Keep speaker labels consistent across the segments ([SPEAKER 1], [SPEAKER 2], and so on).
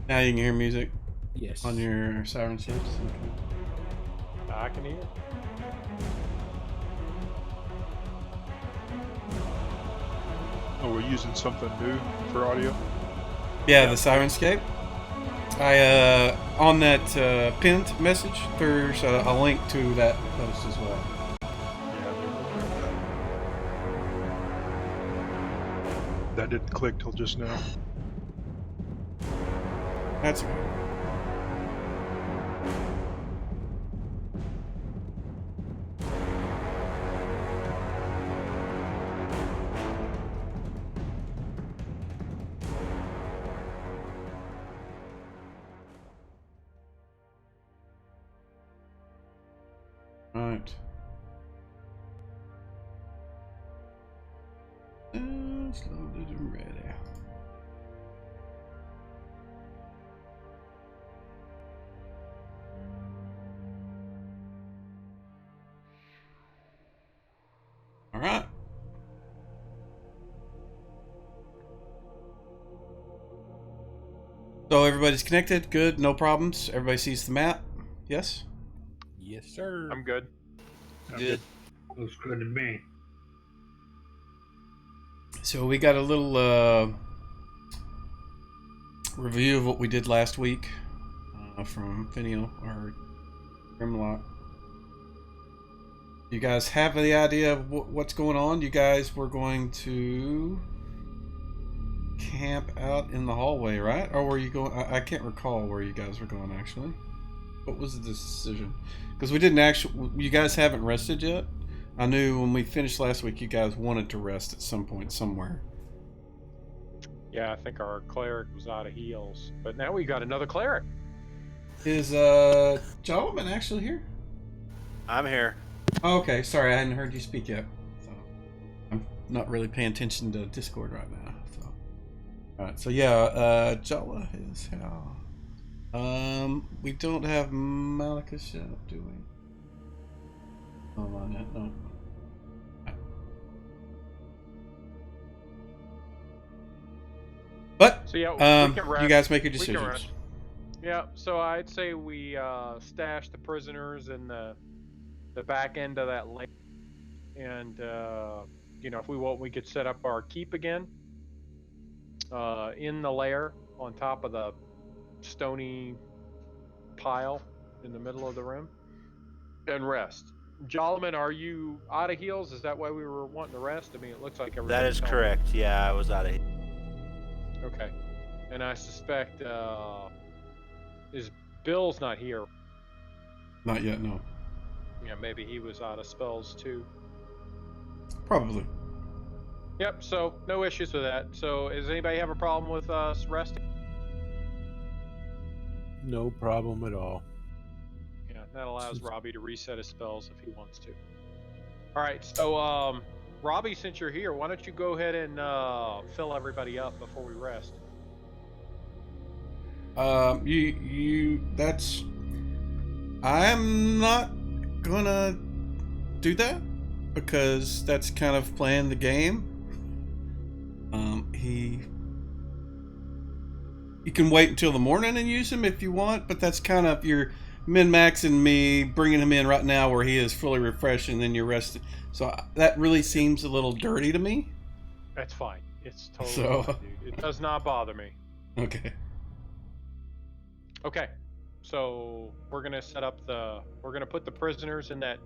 [SPEAKER 1] Now you can hear music
[SPEAKER 2] Yes.
[SPEAKER 1] on your siren ships. Okay.
[SPEAKER 3] I can hear.
[SPEAKER 4] Oh, we're using something new for audio?
[SPEAKER 1] Yeah, the Sirenscape. I on that pinned message, there's a link to that post as well.
[SPEAKER 4] Yeah, we're looking at that. That didn't click till just now.
[SPEAKER 1] That's okay. Right. It's loaded and ready. All right. So everybody's connected. Good. No problems. Everybody sees the map. Yes.
[SPEAKER 2] Yes, sir.
[SPEAKER 3] I'm good.
[SPEAKER 5] Good.
[SPEAKER 6] Looks good to me.
[SPEAKER 1] So we got a little review of what we did last week from Finial or Grimlock. You guys have the idea of what's going on? You guys were going to camp out in the hallway, right? Or were you going? I can't recall where you guys were going actually. What was the decision? Because we didn't actually. You guys haven't rested yet. I knew when we finished last week, you guys wanted to rest at some point somewhere.
[SPEAKER 3] Yeah, I think our cleric was out of heals, but now we got another cleric.
[SPEAKER 1] Is Javelin actually here?
[SPEAKER 5] I'm here.
[SPEAKER 1] Oh, okay, sorry, I hadn't heard you speak yet. So I'm not really paying attention to Discord right now. So, all right, so yeah, Jala is how. We don't have Malika set up, do we? Hold on, that no. But
[SPEAKER 3] So yeah, we can rest.
[SPEAKER 1] you guys make your
[SPEAKER 3] We can
[SPEAKER 1] decisions.
[SPEAKER 3] rest. Yeah, so I'd say we stash the prisoners in the back end of that lake, and you know, if we want, we could set up our keep again in the lair on top of the stony pile in the middle of the room, and rest. Jolliman, are you out of heals? Is that why we were wanting to rest? I mean, it looks like everybody.
[SPEAKER 5] That is correct. Yeah, I was out of here.
[SPEAKER 3] Okay, and I suspect is Bill's not here.
[SPEAKER 1] Not yet, no.
[SPEAKER 3] Yeah, maybe he was out of spells too.
[SPEAKER 1] Probably.
[SPEAKER 3] Yep, so no issues with that. So does anybody have a problem with us resting?
[SPEAKER 2] No problem at all.
[SPEAKER 3] Yeah, that allows Robbie to reset his spells if he wants to. Alright, so Robbie, since you're here, why don't you go ahead and fill everybody up before we rest?
[SPEAKER 1] That's. I'm not gonna do that because that's kind of playing the game. You can wait until the morning and use him if you want, but that's kind of your min-maxing me, bringing him in right now where he is fully refreshed and then you're rested. So that really seems a little dirty to me.
[SPEAKER 3] That's fine. It's totally fine, dude. It does not bother me.
[SPEAKER 1] Okay.
[SPEAKER 3] Okay, so we're gonna set up we're gonna put the prisoners in that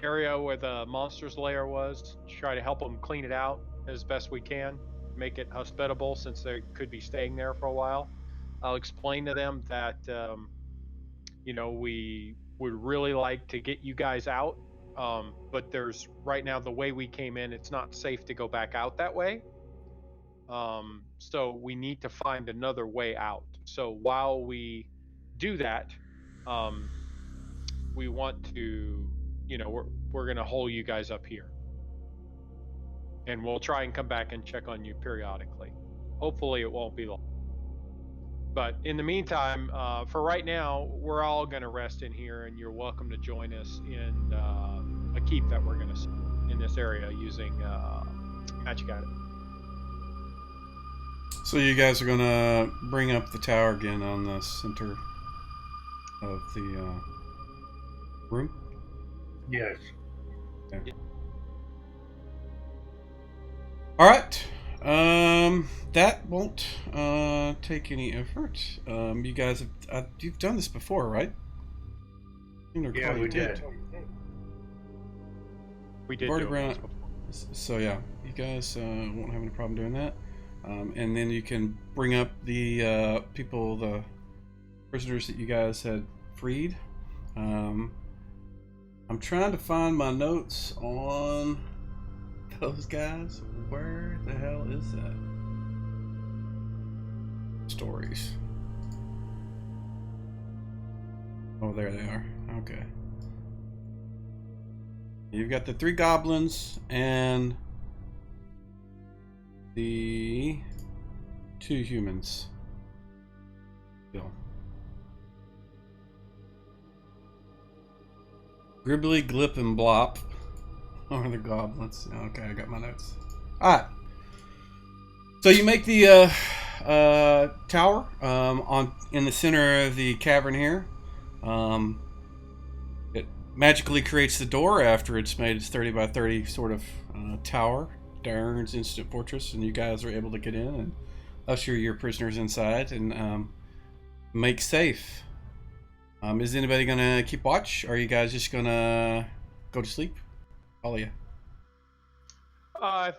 [SPEAKER 3] area where the monster's lair was, try to help them clean it out as best we can, make it hospitable since they could be staying there for a while. I'll explain to them that you know, we would really like to get you guys out, but there's right now, the way we came in, it's not safe to go back out that way. So we need to find another way out. So while we do that, we want to, you know, we're gonna hold you guys up here, and we'll try and come back and check on you periodically. Hopefully it won't be long. But in the meantime, for right now, we're all gonna rest in here, and you're welcome to join us in a keep that we're gonna in this area using magic item.
[SPEAKER 1] So you guys are gonna bring up the tower again on the center of the room?
[SPEAKER 6] Yes.
[SPEAKER 1] Okay. Alright. That won't take any effort. You guys have you've done this before, right? I think
[SPEAKER 6] Yeah, we did.
[SPEAKER 3] We did
[SPEAKER 1] You've already
[SPEAKER 3] do it
[SPEAKER 1] ran
[SPEAKER 3] once
[SPEAKER 1] out.
[SPEAKER 3] before.
[SPEAKER 1] So yeah, you guys won't have any problem doing that. And then you can bring up the people, the prisoners that you guys had freed. I'm trying to find my notes on those guys. Where the hell is that? Stories. Oh, there they are. Okay. You've got the 3 goblins and the 2 humans. Still. Gribbly, Glip, and Blop are the goblins. Okay, I got my notes. Alright. So you make the tower in the center of the cavern here. It magically creates the door after it's made its 30 by 30 sort of tower. Darn's instant fortress, and you guys are able to get in and usher your prisoners inside and make safe. Is anybody gonna keep watch? Or are you guys just gonna go to sleep? All of you.
[SPEAKER 3] I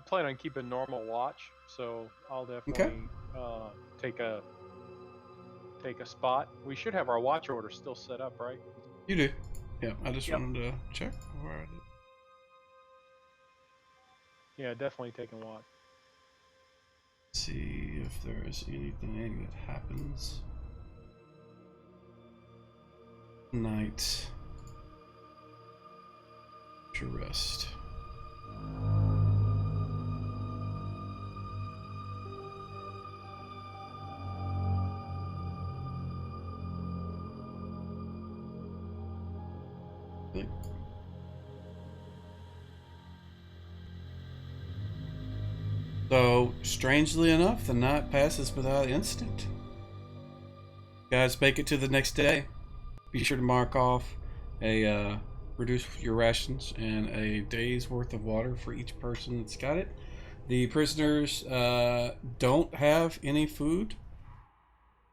[SPEAKER 3] plan on keeping normal watch, so I'll definitely take a spot. We should have our watch order still set up, right?
[SPEAKER 1] You do. Yeah, I just wanted to check where I did.
[SPEAKER 3] Yeah, definitely taking watch.
[SPEAKER 1] See if there is anything that happens. Night. To rest. So, strangely enough, the night passes without incident. Guys, make it to the next day. Be sure to mark off a reduce your rations and a day's worth of water for each person that's got it. The prisoners don't have any food,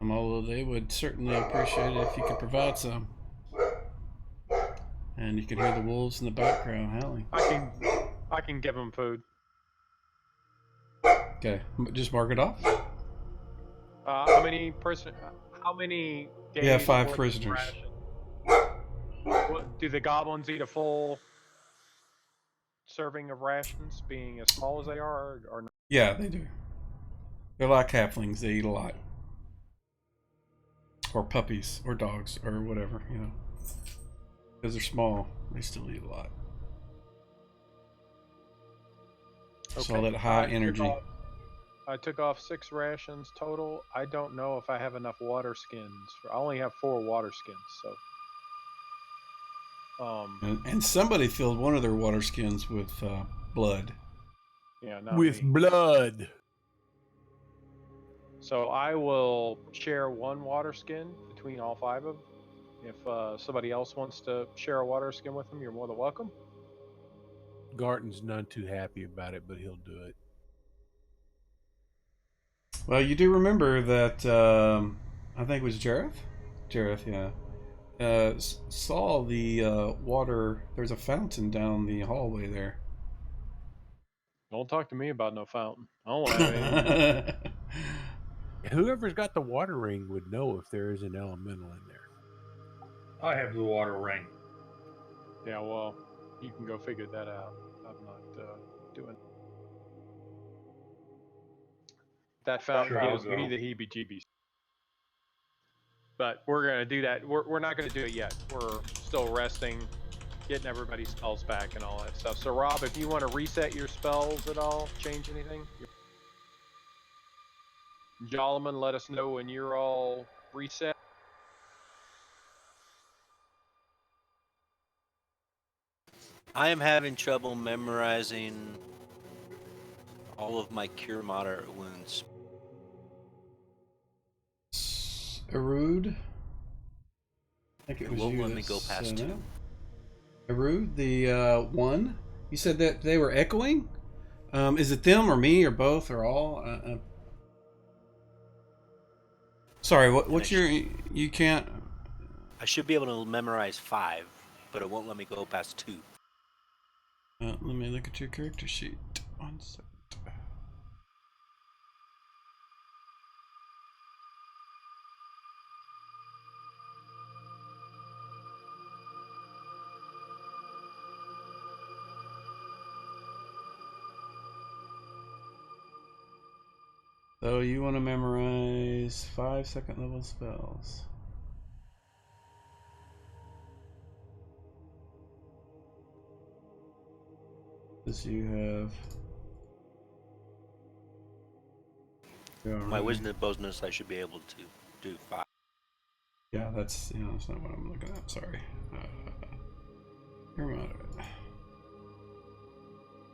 [SPEAKER 1] although they would certainly appreciate it if you could provide some. And you can hear the wolves in the background howling.
[SPEAKER 3] I can give them food.
[SPEAKER 1] Okay, just mark it off.
[SPEAKER 3] How many days?
[SPEAKER 1] We have 5
[SPEAKER 3] worth of
[SPEAKER 1] prisoners.
[SPEAKER 3] ration? Do the goblins eat a full serving of rations, being as small as they are, or not?
[SPEAKER 1] Yeah, they do. They're like halflings. They eat a lot. Or puppies, or dogs, or whatever, you know. Because they're small, they still eat a lot. Okay. So all that high energy.
[SPEAKER 3] I took off 6 rations total. I don't know if I have enough water skins. I only have 4 water skins, so.
[SPEAKER 1] And somebody filled one of their water skins with blood.
[SPEAKER 3] Yeah, not
[SPEAKER 2] With
[SPEAKER 3] me.
[SPEAKER 2] blood.
[SPEAKER 3] So I will share 1 water skin between all 5 of them. If somebody else wants to share a water skin with them, you're more than welcome.
[SPEAKER 2] Garton's none too happy about it, but he'll do it.
[SPEAKER 1] Well, you do remember that, I think it was Jareth? Jareth, yeah. Saw the water, there's a fountain down the hallway there.
[SPEAKER 3] Don't talk to me about no fountain. I don't want anything.
[SPEAKER 2] Whoever's got the water ring would know if there is an elemental in there.
[SPEAKER 6] I have the water ring.
[SPEAKER 3] Yeah, well, you can go figure that out. I'm not doing that. Fountain
[SPEAKER 6] Sure,
[SPEAKER 3] gives me the heebie-jeebies. But we're gonna do that. We're not gonna do it yet. We're still resting, getting everybody's spells back and all that stuff. So Rob, if you want to reset your spells at all, change anything, Javelin, let us know when you're all reset.
[SPEAKER 5] I am having trouble memorizing all of my cure moderate wounds.
[SPEAKER 1] Erud. I think it
[SPEAKER 5] It
[SPEAKER 1] was
[SPEAKER 5] won't
[SPEAKER 1] you
[SPEAKER 5] let
[SPEAKER 1] that
[SPEAKER 5] me go past
[SPEAKER 1] said
[SPEAKER 5] 2.
[SPEAKER 1] it. Erud, the one. You said that they were echoing. Is it them or me or both or all? Sorry, what's your? You can't.
[SPEAKER 5] I should be able to memorize 5, but it won't let me go past 2.
[SPEAKER 1] Let me look at your character sheet. 1 second. So you want to memorize 5 second level spells. As you have.
[SPEAKER 5] My wisdom bonus, I should be able to do 5.
[SPEAKER 1] Yeah, that's that's not what I'm looking at. Sorry.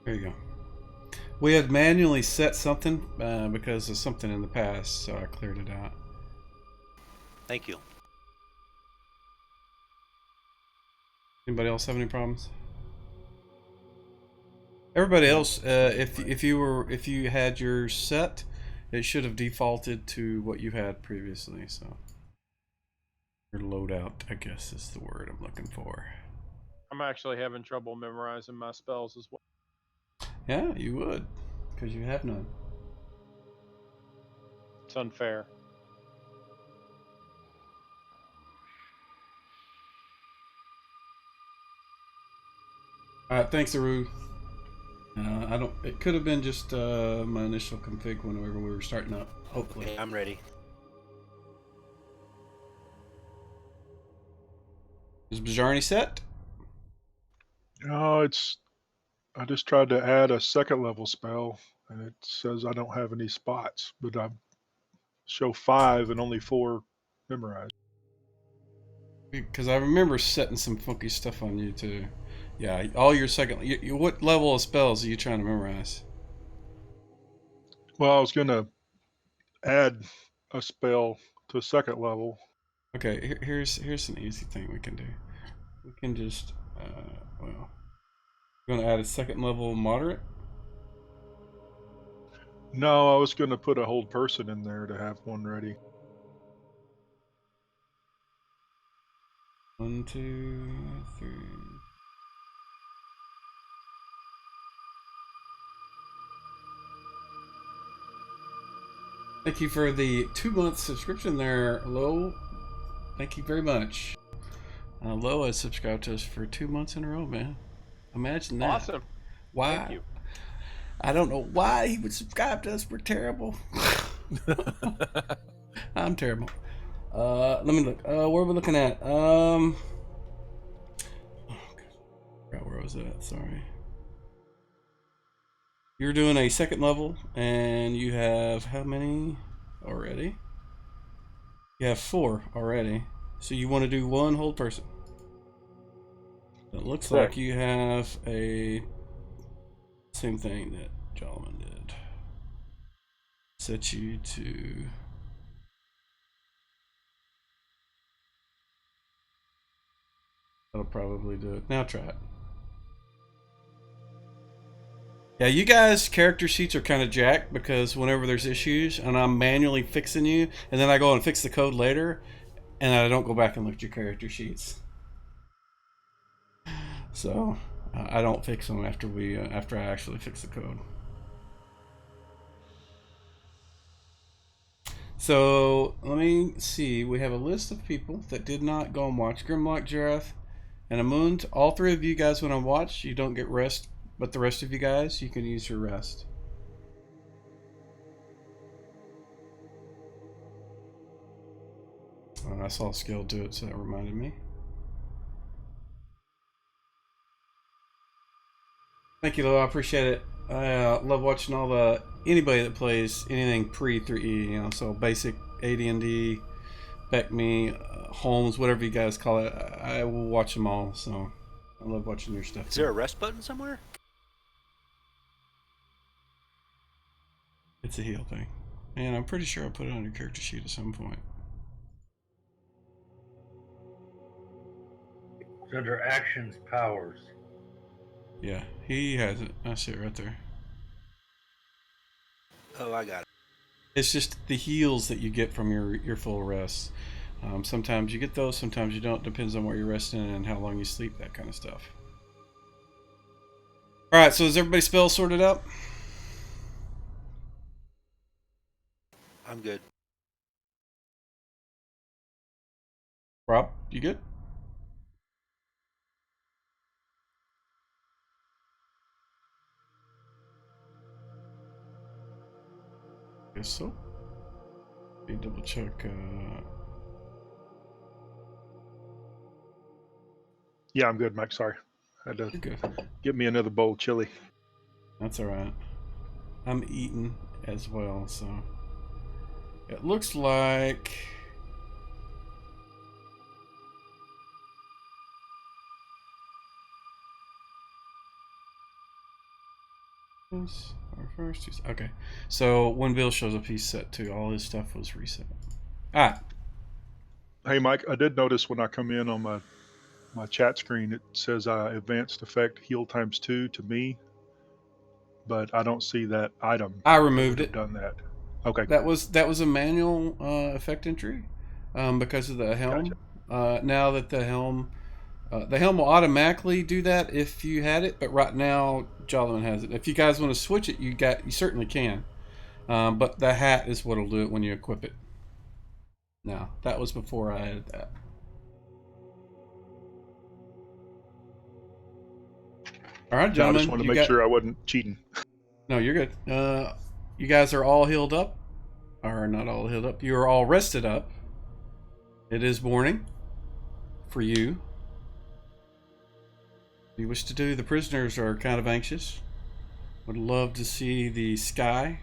[SPEAKER 1] Here you go. We had manually set something because of something in the past, so I cleared it out.
[SPEAKER 5] Thank you.
[SPEAKER 1] Anybody else have any problems? Everybody else, if you had your set, it should have defaulted to what you had previously. So your loadout, I guess, is the word I'm looking for.
[SPEAKER 3] I'm actually having trouble memorizing my spells as well.
[SPEAKER 1] Yeah, you would, because you have none.
[SPEAKER 3] It's unfair.
[SPEAKER 1] All right, thanks, Aru. I don't. It could have been just my initial config whenever we were starting up. Hopefully.
[SPEAKER 5] Okay, I'm ready.
[SPEAKER 1] Is Bajarni set?
[SPEAKER 4] No, I just tried to add a second level spell, and it says I don't have any spots, but I show 5 and only 4 memorized.
[SPEAKER 1] Because I remember setting some funky stuff on you too. Yeah, all your second. What level of spells are you trying to memorize?
[SPEAKER 4] Well, I was gonna add a spell to second level.
[SPEAKER 1] Okay, here's an easy thing we can do. We can just well, we're gonna add a second level moderate.
[SPEAKER 4] No, I was gonna put a hold person in there to have one ready.
[SPEAKER 1] 1, 2, 3. Thank you for the 2-month subscription there, Lo. Thank you very much. Lo has subscribed to us for 2 months in a row, man. Imagine that.
[SPEAKER 3] Awesome.
[SPEAKER 1] Why?
[SPEAKER 3] Thank you.
[SPEAKER 1] I don't know why he would subscribe to us. We're terrible. I'm terrible. Let me look. Where are we looking at? Oh, forgot where was that? Sorry. You're doing a second level, and you have how many already? You have 4 already. So you want to do 1 hold person. It looks like you have a same thing that Javelin did. Set you to. That'll probably do it. Now try it. Yeah, you guys' character sheets are kind of jacked because whenever there's issues and I'm manually fixing you, and then I go and fix the code later, and I don't go back and look at your character sheets. So I don't fix them after I actually fix the code. So let me see. We have a list of people that did not go and watch Grimlock, Jareth, and Amund. All 3 of you guys went on watch. You don't get rest, but the rest of you guys, you can use your rest. I saw Skill do it, so that reminded me. Thank you, Lo. I appreciate it. I love watching anybody that plays anything pre-3E, so basic AD&D, Beck Me, Holmes, whatever you guys call it. I will watch them all, so I love watching your stuff.
[SPEAKER 5] Is there a rest button somewhere?
[SPEAKER 1] It's a heal thing. And I'm pretty sure I put it on your character sheet at some point.
[SPEAKER 6] It's under actions, powers.
[SPEAKER 1] Yeah, he has it. I see it right there.
[SPEAKER 5] Oh, I got it.
[SPEAKER 1] It's just the heals that you get from your full rest. Sometimes you get those, sometimes you don't. Depends on where you're resting and how long you sleep, that kind of stuff. Alright, so is everybody's spell sorted out?
[SPEAKER 5] I'm good.
[SPEAKER 1] Rob, you good? Guess so. Let me double check.
[SPEAKER 4] Yeah, I'm good, Mike. Sorry. Had to
[SPEAKER 1] You're good.
[SPEAKER 4] get me another bowl of chili.
[SPEAKER 1] That's alright. I'm eating as well, so. It looks like. This, our first. Okay. So when Bill shows up, he's set too. All his stuff was reset. Alright.
[SPEAKER 4] Hey, Mike, I did notice when I come in on my chat screen, it says advanced effect heal ×2 to me, but I don't see that item.
[SPEAKER 1] I
[SPEAKER 4] that
[SPEAKER 1] removed
[SPEAKER 4] would have
[SPEAKER 1] it.
[SPEAKER 4] done that. Okay.
[SPEAKER 1] That was a manual effect entry because of the helm.
[SPEAKER 4] Gotcha.
[SPEAKER 1] Now that the helm will automatically do that if you had it, but right now Javelin has it. If you guys want to switch it, you certainly can. But the hat is what'll do it when you equip it. Now that was before I added that. All right,
[SPEAKER 4] No, I
[SPEAKER 1] gentlemen.
[SPEAKER 4] just wanted to make sure I wasn't cheating.
[SPEAKER 1] No, you're good. You guys are all healed up. Or not all healed up. You are all rested up. It is morning for you. You wish to do. The prisoners are kind of anxious. Would love to see the sky,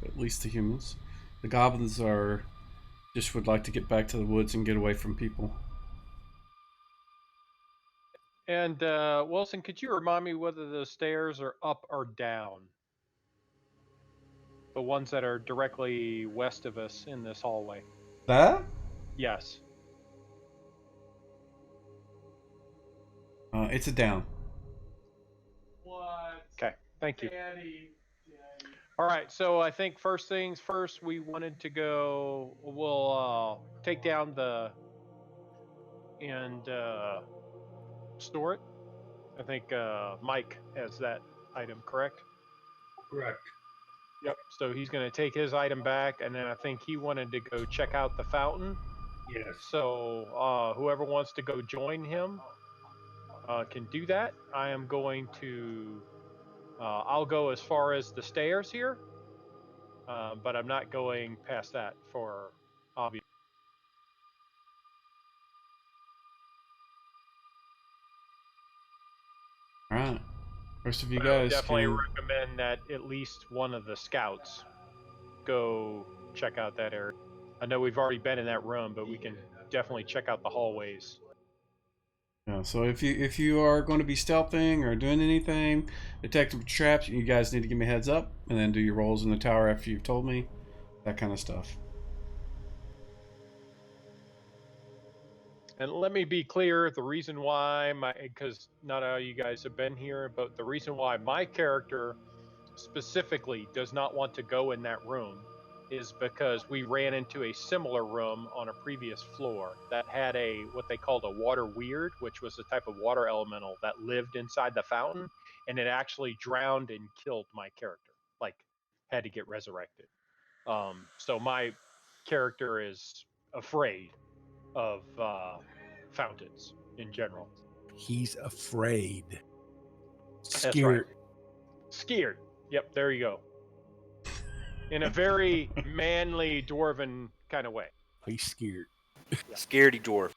[SPEAKER 1] at least the humans. The goblins are just would like to get back to the woods and get away from people.
[SPEAKER 3] And Wilson, could you remind me whether the stairs are up or down? The ones that are directly west of us in this hallway.
[SPEAKER 1] That?
[SPEAKER 3] Yes.
[SPEAKER 1] It's a down.
[SPEAKER 3] What? Okay, thank you. All right, so I think first things first, we wanted to go. We'll take down and store it. I think Mike has that item, correct?
[SPEAKER 6] Correct.
[SPEAKER 3] Yep. So he's going to take his item back, and then I think he wanted to go check out the fountain.
[SPEAKER 6] Yes.
[SPEAKER 3] So whoever wants to go join him can do that. I am going to. I'll go as far as the stairs here, but I'm not going past that for obvious.
[SPEAKER 1] All right. Rest of you
[SPEAKER 3] But I would
[SPEAKER 1] guys
[SPEAKER 3] definitely
[SPEAKER 1] can.
[SPEAKER 3] recommend that at least one of the scouts go check out that area. I know we've already been in that room, but we can definitely check out the hallways.
[SPEAKER 1] Yeah, so if you are going to be stealthing or doing anything, detecting traps, you guys need to give me a heads up, and then do your rolls in the tower after you've told me, that kind of stuff.
[SPEAKER 3] And let me be clear, the reason why because not all you guys have been here, but the reason why my character specifically does not want to go in that room is because we ran into a similar room on a previous floor that had what they called a water weird, which was a type of water elemental that lived inside the fountain, and it actually drowned and killed my character, like had to get resurrected. So my character is afraid of fountains in general.
[SPEAKER 2] He's afraid.
[SPEAKER 3] That's right.
[SPEAKER 2] Scared.
[SPEAKER 3] Scared. Yep, there you go. In a very manly dwarven kind of way.
[SPEAKER 2] He's scared.
[SPEAKER 5] Scaredy dwarf.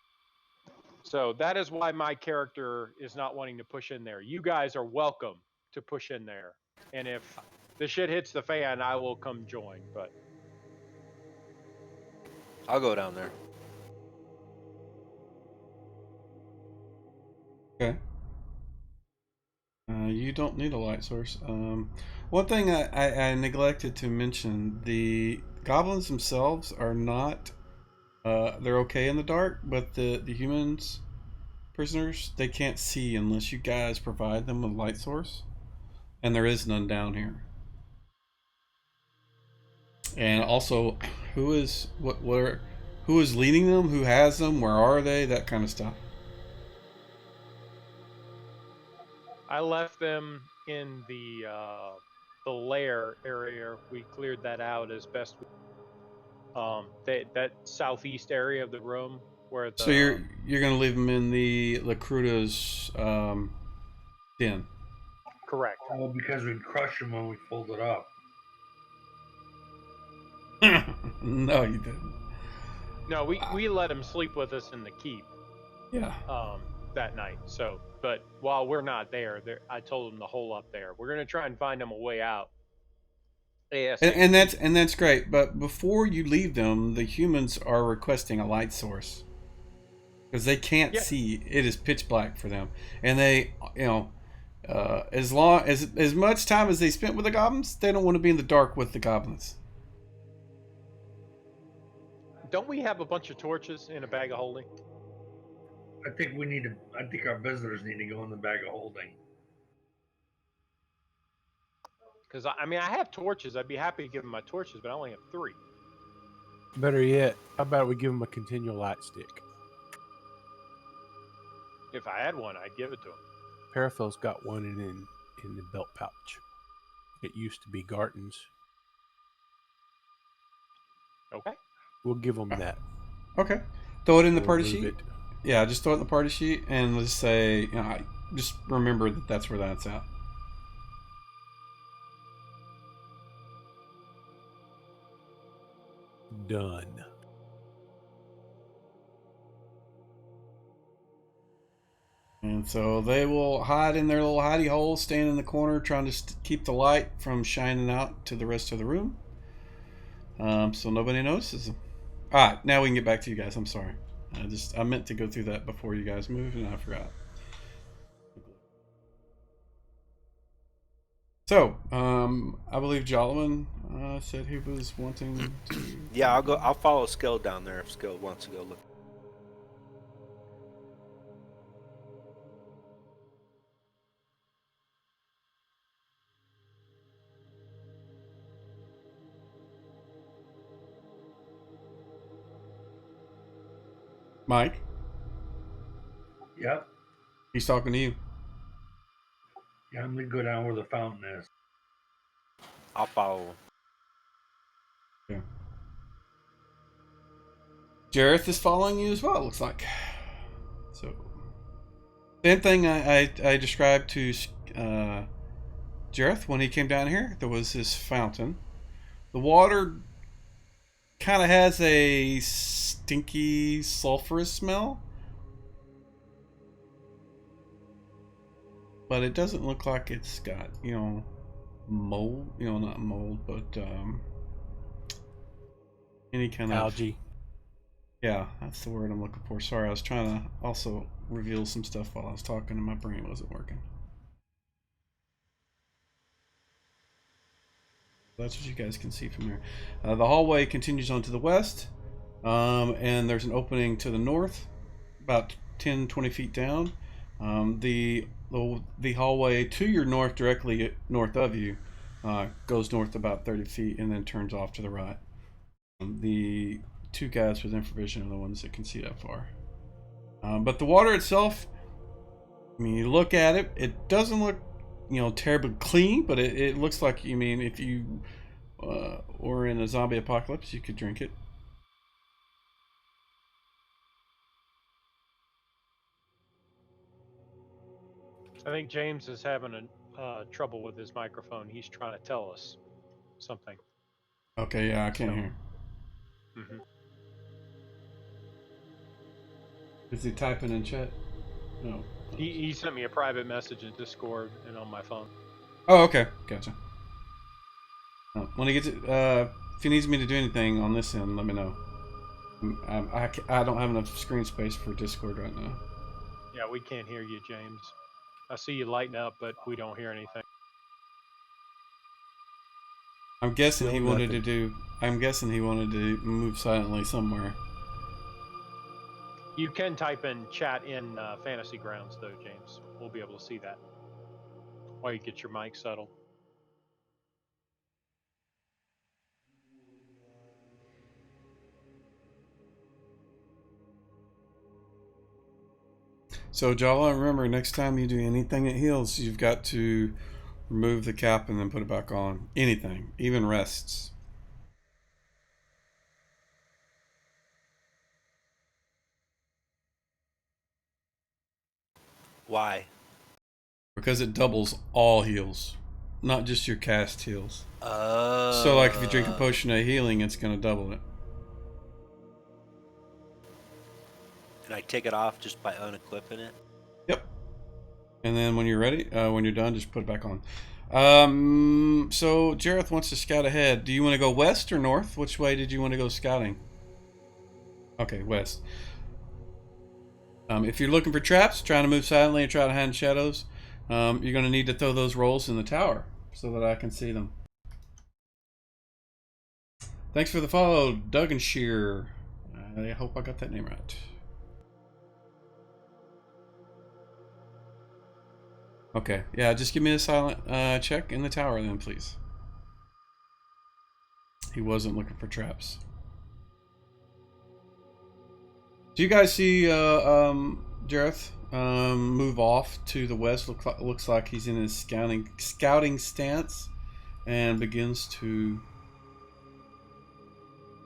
[SPEAKER 3] So that is why my character is not wanting to push in there. You guys are welcome to push in there. And if the shit hits the fan, I will come join. But
[SPEAKER 5] I'll go down there.
[SPEAKER 1] Okay. You don't need a light source. One thing I neglected to mention, the goblins themselves are not, they're okay in the dark, but the humans, prisoners, they can't see unless you guys provide them with light source. And there is none down here. And also, who is leading them? Who has them? Where are they? That kind of stuff.
[SPEAKER 3] I left them in the Lair area. We cleared that out as best we. That southeast area of the room where the.
[SPEAKER 1] So you're gonna leave them in the Lacruda's den.
[SPEAKER 3] Correct.
[SPEAKER 6] Well, because we'd crush them when we pulled it up.
[SPEAKER 1] No, you didn't.
[SPEAKER 3] No, we let him sleep with us in the keep.
[SPEAKER 1] Yeah.
[SPEAKER 3] That night. So, but while we're not there, I told him to hole up there. We're gonna try and find him a way out.
[SPEAKER 1] And that's great. But before you leave them, the humans are requesting a light source because they can't see. It is pitch black for them, and they, as much time as they spent with the goblins, they don't want to be in the dark with the goblins.
[SPEAKER 3] Don't we have a bunch of torches in a bag of holding?
[SPEAKER 6] I think our visitors need to go in the bag of holding.
[SPEAKER 3] Because I have torches. I'd be happy to give them my torches, but I only have 3.
[SPEAKER 2] Better yet, how about we give them a continual light stick?
[SPEAKER 3] If I had one, I'd give it to him.
[SPEAKER 2] Paraphil's got one in the belt pouch. It used to be Garton's.
[SPEAKER 3] Okay.
[SPEAKER 2] We'll give them that.
[SPEAKER 1] Okay. Throw it in the
[SPEAKER 2] We'll
[SPEAKER 1] party
[SPEAKER 2] move
[SPEAKER 1] sheet.
[SPEAKER 2] it.
[SPEAKER 1] Yeah, just throw it in the party sheet and let's say, just remember that that's where that's at.
[SPEAKER 2] Done.
[SPEAKER 1] And so they will hide in their little hidey hole, stand in the corner, trying to keep the light from shining out to the rest of the room. So nobody notices them. All right, now we can get back to you guys. I'm sorry. I meant to go through that before you guys moved, and I forgot. So, I believe Javelin said he was wanting to.
[SPEAKER 5] Yeah, I'll follow Skill down there if Skill wants to go look.
[SPEAKER 1] Mike,
[SPEAKER 6] Yep.
[SPEAKER 1] he's talking to you.
[SPEAKER 6] Yeah, I'm gonna go down where the fountain is.
[SPEAKER 5] I'll follow him.
[SPEAKER 1] Yeah. Jareth is following you as well, it looks like. So, same thing I described to Jareth when he came down here. There was this fountain. The water kind of has a stinky, sulfurous smell. But it doesn't look like it's got, mold. Not mold, but any kind of
[SPEAKER 2] algae.
[SPEAKER 1] Yeah, that's the word I'm looking for. Sorry, I was trying to also reveal some stuff while I was talking and my brain wasn't working. That's what you guys can see from here. The hallway continues on to the west, and there's an opening to the north, about 10-20 feet down. The hallway to your north, directly north of you, goes north about 30 feet and then turns off to the right. The two guys with infravision are the ones that can see that far. But the water itself, I mean, you look at it, it doesn't look, terribly clean, but it looks like, if you were in a zombie apocalypse, you could drink it.
[SPEAKER 3] I think James is having trouble with his microphone. He's trying to tell us something.
[SPEAKER 1] Okay, yeah, I can't hear.
[SPEAKER 3] Mm-hmm.
[SPEAKER 1] Is he typing in chat? No.
[SPEAKER 3] He sent me a private message in Discord and on my phone.
[SPEAKER 1] Oh, okay, gotcha. When he gets it, if he needs me to do anything on this end, let me know. I don't have enough screen space for Discord right now.
[SPEAKER 3] Yeah, we can't hear you, James. I see you lighting up, but we don't hear anything.
[SPEAKER 1] I'm guessing
[SPEAKER 2] Still
[SPEAKER 1] he wanted to
[SPEAKER 2] nothing.
[SPEAKER 1] do. I'm guessing he wanted to move silently somewhere.
[SPEAKER 3] You can type in chat in Fantasy Grounds, though, James. We'll be able to see that while you get your mic settled.
[SPEAKER 1] So Jala, remember next time you do anything that heals, you've got to remove the cap and then put it back on. Anything, even rests.
[SPEAKER 5] Why?
[SPEAKER 1] Because it doubles all heals, not just your cast heals.
[SPEAKER 5] Oh.
[SPEAKER 1] So like if you drink a potion of healing, it's going to double it.
[SPEAKER 5] Can I take it off just by unequipping it?
[SPEAKER 1] Yep. And then when you're ready, when you're done, just put it back on. So Jareth wants to scout ahead. Do you want to go west or north? Which way did you want to go scouting? Okay, west. If you're looking for traps, trying to move silently and try to hide in shadows, you're going to need to throw those rolls in the tower so that I can see them. Thanks for the follow, Doug and Shear. I hope I got that name right. Okay, yeah, just give me a silent check in the tower then, please. He wasn't looking for traps. Do you guys see Jareth move off to the west? Looks like he's in his scouting stance and begins to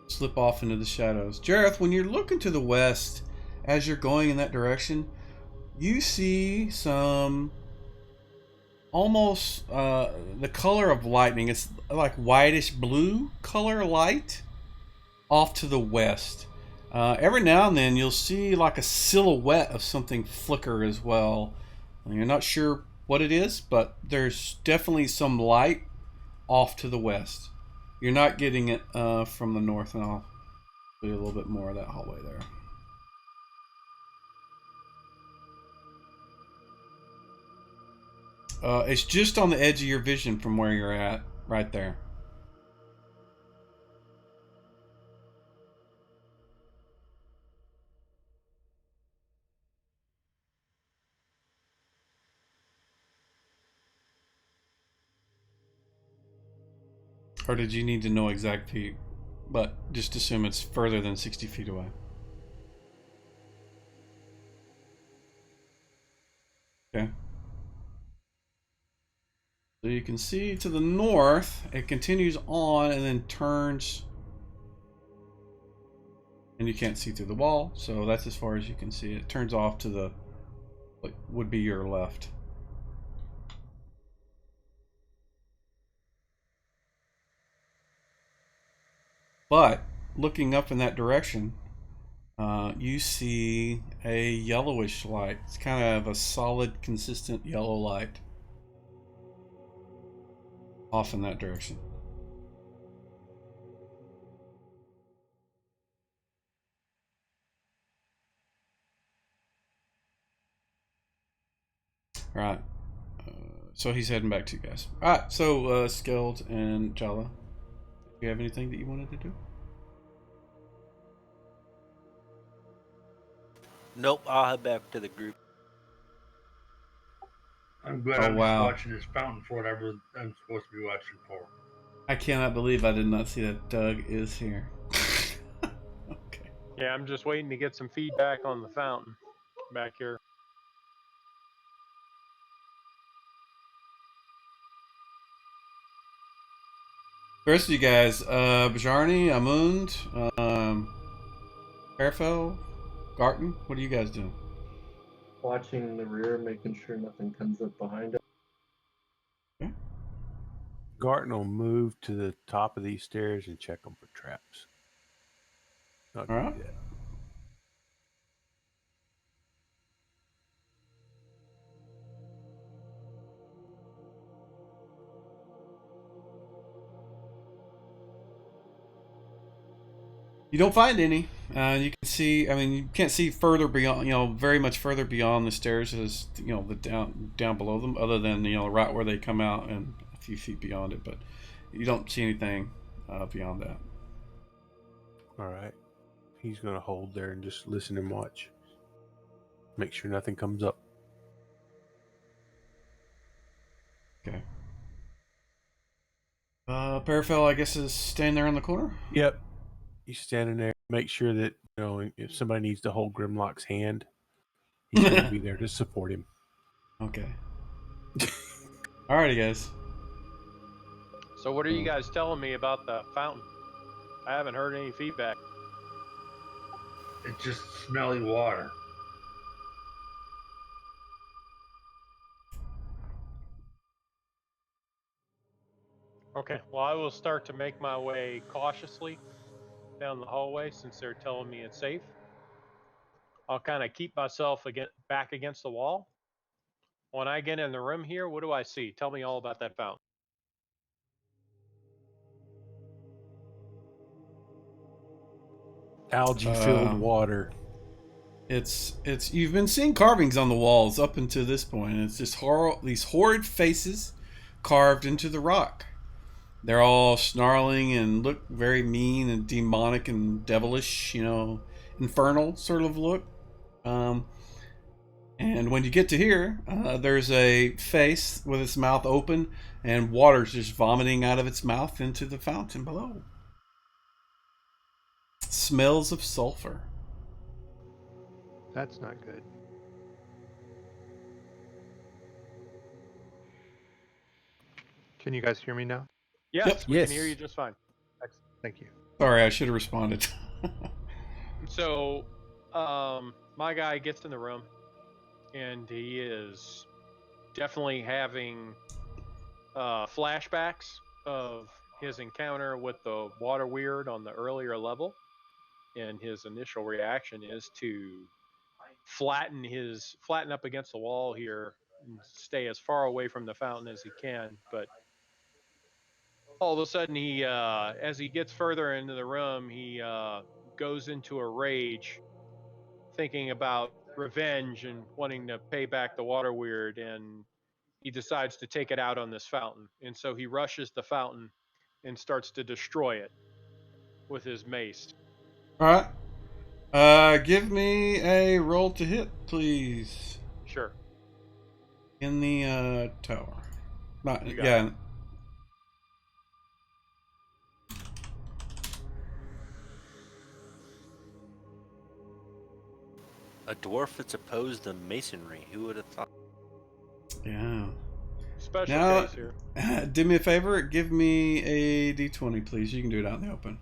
[SPEAKER 1] slip off into the shadows. Jareth, when you're looking to the west, as you're going in that direction, you see some almost the color of lightning. It's like whitish blue color light off to the west. Every now and then you'll see like a silhouette of something flicker as well. You're not sure what it is, but there's definitely some light off to the west. You're not getting it from the north, and I'll do a little bit more of that hallway there. It's just on the edge of your vision from where you're at, right there. Or did you need to know exact feet? But just assume it's further than 60 feet away. Okay. So you can see to the north, it continues on and then turns. And you can't see through the wall, so that's as far as you can see. It turns off to the, what would be your left. But looking up in that direction, you see a yellowish light. It's kind of a solid, consistent yellow light off in that direction. All right. So he's heading back to you guys. All right. So Skeld and Jala, do you have anything that you wanted to do?
[SPEAKER 5] Nope, I'll head back to the group.
[SPEAKER 6] I'm good.
[SPEAKER 1] Oh,
[SPEAKER 6] I'm
[SPEAKER 1] wow.
[SPEAKER 6] just watching this fountain for whatever I'm supposed to be watching for.
[SPEAKER 1] I cannot believe I did not see that Doug is here. Okay.
[SPEAKER 3] Yeah, I'm just waiting to get some feedback on the fountain back here.
[SPEAKER 1] The rest of you guys, Bajarni, Amund, Perfel, Garten, what are you guys doing?
[SPEAKER 7] Watching in the rear, making sure nothing comes up behind us.
[SPEAKER 1] Okay.
[SPEAKER 2] Garten will move to the top of these stairs and check them for traps. Not
[SPEAKER 1] All
[SPEAKER 2] do
[SPEAKER 1] right.
[SPEAKER 2] that.
[SPEAKER 1] You don't find any. You can see. I mean, you can't see further beyond. Very much further beyond the stairs as the down below them, other than right where they come out and a few feet beyond it. But you don't see anything beyond that.
[SPEAKER 2] All right. He's going to hold there and just listen and watch. Make sure nothing comes up.
[SPEAKER 1] Okay. Parafel, I guess, is staying there in the corner.
[SPEAKER 2] Yep. He's standing there. Make sure that, if somebody needs to hold Grimlock's hand, he's going to be there to support him.
[SPEAKER 1] Okay. Alrighty, guys.
[SPEAKER 3] So what are you guys telling me about the fountain? I haven't heard any feedback.
[SPEAKER 6] It's just smelly water.
[SPEAKER 3] Okay, well, I will start to make my way cautiously down the hallway since they're telling me it's safe. I'll kind of keep myself back against the wall. When I get in the room here, what do I see? Tell me all about that fountain.
[SPEAKER 2] Algae-filled water.
[SPEAKER 1] It's you've been seeing carvings on the walls up until this point. It's just these horrid faces carved into the rock. They're all snarling and look very mean and demonic and devilish, infernal sort of look. And when you get to here, there's a face with its mouth open and water's just vomiting out of its mouth into the fountain below. Smells of sulfur.
[SPEAKER 8] That's not good. Can you guys hear me now?
[SPEAKER 3] Yes,
[SPEAKER 1] Yep.
[SPEAKER 3] we
[SPEAKER 2] Yes.
[SPEAKER 3] can hear you just fine. Excellent.
[SPEAKER 8] Thank you.
[SPEAKER 1] Sorry, I should have responded.
[SPEAKER 3] So, my guy gets in the room, and he is definitely having flashbacks of his encounter with the water weird on the earlier level, and his initial reaction is to flatten up against the wall here and stay as far away from the fountain as he can. But all of a sudden, he as he gets further into the room, he goes into a rage, thinking about revenge and wanting to pay back the water weird, and he decides to take it out on this fountain. And so he rushes the fountain and starts to destroy it with his mace.
[SPEAKER 1] All right. Give me a roll to hit, please.
[SPEAKER 3] Sure.
[SPEAKER 1] In the tower. Not
[SPEAKER 3] You got
[SPEAKER 1] yeah.
[SPEAKER 3] it.
[SPEAKER 5] A dwarf that's opposed to masonry. Who would have thought?
[SPEAKER 1] Yeah.
[SPEAKER 3] Special
[SPEAKER 1] Now,
[SPEAKER 3] case here.
[SPEAKER 1] do me a favor. Give me a d20, please. You can do it out in the open.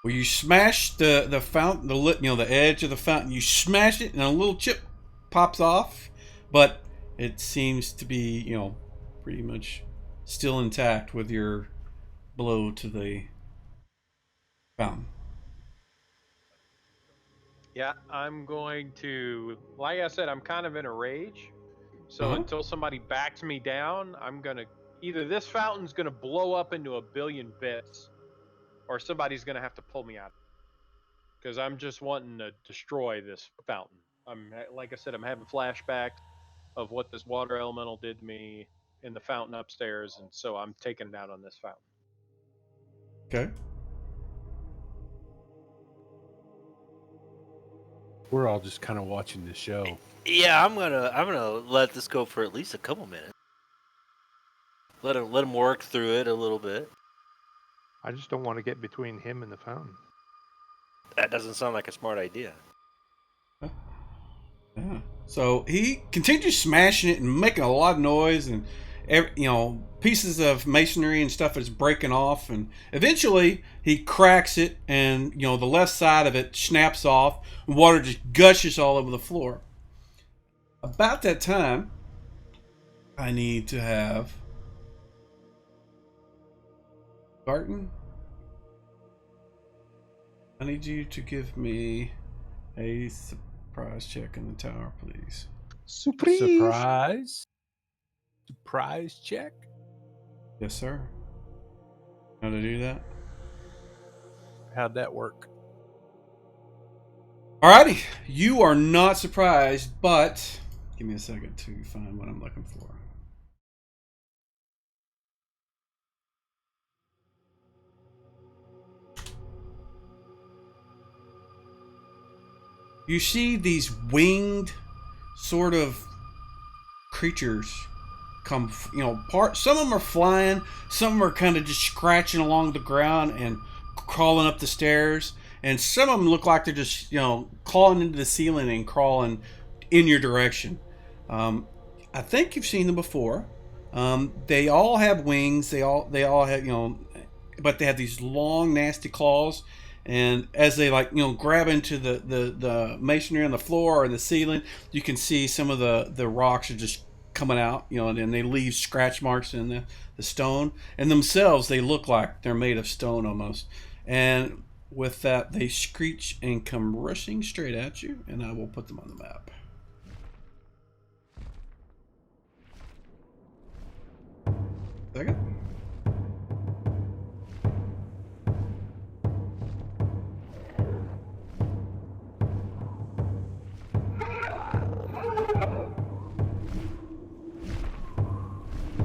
[SPEAKER 1] Well, you smash the fountain, the edge of the fountain. You smash it, and a little chip pops off, but it seems to be, pretty much still intact with your blow to the fountain.
[SPEAKER 3] Yeah, I'm going to, like I said, I'm kind of in a rage. So until somebody backs me down, I'm going to, either this fountain's going to blow up into a billion bits, or somebody's going to have to pull me out. Because I'm just wanting to destroy this fountain. Like I said, I'm having flashbacks of what this water elemental did to me in the fountain upstairs, and so I'm taking it out on this fountain.
[SPEAKER 1] Okay.
[SPEAKER 2] We're all just kind of watching the show.
[SPEAKER 5] Yeah, I'm gonna let this go for at least a couple minutes. Let him work through it a little bit.
[SPEAKER 8] I just don't want to get between him and the fountain.
[SPEAKER 5] That doesn't sound like a smart idea.
[SPEAKER 1] Yeah. So he continues smashing it and making a lot of noise, and pieces of masonry and stuff is breaking off, and eventually he cracks it, and the left side of it snaps off, and water just gushes all over the floor. About that time, I need to have Barton I need you to give me a surprise check in the tower, please.
[SPEAKER 2] Surprise check.
[SPEAKER 1] Yes, sir. How to do that?
[SPEAKER 2] How'd that work?
[SPEAKER 1] Alrighty, you are not surprised, but give me a second to find what I'm looking for. You see these winged sort of creatures come, some of them are flying, some of them are kind of just scratching along the ground and crawling up the stairs, and some of them look like they're just, clawing into the ceiling and crawling in your direction. I think you've seen them before. They all have wings. They all have, but they have these long, nasty claws. And as they grab into the masonry on the floor or the ceiling, you can see some of the rocks are just coming out, and they leave scratch marks in the stone. And themselves, they look like they're made of stone almost. And with that, they screech and come rushing straight at you, and I will put them on the map. Second.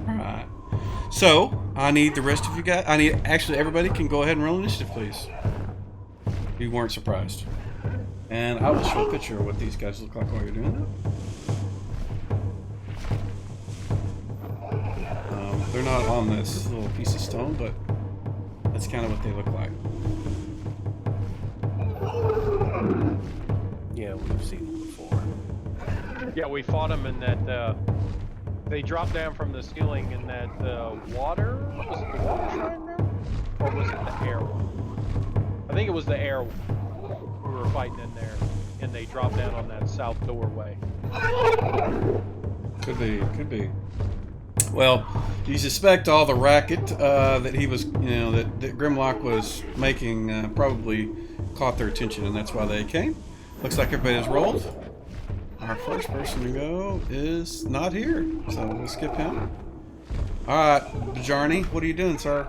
[SPEAKER 1] Alright. So, I need the rest of you guys. Actually, everybody can go ahead and roll initiative, please. You weren't surprised. And I will show a picture of what these guys look like while you're doing that. They're not on this little piece of stone, but that's kind of what they look like.
[SPEAKER 2] Yeah, we've seen them before.
[SPEAKER 3] Yeah, we fought them in that. They dropped down from the ceiling in that water. Was it the water shrine there? Or was it the air one? I think it was the air one. We were fighting in there, and they dropped down on that south doorway.
[SPEAKER 1] Could be. Well, you suspect all the racket that he was, that Grimlock was making probably caught their attention, and that's why they came. Looks like everybody has rolled. Our first person to go is not here, so we'll skip him. Alright, Bajarni, what are you doing, sir?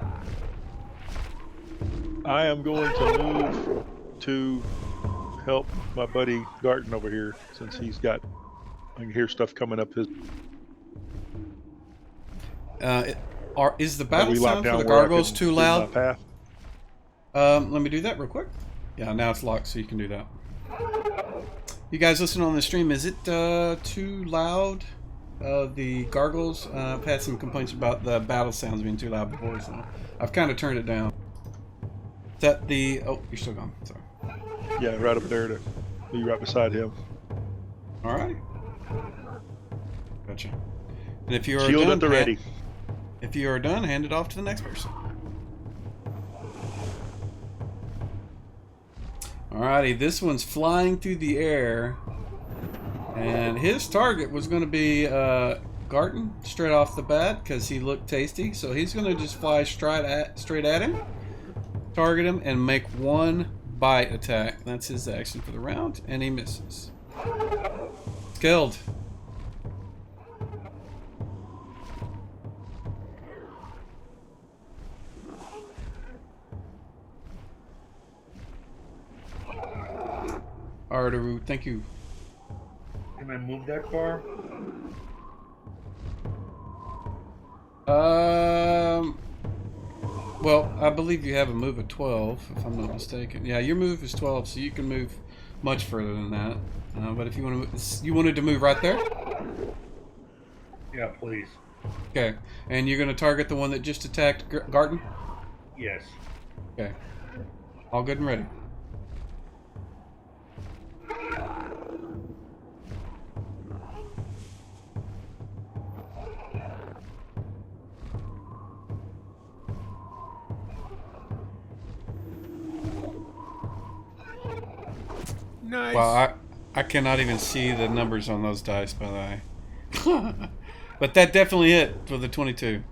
[SPEAKER 4] I am going to move to help my buddy Garten over here, since I can hear stuff coming up his...
[SPEAKER 1] is the battle sound for the gargoyles too loud? Let me do that real quick. Yeah, now it's locked, so you can do that. You guys listen on the stream, is it too loud? The gargoyles? I've had some complaints about the battle sounds being too loud before, so I've kind of turned it down. Is that the... Oh, you're still gone. Sorry.
[SPEAKER 4] Yeah, right up there to be right beside him.
[SPEAKER 1] Alright. Gotcha. And if you are
[SPEAKER 4] Shield
[SPEAKER 1] done,
[SPEAKER 4] at the ready.
[SPEAKER 1] If you are done, hand it off to the next person. Alrighty, this one's flying through the air, and his target was going to be Garten straight off the bat because he looked tasty. So he's going to just fly straight at him, target him, and make one bite attack. That's his action for the round, and he misses. Killed. Ardaru, thank you.
[SPEAKER 6] Can I move that far?
[SPEAKER 1] Well, I believe you have a move of 12, if I'm not mistaken. Yeah, your move is 12, so you can move much further than that. But if you want to move, you wanted to move right there?
[SPEAKER 6] Yeah, please.
[SPEAKER 1] Okay, and you're going to target the one that just attacked Garten?
[SPEAKER 6] Yes.
[SPEAKER 1] Okay. All good and ready.
[SPEAKER 2] Nice.
[SPEAKER 1] Well, I cannot even see the numbers on those dice, by the way. But that definitely hit for the 22.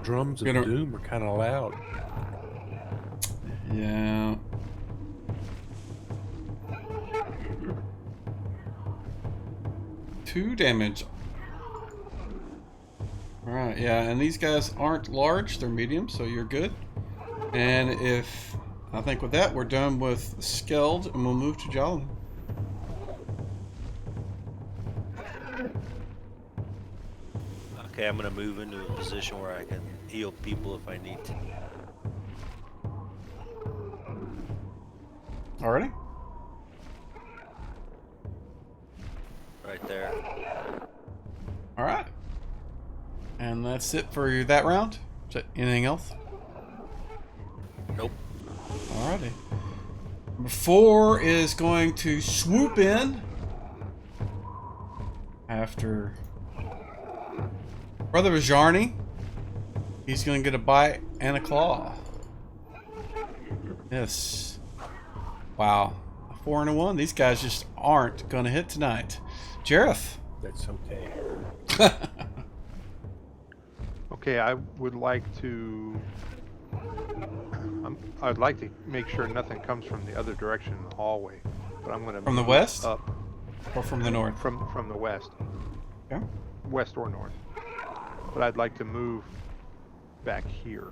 [SPEAKER 2] drums of
[SPEAKER 1] Gonna-
[SPEAKER 2] doom are kind of loud.
[SPEAKER 1] Yeah. Two damage. Alright, yeah, and these guys aren't large, they're medium, so you're good. And if I think with that we're done with Skeld and we'll move to Javelin.
[SPEAKER 5] Okay, I'm gonna move into a position where I can heal people if I need to.
[SPEAKER 1] Already?
[SPEAKER 5] Right there.
[SPEAKER 1] Alright. And that's it for that round? Is that anything else?
[SPEAKER 5] Nope.
[SPEAKER 1] Alrighty. Number 4 is going to swoop in after Brother Bajarni. He's going to get a bite and a claw. Yes. Wow. A 4 and a 1. These guys just aren't going to hit tonight. Jareth.
[SPEAKER 2] That's okay.
[SPEAKER 8] Okay, I would like to. I'd like to make sure nothing comes from the other direction in the hallway, but I'm going to
[SPEAKER 1] From the
[SPEAKER 8] move
[SPEAKER 1] west?
[SPEAKER 8] up
[SPEAKER 1] Or from the north?
[SPEAKER 8] from the west,
[SPEAKER 1] Okay.
[SPEAKER 8] west or north. But I'd like to move back here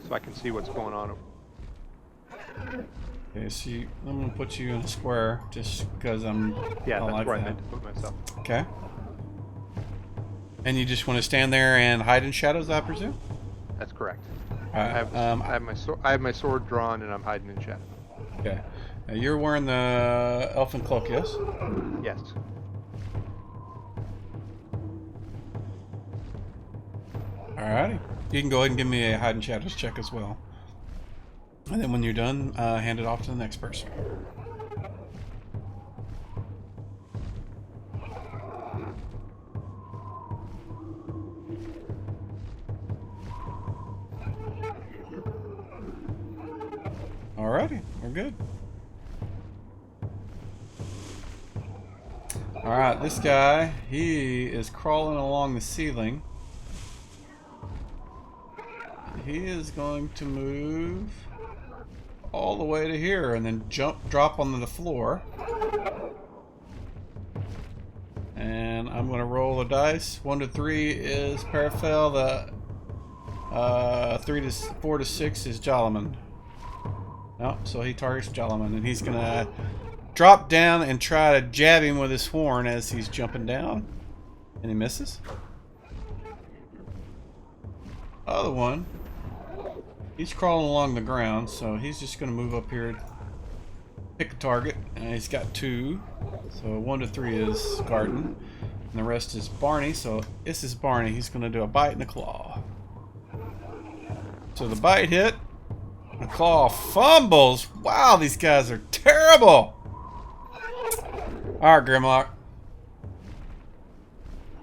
[SPEAKER 8] so I can see what's going on.
[SPEAKER 1] Okay, so I'm going to put you in a square just because
[SPEAKER 8] Yeah,
[SPEAKER 1] I
[SPEAKER 8] that's
[SPEAKER 1] like
[SPEAKER 8] where I
[SPEAKER 1] that.
[SPEAKER 8] meant to put myself.
[SPEAKER 1] Okay. And you just want to stand there and hide in shadows, I presume?
[SPEAKER 8] That's correct.
[SPEAKER 1] Alright,
[SPEAKER 8] I have my sword drawn and I'm hiding in shadow.
[SPEAKER 1] okay. Now you're wearing the elfin cloak, yes?
[SPEAKER 8] Yes.
[SPEAKER 1] Alrighty. You can go ahead and give me a hide in shadows check as well. And then when you're done, hand it off to the next person. Alrighty, we're good. Alright, this guy, he is crawling along the ceiling. He is going to move all the way to here and then drop onto the floor. And I'm going to roll the dice. 1 to 3 is Parafel. The 4 to 6 is Javelin. No, so he targets Javelin, and he's going to drop down and try to jab him with his horn as he's jumping down. And he misses. Other one. He's crawling along the ground, so he's just going to move up here, pick a target, and he's got 2. So 1 to 3 is Garden, and the rest is Barney. So this is Barney. He's going to do a bite and a claw. So the bite hit, the claw fumbles. Wow, these guys are terrible. All right, Grimlock.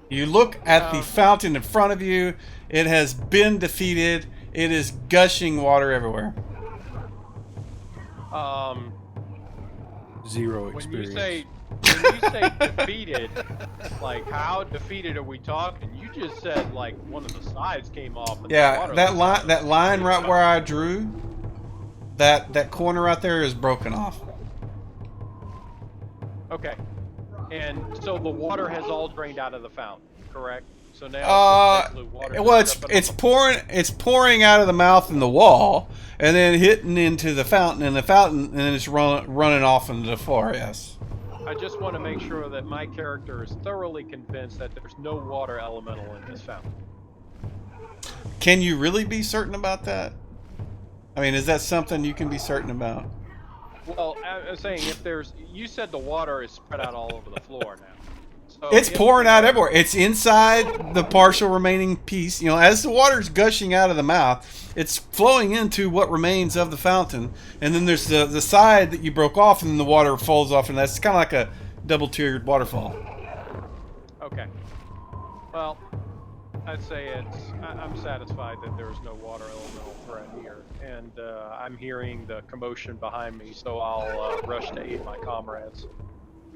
[SPEAKER 1] You look at the fountain in front of you. It has been defeated. It is gushing water everywhere.
[SPEAKER 2] Zero
[SPEAKER 3] When
[SPEAKER 2] experience.
[SPEAKER 3] you say defeated, like how defeated are we talking? You just said like one of the sides came off. And the
[SPEAKER 1] Yeah,
[SPEAKER 3] water
[SPEAKER 1] that line right where I drew, that corner right there is broken off.
[SPEAKER 3] Okay, and so the water has all drained out of the fountain, correct? So now it's basically water
[SPEAKER 1] well,
[SPEAKER 3] just jumping off
[SPEAKER 1] it's pouring out of the mouth in the wall, and then hitting into the fountain, and then it's running off into the floor. Yes.
[SPEAKER 3] I just want to make sure that my character is thoroughly convinced that there's no water elemental in this fountain.
[SPEAKER 1] Can you really be certain about that? I mean, is that something you can be certain about?
[SPEAKER 3] Well, I was saying you said the water is spread out all over the floor now. So
[SPEAKER 1] It's pouring out everywhere. It's inside the partial remaining piece. You know, as the water's gushing out of the mouth, it's flowing into what remains of the fountain. And then there's the side that you broke off, and then the water falls off, and that's kind of like a double-tiered waterfall.
[SPEAKER 3] Okay. Well, I'd say I'm satisfied that there is no water elemental threat here, and I'm hearing the commotion behind me, so I'll rush to aid my comrades.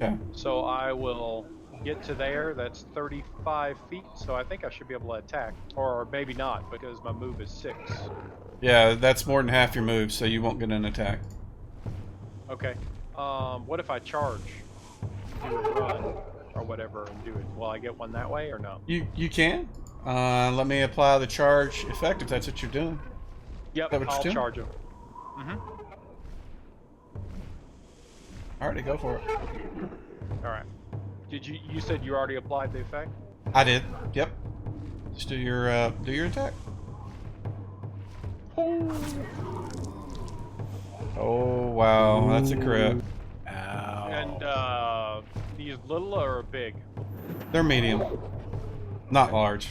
[SPEAKER 1] Okay.
[SPEAKER 3] So I will get to there. That's 35 feet, so I think I should be able to attack. Or maybe not, because my move is 6.
[SPEAKER 1] Yeah, that's more than half your move, so you won't get an attack.
[SPEAKER 3] Okay. What if I charge? Do a run or whatever and do it. Will I get one that way or no?
[SPEAKER 1] You can. Let me apply the charge effect if that's what you're doing.
[SPEAKER 3] Yep,
[SPEAKER 1] that what you're
[SPEAKER 3] I'll
[SPEAKER 1] doing?
[SPEAKER 3] charge him. Mm-hmm.
[SPEAKER 1] Alrighty, go for it.
[SPEAKER 3] All right. Did you said you already applied the effect?
[SPEAKER 1] I did. Yep. Just do your attack. Oh wow, that's a crit.
[SPEAKER 2] Ow.
[SPEAKER 3] And he's little or big?
[SPEAKER 1] They're medium, not large.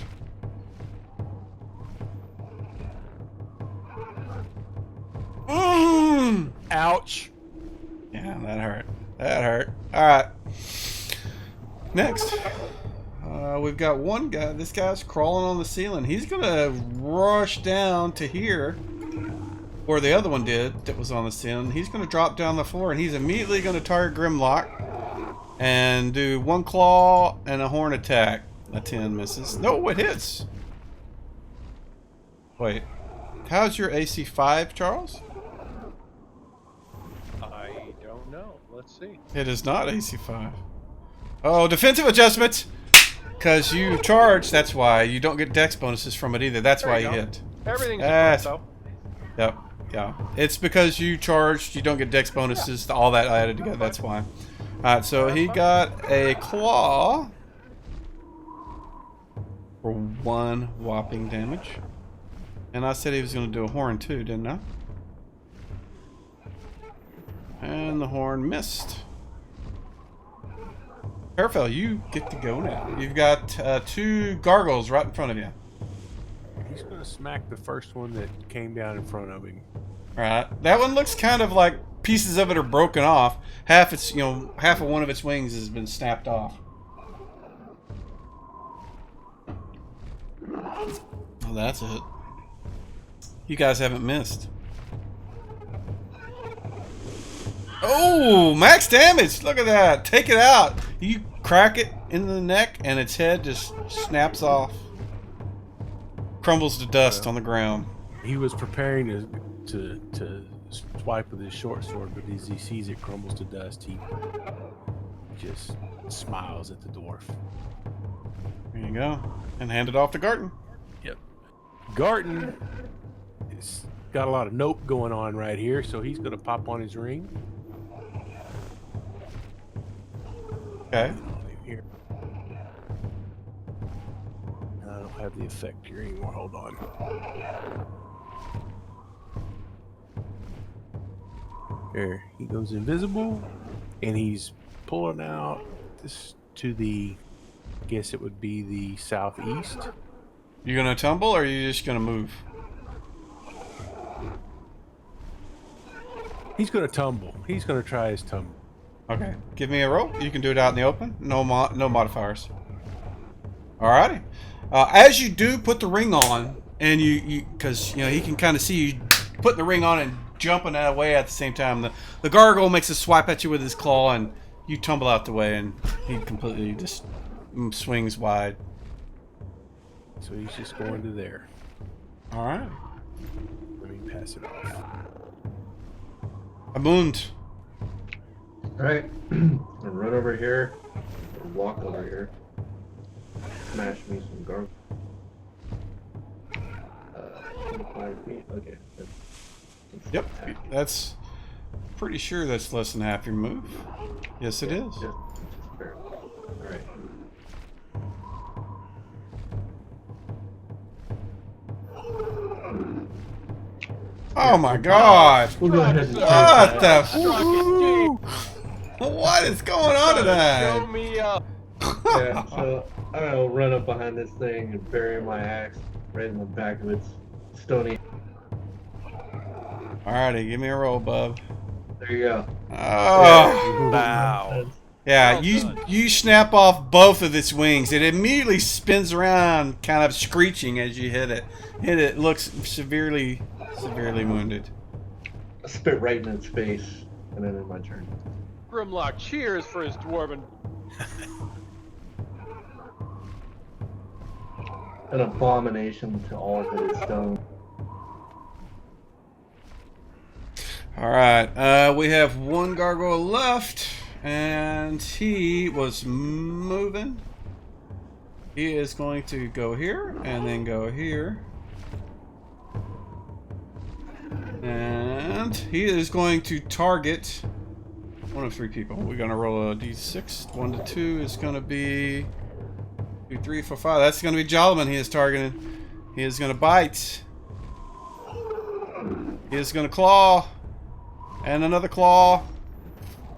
[SPEAKER 2] Ouch.
[SPEAKER 1] Yeah, that hurt. That hurt. All right. Next, we've got one guy. This guy's crawling on the ceiling. He's gonna rush down to here, where the other one did that was on the ceiling. He's gonna drop down the floor, and he's immediately gonna target Grimlock and do 1 claw and a horn attack. A 10 misses. No, it hits. Wait, how's your AC 5, Charles?
[SPEAKER 3] I don't know. Let's see.
[SPEAKER 1] It is not AC 5. Oh, defensive adjustment! Because you charge, that's why. You don't get dex bonuses from it either. That's
[SPEAKER 3] There
[SPEAKER 1] why
[SPEAKER 3] you
[SPEAKER 1] you
[SPEAKER 3] go.
[SPEAKER 1] hit.
[SPEAKER 3] Everything's
[SPEAKER 1] Yes.
[SPEAKER 3] equipped, though.
[SPEAKER 1] Yep, yeah. It's because you charged, you don't get dex bonuses, all that added together, that's why. Alright, so he got a claw for 1 whopping damage. And I said he was going to do a horn too, didn't I? And the horn missed. Careful, you get to go now. You've got 2 gargoyles right in front of you.
[SPEAKER 2] He's going to smack the first one that came down in front of him.
[SPEAKER 1] Alright, that one looks kind of like pieces of it are broken off. Half its, half of one of its wings has been snapped off. Oh, that's it. You guys haven't missed. Oh, max damage! Look at that! Take it out! You crack it in the neck, and its head just snaps off. Crumbles to dust on the ground.
[SPEAKER 2] He was preparing to swipe with his short sword, but as he sees it crumbles to dust, he just smiles at the dwarf.
[SPEAKER 1] There you go. And hand it off to Garten.
[SPEAKER 2] Yep. Garten has got a lot of nope going on right here, so he's going to pop on his ring.
[SPEAKER 1] Okay.
[SPEAKER 2] Here. I don't have the effect here anymore. Hold on. There, he goes invisible, and he's pulling out this to the, I guess it would be the southeast.
[SPEAKER 1] You gonna tumble, or are you just gonna move?
[SPEAKER 2] He's gonna tumble. He's gonna try his tumble.
[SPEAKER 1] Okay. Give me a roll. You can do it out in the open. No modifiers. Alrighty. As you do put the ring on, and because he can kind of see you putting the ring on and jumping out of the way at the same time. The gargoyle makes a swipe at you with his claw, and you tumble out the way, and he completely just swings wide.
[SPEAKER 2] So he's just going to there.
[SPEAKER 1] All right.
[SPEAKER 2] Let me pass it off.
[SPEAKER 1] Amund.
[SPEAKER 7] Alright. I'll run over here. Or walk over here. Smash me some gargoyle. 25 feet. Okay. That's
[SPEAKER 1] Yep. That's pretty sure that's less than half your move. Yes, it is.
[SPEAKER 7] just fair. Alright.
[SPEAKER 1] Oh my God!
[SPEAKER 7] We'll go ahead and
[SPEAKER 1] What the?
[SPEAKER 3] Woo!
[SPEAKER 1] What is going on
[SPEAKER 3] Show
[SPEAKER 1] tonight?
[SPEAKER 3] me up.
[SPEAKER 7] Yeah, so I'm gonna run up behind this thing and bury my axe right in the back of its stony.
[SPEAKER 1] Alrighty, give me a roll, bub.
[SPEAKER 7] There you go.
[SPEAKER 1] Oh,
[SPEAKER 5] Wow.
[SPEAKER 1] yeah.
[SPEAKER 3] Well done.
[SPEAKER 1] You snap off both of its wings. It immediately spins around, kind of screeching as you hit it. It looks severely wounded.
[SPEAKER 7] I spit right in its face, and then in my turn.
[SPEAKER 3] Grimlock cheers for his dwarven
[SPEAKER 7] an abomination to all that is stone.
[SPEAKER 1] All right, we have one gargoyle left, and he was moving. He is going to go here, and then go here. And he is going to target one of 3 people. We're going to roll a d6. 1 to 2 is going to be 2, 3, 4, 5. That's going to be Javelin he is targeting. He is going to bite. He is going to claw. And another claw.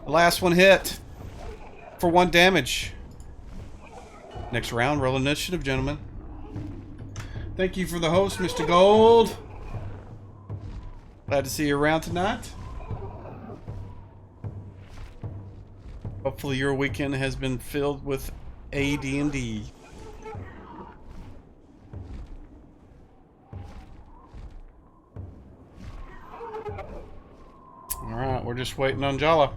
[SPEAKER 1] The last one hit for 1 damage. Next round, roll initiative, gentlemen. Thank you for the host, Mr. Gold. Glad to see you around tonight. Hopefully your weekend has been filled with AD&D. Alright, we're just waiting on Jala.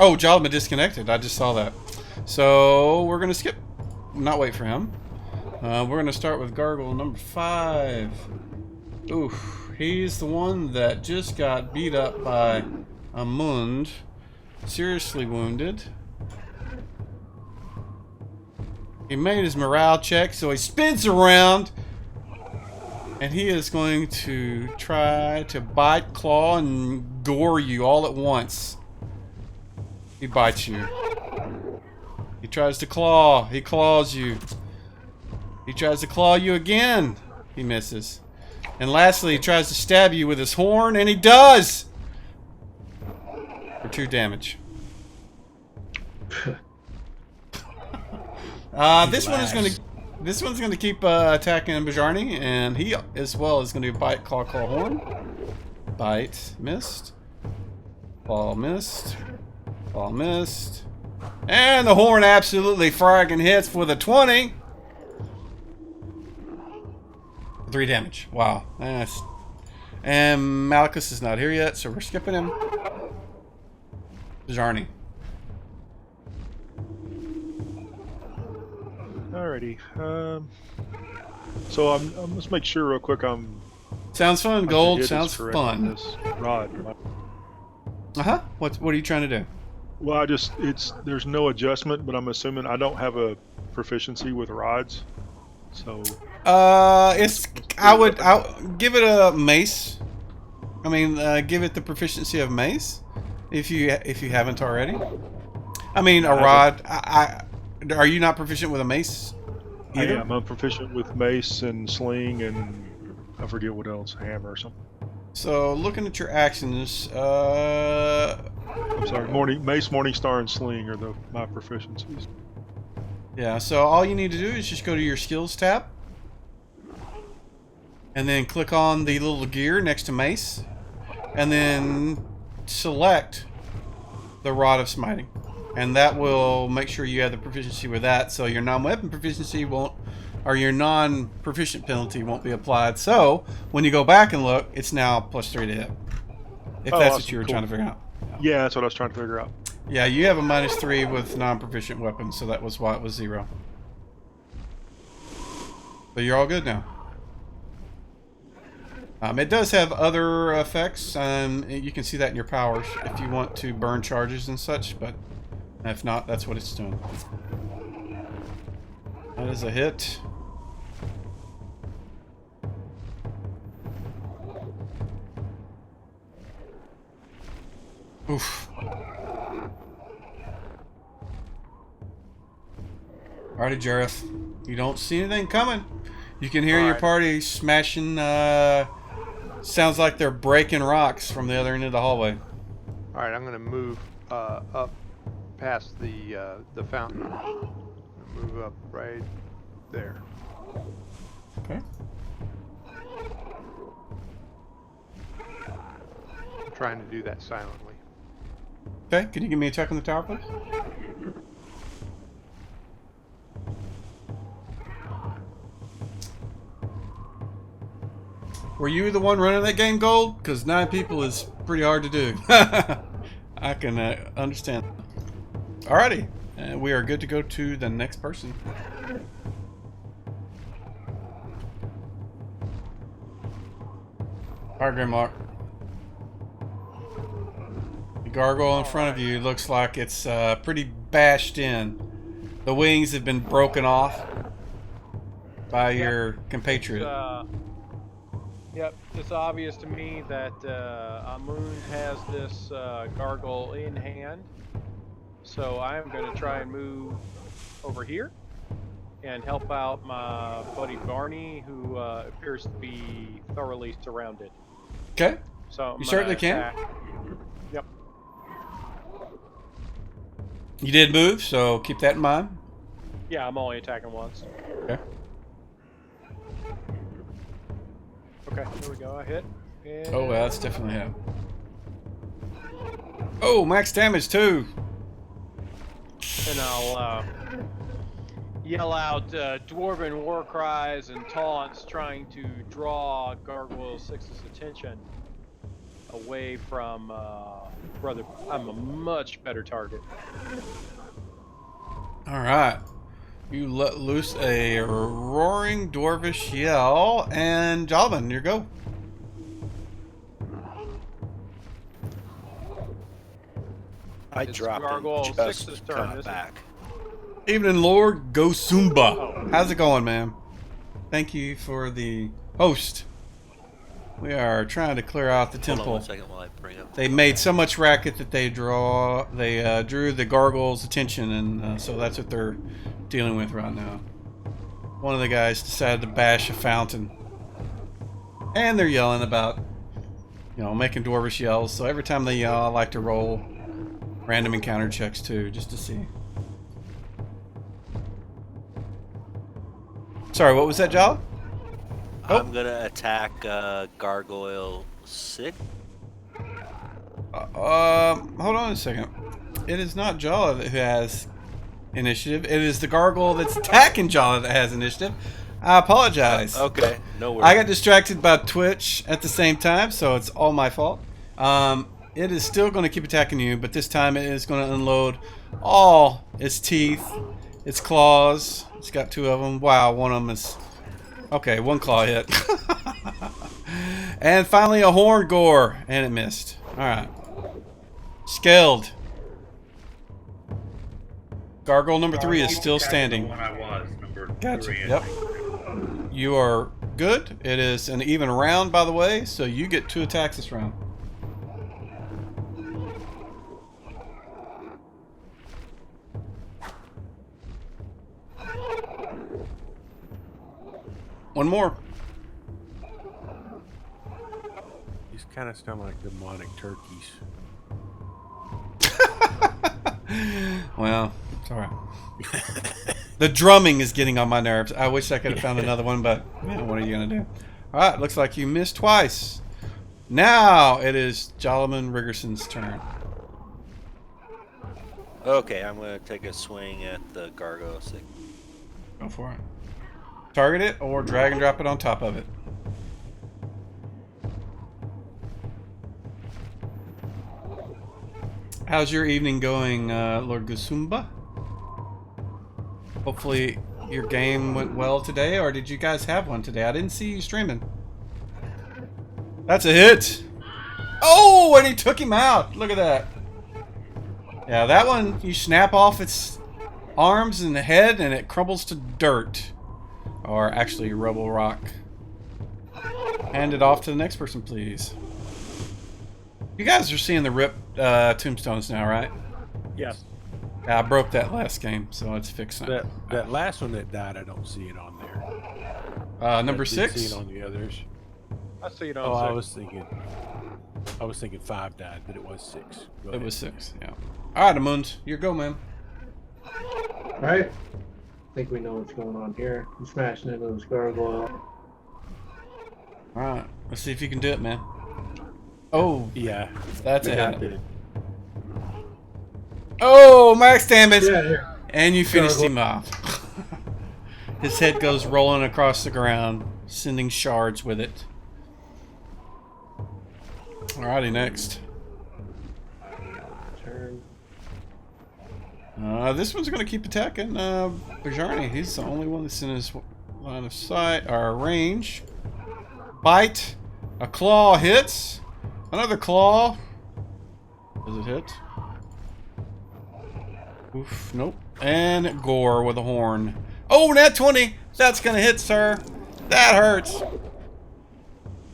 [SPEAKER 1] Oh, Javelin disconnected. I just saw that. So we're gonna skip. Not wait for him. We're gonna start with gargoyle number 5. Oof, he's the one that just got beat up by a Mund. Seriously wounded. He made his morale check, so he spins around. And he is going to try to bite, claw, and gore you all at once. He bites you. He tries to claw. He claws you. He tries to claw you again. He misses. And lastly, he tries to stab you with his horn, and he does! For 2 damage. This one's gonna keep attacking Bajarni, and he as well is gonna bite, claw, horn. Bite, missed. Claw, missed. Claw, missed. And the horn absolutely fragging hits with a 20. 3 damage. Wow. Nice. And Malchus is not here yet, so we're skipping him. Bajarni.
[SPEAKER 4] Alrighty. So let's make sure real quick
[SPEAKER 1] Sounds fun, Gold. Sounds fun.
[SPEAKER 4] This rod.
[SPEAKER 1] Uh-huh. What are you trying to do?
[SPEAKER 4] Well, there's no adjustment, but I'm assuming I don't have a proficiency with rods. So
[SPEAKER 1] I would give it a mace. I mean, give it the proficiency of mace if you haven't already. I mean, a rod. Are you not proficient with a mace either?
[SPEAKER 4] I am. I'm proficient with mace and sling and I forget what else, hammer or something.
[SPEAKER 1] So, looking at your actions,
[SPEAKER 4] I'm sorry, mace, Morningstar, and sling are my proficiencies.
[SPEAKER 1] Yeah, so all you need to do is just go to your skills tab. And then click on the little gear next to mace. And then select the Rod of Smiting. And that will make sure you have the proficiency with that, so your non-weapon proficiency won't, or your non-proficient penalty won't be applied. So, when you go back and look, it's now +3 to hit. If that's
[SPEAKER 4] awesome.
[SPEAKER 1] what you were trying to figure out.
[SPEAKER 4] Yeah, that's what I was trying to figure out.
[SPEAKER 1] Yeah, you have a -3 with non-proficient weapons, so that was why it was 0. But you're all good now. It does have other effects. You can see that in your powers if you want to burn charges and such, but if not, that's what it's doing. That is a hit. Oof. Alrighty, Jareth. You don't see anything coming. You can hear your party smashing. Sounds like they're breaking rocks from the other end of the hallway.
[SPEAKER 8] All right, I'm gonna move up past the fountain. Move up right there.
[SPEAKER 1] Okay.
[SPEAKER 8] I'm trying to do that silently.
[SPEAKER 1] Okay. Can you give me a check on the tower, please? Were you the one running that game, Gold? Because 9 people is pretty hard to do. I can understand. Alrighty. We are good to go to the next person. Alright, Grimlock. The gargoyle in front of you looks like it's pretty bashed in. The wings have been broken off by your compatriot.
[SPEAKER 3] Yep, it's obvious to me that Amun has this gargoyle in hand. So I'm going to try and move over here and help out my buddy Barney, who appears to be thoroughly surrounded.
[SPEAKER 1] Okay.
[SPEAKER 3] So
[SPEAKER 1] you certainly can.
[SPEAKER 3] Attack. Yep.
[SPEAKER 1] You did move, so keep that in mind.
[SPEAKER 3] Yeah, I'm only attacking once.
[SPEAKER 1] Okay.
[SPEAKER 3] Okay, here we go. I hit. And
[SPEAKER 1] Oh, well, that's definitely him. Oh, max damage too.
[SPEAKER 3] And I'll yell out dwarven war cries and taunts, trying to draw Gargoyle 6's attention away from brother. I'm a much better target.
[SPEAKER 1] All right. You let loose a roaring dwarvish yell, and Javelin, your go.
[SPEAKER 5] I
[SPEAKER 3] It's
[SPEAKER 5] dropped
[SPEAKER 3] Gargoyle
[SPEAKER 5] and just
[SPEAKER 3] 6's turn,
[SPEAKER 5] got
[SPEAKER 3] isn't it?
[SPEAKER 5] back.
[SPEAKER 1] Evening, Lord Gosumba.
[SPEAKER 3] Oh.
[SPEAKER 1] How's it going, ma'am? Thank you for the host. We are trying to clear out the
[SPEAKER 5] Hold on
[SPEAKER 1] temple.
[SPEAKER 5] 1 second while I bring up.
[SPEAKER 1] They made so much racket that they drew the gargoyle's attention, and so that's what they're dealing with right now. One of the guys decided to bash a fountain, and they're yelling about, making dwarvish yells. So every time they yell, I like to roll random encounter checks too, just to see. Sorry, what was that, Job? Oh.
[SPEAKER 5] I'm gonna attack Gargoyle 6.
[SPEAKER 1] Hold on a second. It is not Jala who has initiative. It is the gargoyle that's attacking Jala that has initiative. I apologize.
[SPEAKER 5] Okay, no worries.
[SPEAKER 1] I got distracted by Twitch at the same time, so it's all my fault. It is still going to keep attacking you, but this time it is going to unload all its teeth, its claws. It's got 2 of them. Wow, one of them is... Okay, 1 claw hit. And finally a horn gore, and it missed. Alright. Scaled. Gargoyle number 3 is still standing.
[SPEAKER 6] When I was number
[SPEAKER 1] Gotcha.
[SPEAKER 6] 3.
[SPEAKER 1] Yep. You are good. It is an even round, by the way, so you get 2 attacks this round. One more.
[SPEAKER 2] These kind of sound like demonic turkeys.
[SPEAKER 1] Well, it's alright. The drumming is getting on my nerves. I wish I could have found another one, but what are you going to do? Alright, looks like you missed twice. Now it is Jalaman Riggerson's turn.
[SPEAKER 5] Okay, I'm gonna take a swing at the Gargoyle 6.
[SPEAKER 1] Go for it. Target it or drag and drop it on top of it. How's your evening going, Lord Gusumba? Hopefully your game went well today, or did you guys have one today? I didn't see you streaming. That's a hit! Oh, and he took him out! Look at that. Yeah, that one, you snap off its arms and the head, and it crumbles to dirt. Or actually, rubble rock. Hand it off to the next person, please. You guys are seeing the ripped tombstones now, right?
[SPEAKER 2] Yes.
[SPEAKER 1] Yeah, I broke that last game, so it's fixed now.
[SPEAKER 2] That last one that died, I don't see it on there.
[SPEAKER 1] Number
[SPEAKER 2] I did
[SPEAKER 1] 6?
[SPEAKER 2] see it on the others.
[SPEAKER 3] I see it on
[SPEAKER 2] Oh,
[SPEAKER 3] 6.
[SPEAKER 2] I was thinking 5 died, but it was 6. Go
[SPEAKER 1] It
[SPEAKER 2] ahead.
[SPEAKER 1] was 6, yeah. Alright, Amund, your go, man.
[SPEAKER 7] Alright. I think we know what's going on here. I'm smashing into this gargoyle.
[SPEAKER 1] Alright, let's see if you can do it, man. Oh,
[SPEAKER 2] Yeah.
[SPEAKER 1] that's a
[SPEAKER 7] Yeah.
[SPEAKER 1] hit. Oh, max damage!
[SPEAKER 7] Yeah.
[SPEAKER 1] And you finished him off. His head goes rolling across the ground, sending shards with it. Alrighty, next.
[SPEAKER 7] Turn.
[SPEAKER 1] This one's gonna keep attacking Bajarni. He's the only one that's in his line of sight or range. Bite. A claw hits. Another claw. Does it hit? Oof, nope. And gore with a horn. Oh, nat 20! That's gonna hit, sir. That hurts.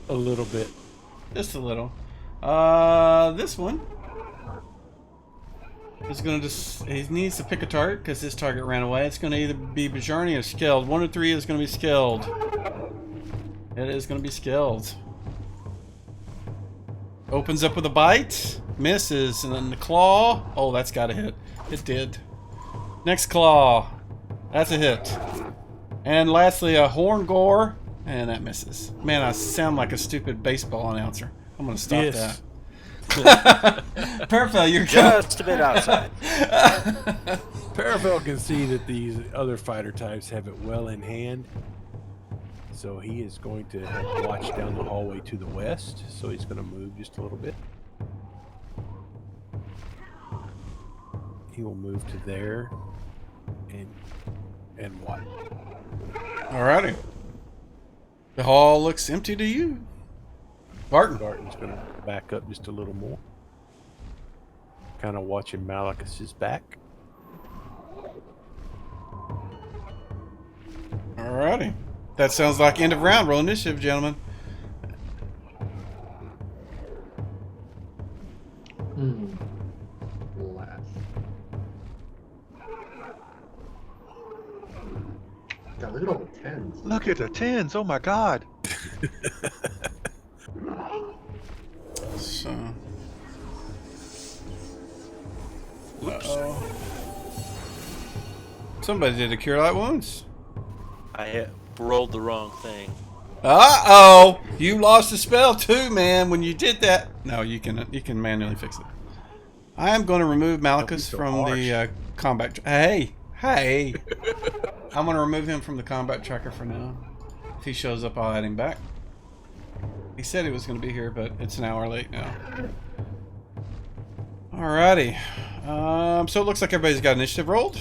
[SPEAKER 2] A little bit.
[SPEAKER 1] Just a little. This one is gonna just. He needs to pick a target because this target ran away. It's gonna either be Bajarni or Skilled. 1 of 3 is gonna be Skilled. It is gonna be Skilled. Opens up with a bite. Misses. And then the claw. Oh, that's gotta hit. It did. Next claw. That's a hit. And lastly, a horn gore. And that misses. Man, I sound like a stupid baseball announcer. I'm gonna stop that. Perfect, you're
[SPEAKER 5] Just a bit outside.
[SPEAKER 2] Parafel can see that these other fighter types have it well in hand. So he is going to have watch down the hallway to the west. So he's going to move just a little bit. He will move to there and watch.
[SPEAKER 1] Alrighty. The hall looks empty to you. Barton.
[SPEAKER 2] Barton's going to back up just a little more. Kind of watching Malicus's back.
[SPEAKER 1] Alrighty. That sounds like end of round. Roll initiative, gentlemen.
[SPEAKER 7] Last. God, look at all the 10s.
[SPEAKER 4] Look at the 10s. Oh my God.
[SPEAKER 1] So. Uh-oh. Somebody did a cure light wounds.
[SPEAKER 5] I rolled the wrong thing.
[SPEAKER 1] Uh-oh! You lost a spell too, man, when you did that. No, you can manually fix it. I am going to remove Malicus from the combat. Hey! I'm going to remove him from the combat tracker for now. If he shows up, I'll add him back. He said he was going to be here, but it's an hour late now. Alrighty. So it looks like everybody's got initiative rolled.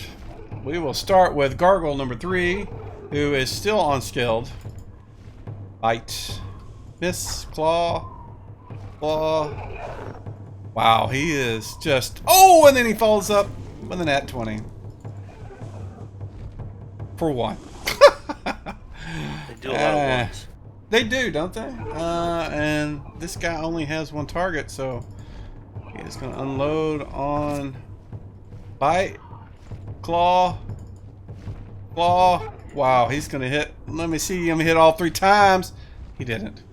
[SPEAKER 1] We will start with Gargoyle number 3, who is still unskilled. Bite. Miss. Claw. Wow, he is just... Oh, and then he follows up with a nat 20. For 1.
[SPEAKER 5] They do a lot of ones.
[SPEAKER 1] They do, don't they? And this guy only has 1 target, so he is going to unload on Bite, Claw. Wow, he's going to hit. Let me see him hit all 3 times. He didn't.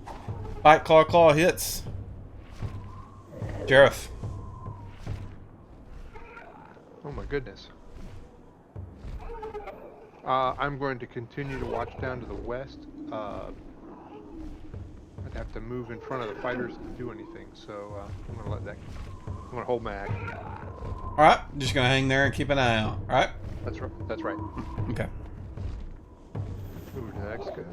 [SPEAKER 1] Bite, Claw hits. Jareth.
[SPEAKER 8] Oh my goodness. I'm going to continue to watch down to the west. I'd have to move in front of the fighters to do anything, so I'm going to let that. I'm going to hold my action.
[SPEAKER 1] All right, just going to hang there and keep an eye out. All right.
[SPEAKER 8] That's right. That's right.
[SPEAKER 1] Okay.
[SPEAKER 8] Over to the next guy.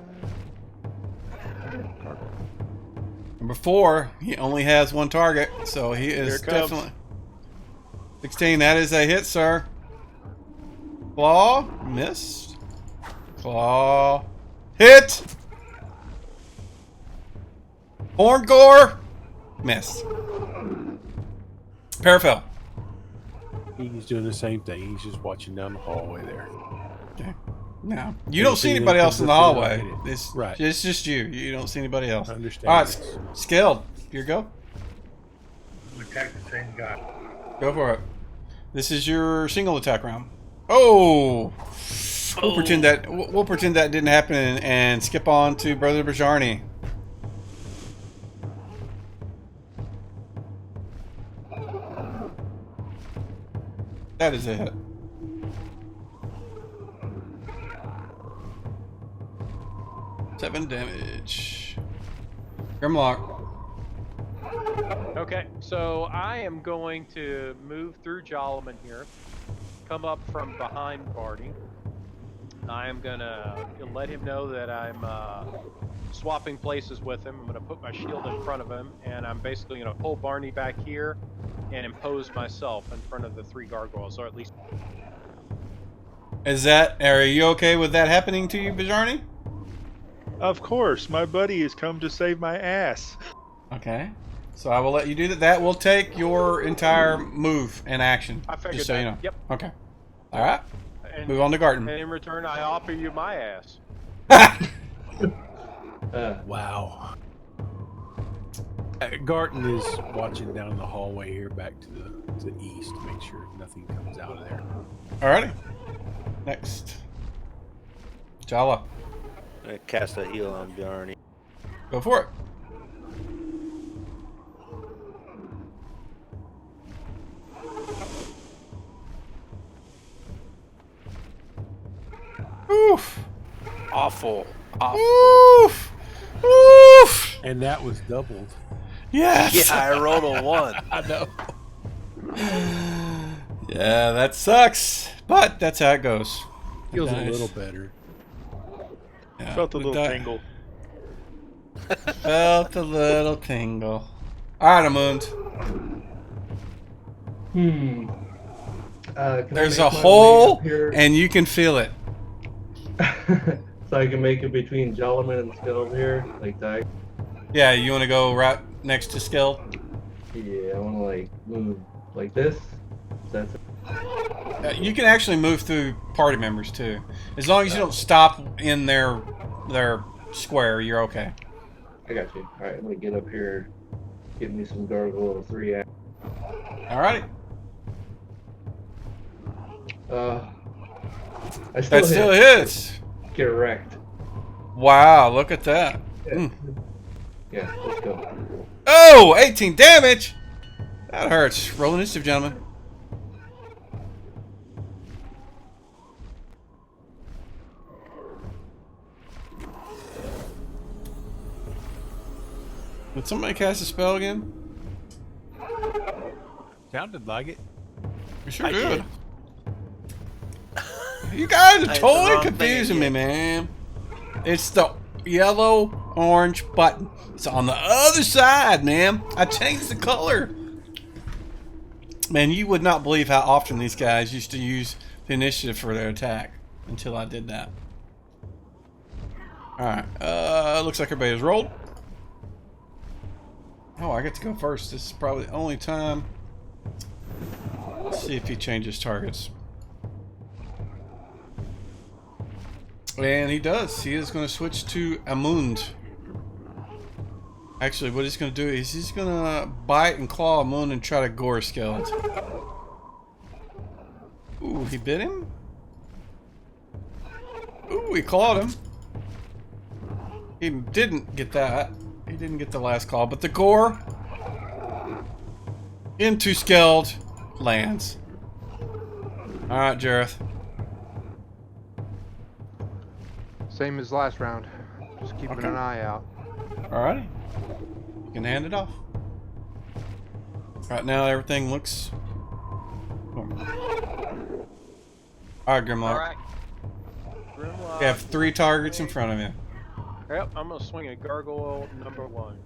[SPEAKER 1] Number 4, he only has 1 target, so he
[SPEAKER 3] Here
[SPEAKER 1] is
[SPEAKER 3] it comes.
[SPEAKER 1] definitely 16. That is a hit, sir. Claw, missed. Claw, hit. Horn gore, missed. Parafel.
[SPEAKER 2] He's doing the same thing. He's just watching down the hallway there.
[SPEAKER 1] Okay. Now, you don't see anybody else in the hallway. It's,
[SPEAKER 2] right.
[SPEAKER 1] It's just you. You don't see anybody else.
[SPEAKER 2] I understand.
[SPEAKER 1] All right,
[SPEAKER 2] this.
[SPEAKER 1] Skilled. Your go.
[SPEAKER 6] We attack the same guy.
[SPEAKER 1] Go for it. This is your single attack round. Oh! We'll pretend that didn't happen and skip on to Brother Bajarni. That is a hit. 7 damage. Grimlock.
[SPEAKER 3] Okay, so I am going to move through Javelin here, come up from behind Barty. I am gonna let him know that I'm swapping places with him. I'm going to put my shield in front of him, and I'm basically going to pull Barney back here and impose myself in front of the 3 gargoyles, or at least.
[SPEAKER 1] Are you okay with that happening to you, Bajarni?
[SPEAKER 4] Of course, my buddy has come to save my ass.
[SPEAKER 1] Okay. So I will let you do that. That will take your entire move and action.
[SPEAKER 3] I figured
[SPEAKER 1] just so
[SPEAKER 3] that.
[SPEAKER 1] you know.
[SPEAKER 3] Yep.
[SPEAKER 1] Okay. All right.
[SPEAKER 3] And,
[SPEAKER 1] Move on to Garten.
[SPEAKER 3] And in return, I offer you my ass.
[SPEAKER 2] Wow. Garten is watching down the hallway here back to the east to make sure nothing comes out of there.
[SPEAKER 1] Alrighty. Next. Jala.
[SPEAKER 5] I'm gonna cast a heal on Bjarni.
[SPEAKER 1] Go for it. Oof.
[SPEAKER 5] Awful.
[SPEAKER 1] Oof. Oof.
[SPEAKER 2] And that was doubled.
[SPEAKER 1] Yes.
[SPEAKER 5] Yeah, I rolled a 1.
[SPEAKER 2] I know.
[SPEAKER 1] Yeah, that sucks. But that's how it goes.
[SPEAKER 2] Feels
[SPEAKER 1] Nice.
[SPEAKER 2] a little better.
[SPEAKER 1] Yeah,
[SPEAKER 4] Felt a
[SPEAKER 1] we
[SPEAKER 4] little
[SPEAKER 1] di-
[SPEAKER 4] tingle.
[SPEAKER 1] Felt a little tingle. Alright, Amund.
[SPEAKER 7] Can I
[SPEAKER 1] There's
[SPEAKER 7] make
[SPEAKER 1] a
[SPEAKER 7] my way
[SPEAKER 1] hole,
[SPEAKER 7] up here?
[SPEAKER 1] and you can feel it.
[SPEAKER 7] So I can make it between Javelin and Skeld here, like that.
[SPEAKER 1] Yeah, you want to go right next to Skill?
[SPEAKER 7] Yeah, I want to like move like this. That's it.
[SPEAKER 1] You can actually move through party members too, as long as you don't stop in their square. You're okay.
[SPEAKER 7] I got you. All right, I'm gonna get up here, give me some gargoyle 3 act.
[SPEAKER 1] All right.
[SPEAKER 7] I still
[SPEAKER 1] That still
[SPEAKER 7] hit.
[SPEAKER 1] hits.
[SPEAKER 7] Get wrecked.
[SPEAKER 1] Wow, look at that.
[SPEAKER 7] Yeah. Yeah, let's go.
[SPEAKER 1] Oh, 18 damage. That hurts. Roll initiative, gentlemen. Did somebody cast a spell again?
[SPEAKER 2] Sounded like it.
[SPEAKER 1] You sure
[SPEAKER 5] I
[SPEAKER 1] did.
[SPEAKER 5] did.
[SPEAKER 1] You guys
[SPEAKER 5] I
[SPEAKER 1] are
[SPEAKER 5] had the
[SPEAKER 1] totally
[SPEAKER 5] wrong thing
[SPEAKER 1] confusing me,
[SPEAKER 5] again.
[SPEAKER 1] man. It's the yellow orange button. It's on the other side, man. I changed the color. Man, you would not believe how often these guys used to use the initiative for their attack until I did that. Alright, looks like everybody has rolled. Oh, I get to go first. This is probably the only time. Let's see if he changes targets. And he does. He is going to switch to Amund. Actually, what he's going to do is he's going to bite and claw Amund and try to gore Skeld. Ooh, he bit him? Ooh, he clawed him. He didn't get that. He didn't get the last claw, but the gore into Skeld lands. Alright, Jareth.
[SPEAKER 8] Same as last round. Just keeping
[SPEAKER 1] Okay.
[SPEAKER 8] an eye out.
[SPEAKER 1] Alrighty. You can hand it off. Right now, everything looks normal. Alright, Grimlock.
[SPEAKER 3] Alright. Grimlock.
[SPEAKER 1] You have 3 targets in front of you.
[SPEAKER 3] Yep, I'm gonna swing at gargoyle number 1.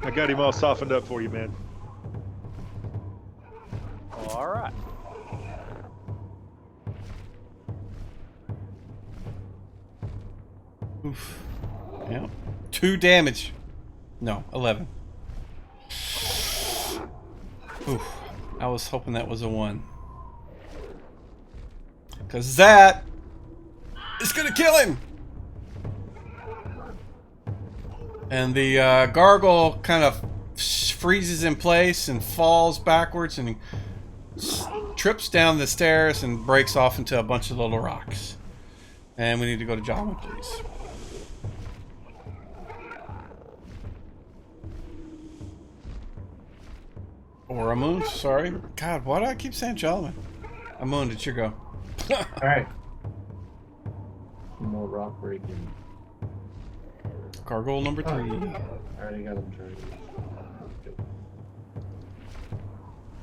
[SPEAKER 4] I got him all softened up for you, man.
[SPEAKER 3] Alright.
[SPEAKER 1] Oof. Yeah. 2 damage. No, 11. Oof. I was hoping that was a 1. Because that is going to kill him. And the gargoyle kind of freezes in place and falls backwards and trips down the stairs and breaks off into a bunch of little rocks. And we need to go to Javelin, please. Or Amund, sorry. God, why do I keep saying Javelin? Amund, it's your go.
[SPEAKER 7] Alright. Some more rock breaking.
[SPEAKER 1] Gargoyle number 3.
[SPEAKER 7] I already got him turned.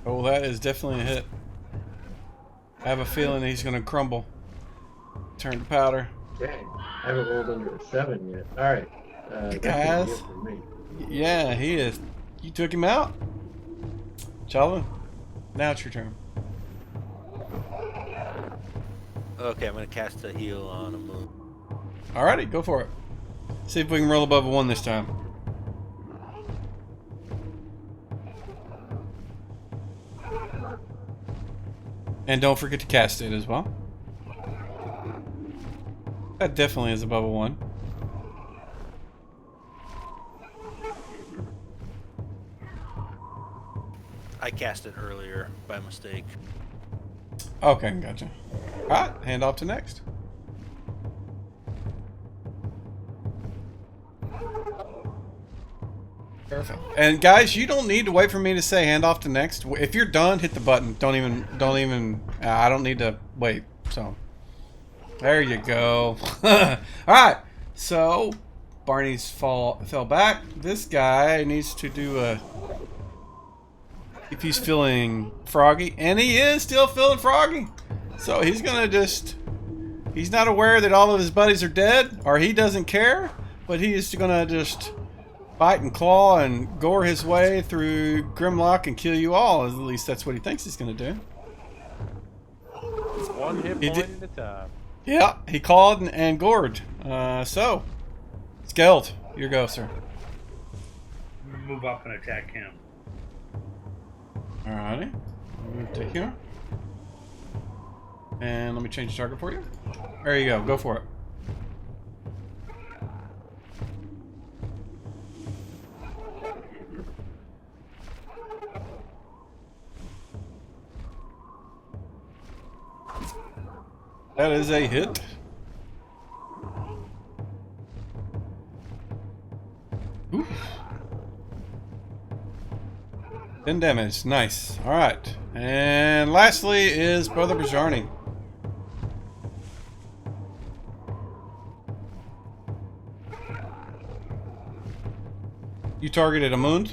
[SPEAKER 1] Oh, that is definitely a hit. I have a feeling he's going to crumble. Turn to powder.
[SPEAKER 7] Dang, I haven't rolled under a 7 yet. All right, that's gonna be
[SPEAKER 1] Guys.
[SPEAKER 7] it for me.
[SPEAKER 1] Yeah, he is. You took him out? Javelin, now it's your turn.
[SPEAKER 5] Okay, I'm gonna cast a heal on a moon.
[SPEAKER 1] Alrighty, go for it. See if we can roll above a 1 this time. And don't forget to cast it as well. That definitely is above a 1.
[SPEAKER 5] I cast it earlier by mistake.
[SPEAKER 1] Okay, gotcha. Alright, hand off to next. Perfect. And guys, you don't need to wait for me to say hand off to next. If you're done, hit the button. Don't even, I don't need to wait. So, there you go. Alright, so, Barney's fell back. This guy needs to do a, if he's feeling froggy, and he is still feeling froggy. So he's gonna just, he's not aware that all of his buddies are dead, or he doesn't care, but he is gonna just bite and claw and gore his way through Grimlock and kill you all. At least that's what he thinks he's gonna do.
[SPEAKER 3] One hit point at a time.
[SPEAKER 1] Yeah, he clawed and gored. So, Skeld, your go, sir.
[SPEAKER 6] Move up and attack him.
[SPEAKER 1] Alrighty. Move to here. And let me change the target for you. There you go. Go for it. That is a hit. Oof. 10 damage. Nice. Alright. And lastly is Brother Bajarni. You targeted a moon?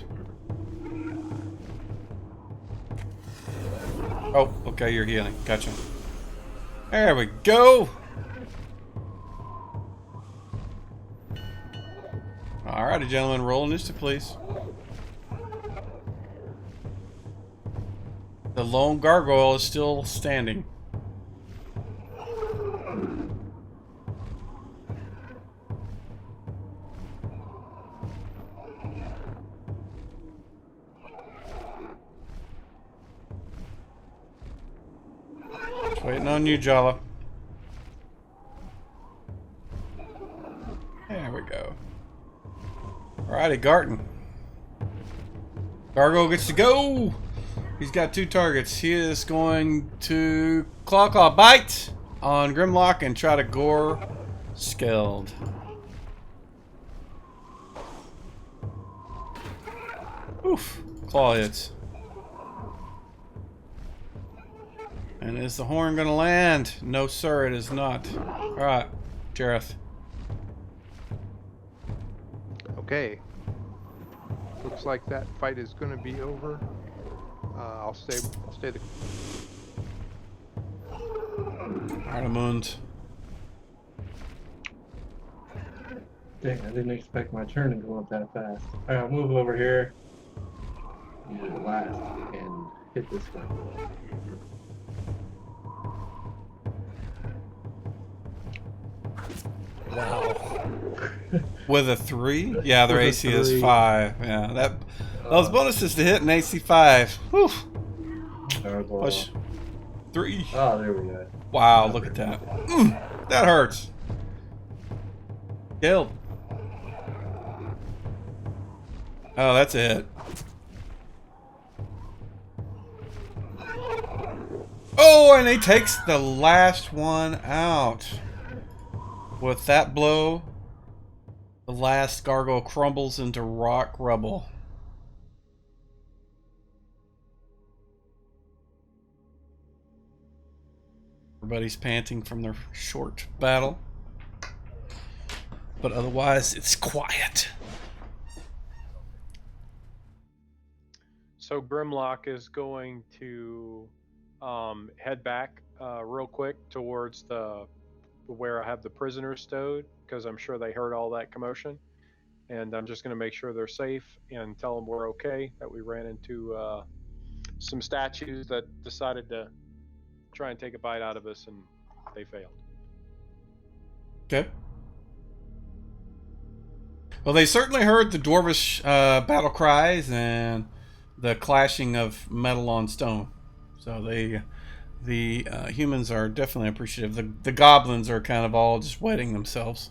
[SPEAKER 1] Oh, okay, you're healing. Gotcha. There we go. Alrighty, gentlemen, roll initiative, please. The lone gargoyle is still standing. Just waiting on you, Jala. There we go. Alrighty, Garten. Gargoyle gets to go! He's got 2 targets. He is going to claw bite on Grimlock and try to gore Skeld. Oof. Claw hits. And is the horn gonna land? No sir, it is not. Alright, Jareth.
[SPEAKER 8] Okay. Looks like that fight is going to be over. I'll stay the.
[SPEAKER 1] Artemund.
[SPEAKER 7] Dang, I didn't expect my turn to go up that fast. Alright, I'll move over here. Use the last and hit this guy.
[SPEAKER 2] Wow.
[SPEAKER 1] With a 3? Yeah, their
[SPEAKER 2] With a
[SPEAKER 1] AC is
[SPEAKER 2] 3.
[SPEAKER 1] 5. Yeah, those bonuses to hit an AC 5. Whew.
[SPEAKER 7] Gargoyle.
[SPEAKER 1] Push. 3.
[SPEAKER 7] Oh, there we go.
[SPEAKER 1] Wow, look at that. That hurts. Killed. Oh, that's a hit. Oh, and he takes the last one out. With that blow, the last gargoyle crumbles into rock rubble. Everybody's panting from their short battle. But otherwise, it's quiet.
[SPEAKER 3] So Grimlock is going to head back real quick towards the where I have the prisoners stowed, because I'm sure they heard all that commotion. And I'm just going to make sure they're safe and tell them we're okay, that we ran into some statues that decided to try and take a bite out of us, and they failed.
[SPEAKER 1] Okay. Well, they certainly heard the dwarvish battle cries and the clashing of metal on stone. So the humans are definitely appreciative. The goblins are kind of all just wetting themselves.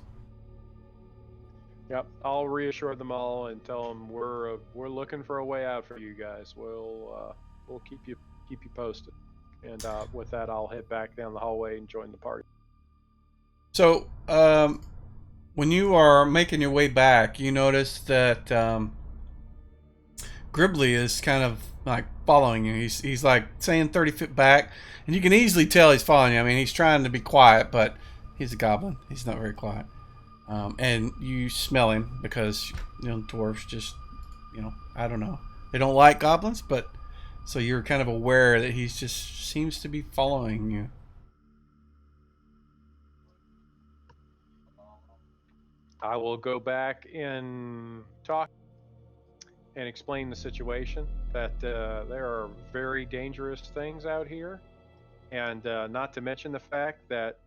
[SPEAKER 3] Yep, I'll reassure them all and tell them we're looking for a way out for you guys. We'll keep you posted. And with that, I'll head back down the hallway and join the party.
[SPEAKER 1] So, when you are making your way back, you notice that Gribbly is kind of like following you. He's like saying 30 feet back, and you can easily tell he's following you. I mean, he's trying to be quiet, but he's a goblin. He's not very quiet. And you smell him because, dwarves just, I don't know. They don't like goblins, but so you're kind of aware that he just seems to be following you.
[SPEAKER 3] I will go back and talk and explain the situation, that there are very dangerous things out here, and not to mention the fact that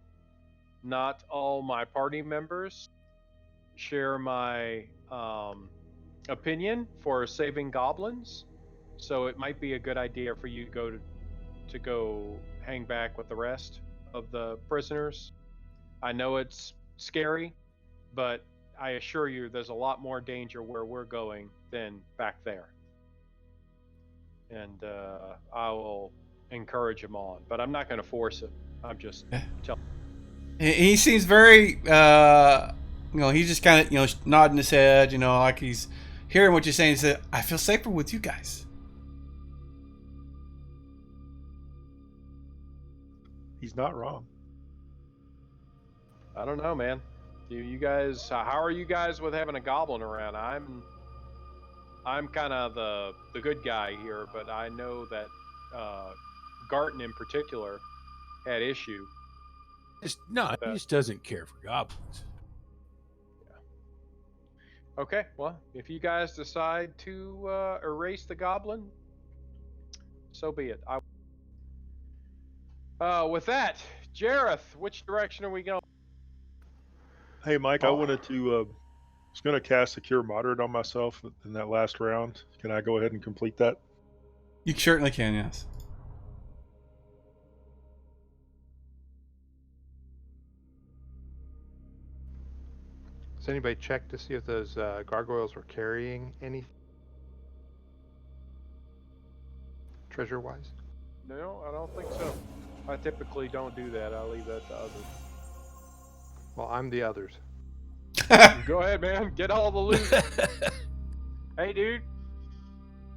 [SPEAKER 3] not all my party members share my opinion for saving goblins, so it might be a good idea for you to go hang back with the rest of the prisoners. I know it's scary, but I assure you there's a lot more danger where we're going than back there. And I will encourage him on, but I'm not going to force it. I'm just telling.
[SPEAKER 1] He seems very, he's just kind of, nodding his head, like he's hearing what you're saying. He said, I feel safer with you guys.
[SPEAKER 4] He's not wrong.
[SPEAKER 3] I don't know, man. You guys, how are you guys with having a goblin around? I'm kind of the good guy here, but I know that Garten in particular had issue.
[SPEAKER 2] He just doesn't care for goblins.
[SPEAKER 3] Yeah. Okay, well, if you guys decide to erase the goblin, so be it. With that, Jareth, which direction are we going?
[SPEAKER 4] Hey, Mike, I wanted to. Was going to cast a Cure Moderate on myself in that last round. Can I go ahead and complete that?
[SPEAKER 1] You certainly can, yes.
[SPEAKER 8] Does anybody check to see if those gargoyles were carrying any treasure-wise?
[SPEAKER 3] No, I don't think so. I typically don't do that. I leave that to others.
[SPEAKER 8] Well, I'm the others.
[SPEAKER 3] Go ahead, man. Get all the loot. Hey, dude.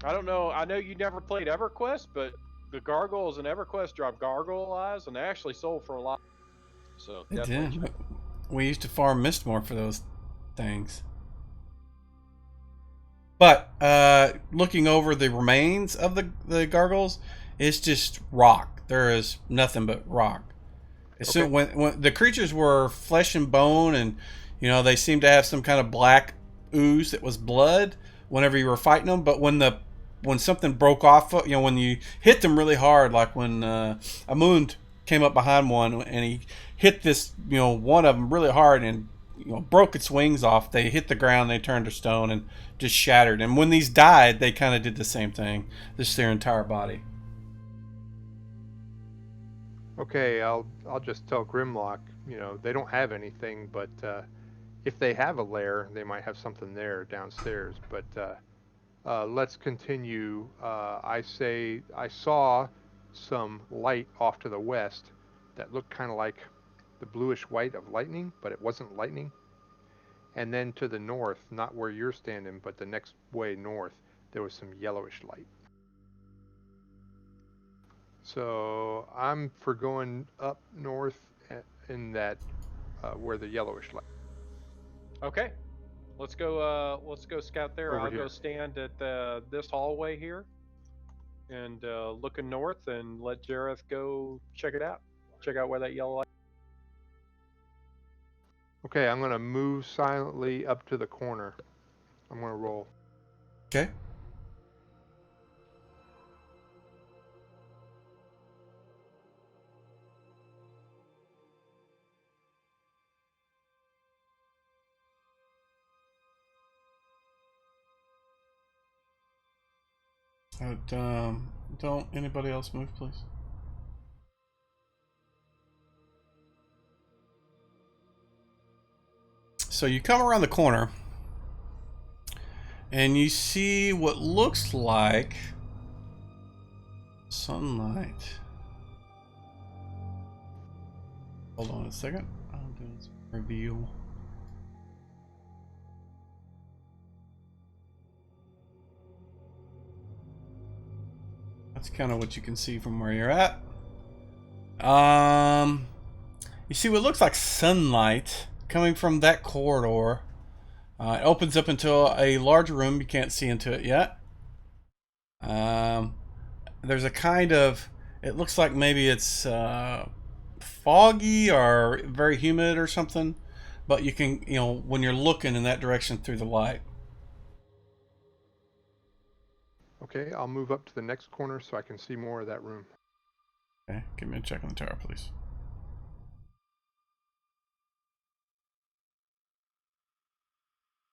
[SPEAKER 3] I don't know. I know you never played EverQuest, but the gargoyles in EverQuest drop gargoyle eyes, and they actually sold for a lot. So
[SPEAKER 1] It
[SPEAKER 3] definitely
[SPEAKER 1] did.
[SPEAKER 3] check.
[SPEAKER 1] We used to farm Mistmore for those things. But looking over the remains of the gargoyles, it's just rock. There is nothing but rock. So when the creatures were flesh and bone, and they seemed to have some kind of black ooze that was blood whenever you were fighting them. But when something broke off, when you hit them really hard, like when Amund came up behind one and he hit this, one of them really hard and broke its wings off. They hit the ground, they turned to stone and just shattered. And when these died, they kind of did the same thing, just their entire body.
[SPEAKER 8] Okay, I'll just tell Grimlock, they don't have anything, but if they have a lair, they might have something there downstairs. But let's continue. I saw some light off to the west that looked kind of like the bluish white of lightning, but it wasn't lightning. And then to the north, not where you're standing, but the next way north, there was some yellowish light. So I'm for going up north in that where the yellowish light.
[SPEAKER 3] Okay. Let's go scout there.
[SPEAKER 8] Over
[SPEAKER 3] I'll
[SPEAKER 8] here.
[SPEAKER 3] go stand at this hallway here and looking north, and let Jareth go check it out. Check out where that yellow light.
[SPEAKER 8] Okay, I'm gonna move silently up to the corner. I'm gonna roll.
[SPEAKER 1] Okay. Don't anybody else move, please. So you come around the corner and you see what looks like sunlight. Hold on a second. I'll do this reveal. That's kind of what you can see from where you're at. You see what looks like sunlight coming from that corridor. It opens up into a large room. You can't see into it yet. There's a kind of, it looks like maybe it's foggy or very humid or something, but you can, when you're looking in that direction through the light.
[SPEAKER 8] Okay, I'll move up to the next corner so I can see more of that room.
[SPEAKER 1] Okay, give me a check on the tower, please.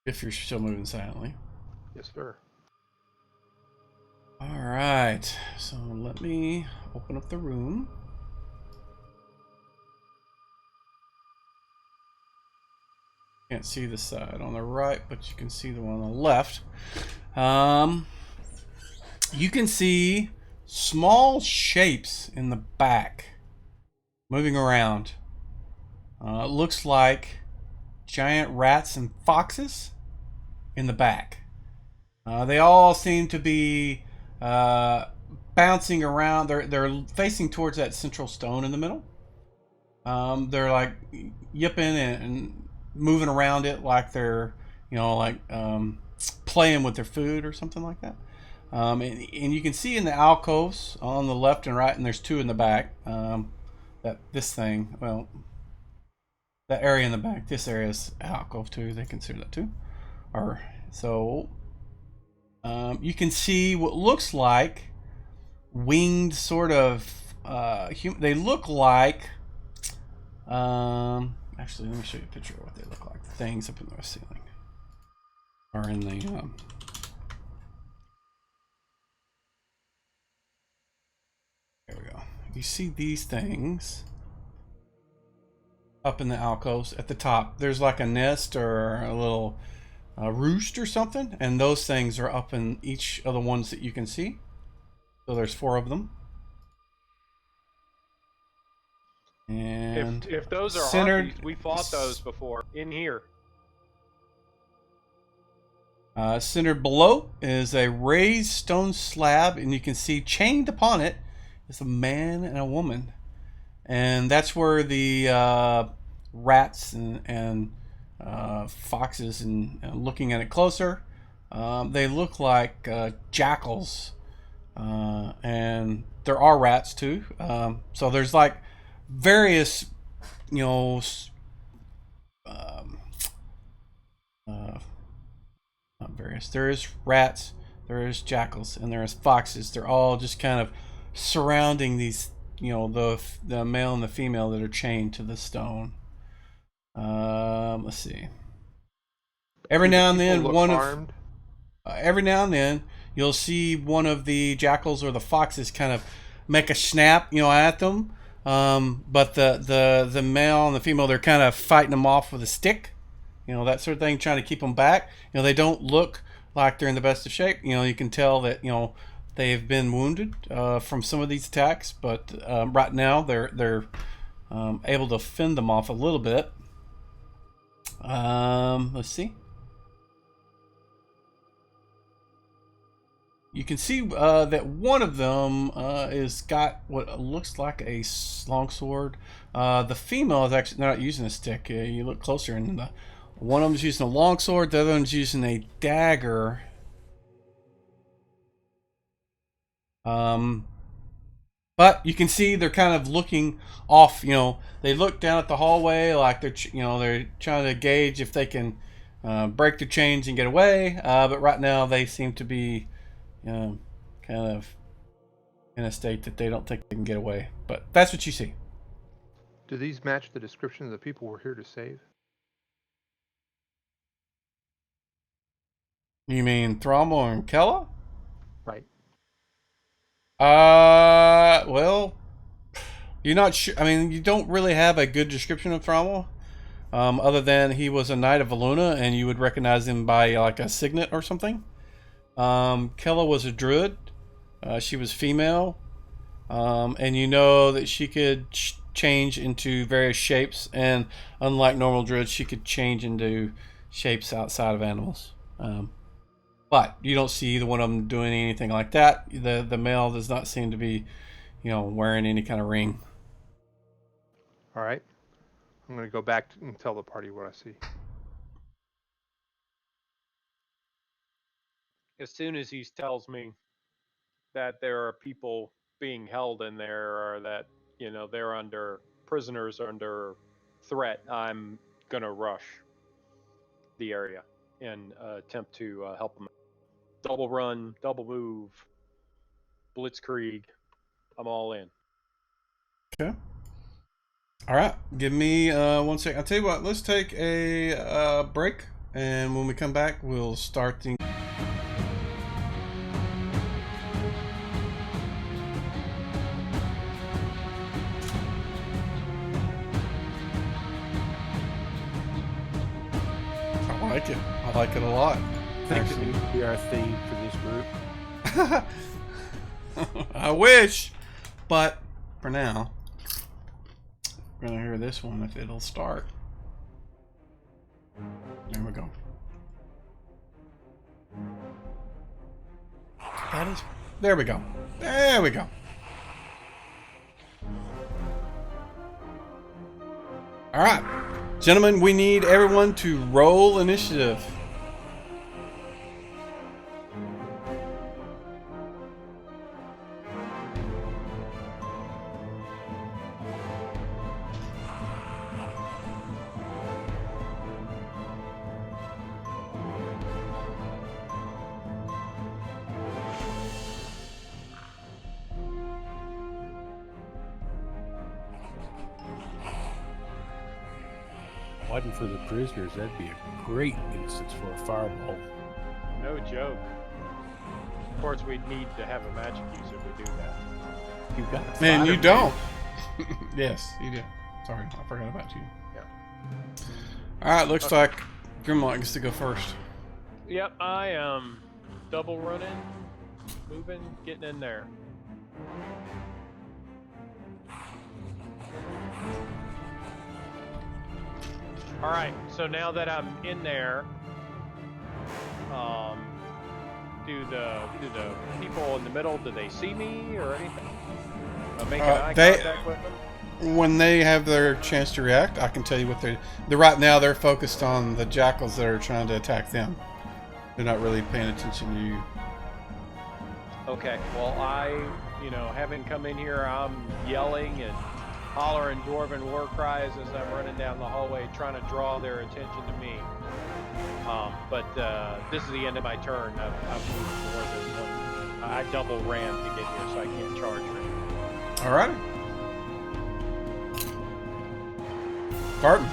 [SPEAKER 1] If you're still moving silently.
[SPEAKER 8] Yes, sir.
[SPEAKER 1] All right, so let me open up the room. Can't see the side on the right, but you can see the one on the left. You can see small shapes in the back moving around. It looks like giant rats and foxes in the back. They all seem to be bouncing around. They're facing towards that central stone in the middle. They're like yipping and moving around it like they're, playing with their food or something like that. And you can see in the alcoves on the left and right, and there's two in the back. That area in the back, this area is alcove too. They consider that too. You can see what looks like winged sort of they look like actually, let me show you a picture of what they look like. Things up in the ceiling or in the there we go. You see these things up in the alcoves at the top. There's like a nest or a little roost or something, and those things are up in each of the ones that you can see. So there's 4 of them. And
[SPEAKER 3] if those are
[SPEAKER 1] centered,
[SPEAKER 3] harpies, we fought those before in here.
[SPEAKER 1] Centered below is a raised stone slab, and you can see chained upon it is a man and a woman, and that's where the rats and foxes, and looking at it closer, they look like jackals, and there are rats too. So there's like various, not various. There is rats, there is jackals, and there is foxes. They're all just kind of surrounding these, the male and the female that are chained to the stone. Let's see. Every now and then, every now and then, you'll see one of the jackals or the foxes kind of make a snap, at them. But the male and the female, they're kind of fighting them off with a stick, that sort of thing, trying to keep them back. They don't look like they're in the best of shape. You can tell that they've been wounded from some of these attacks, but right now they're able to fend them off a little bit. Let's see. You can see that one of them is got what looks like a longsword. The female is actually not using a stick. You look closer, and one of them's using a longsword. The other one's using a dagger. But you can see they're kind of looking off. They look down at the hallway like they're trying to gauge if they can break their chains and get away. But right now they seem to be kind of in a state that they don't think they can get away. But that's what you see.
[SPEAKER 8] Do these match the description of the people we're here to save?
[SPEAKER 1] You mean Thrommel and Kella?
[SPEAKER 8] Right.
[SPEAKER 1] Well, you're not sure. I mean, you don't really have a good description of Thrommel, other than he was a Knight of Valuna, and you would recognize him by like a signet or something. Kella was a druid. She was female, and you know that she could change into various shapes, and unlike normal druids, she could change into shapes outside of animals. But you don't see either one of them doing anything like that. The male does not seem to be, wearing any kind of ring.
[SPEAKER 8] All right. I'm going to go back and tell the party what I see.
[SPEAKER 3] As soon as he tells me that there are people being held in there, or that they're prisoners under threat, I'm gonna rush the area and attempt to help them. Double run, double move, blitzkrieg. I'm all in.
[SPEAKER 1] Okay. All right. Give me 1 second. I'll tell you what. Let's take a break, and when we come back, we'll start the. I like it. I like it a lot.
[SPEAKER 2] I think it needs to be our theme for this group.
[SPEAKER 1] I wish, but for now, we're gonna hear this one if it'll start. There we go. That is. There we go. There we go. All right, gentlemen, we need everyone to roll initiative.
[SPEAKER 2] Wasn't for the prisoners, that'd be a great instance for a fireball.
[SPEAKER 3] No joke. Of course, we'd need to have a magic user to do that.
[SPEAKER 2] You've got a
[SPEAKER 1] Man,
[SPEAKER 2] fighter,
[SPEAKER 1] you don't. Yes, you do. Sorry, I forgot about you.
[SPEAKER 3] Yeah.
[SPEAKER 1] All right, looks like Grimlock gets to go first.
[SPEAKER 3] Yep, I am double running, moving, getting in there. All right, so now that I'm in there, do the people in the middle, do they see me or anything? Make an eye contact with them?
[SPEAKER 1] When they have their chance to react, I can tell you what they're right now. They're focused on the jackals that are trying to attack them. They're not really paying attention to you.
[SPEAKER 3] Okay, well, having come in here, I'm yelling and hollering dwarven war cries as I'm running down the hallway, trying to draw their attention to me. But this is the end of my turn. I've moved more than one. I double ran to get here, so I can't charge right.
[SPEAKER 1] All right. Barton.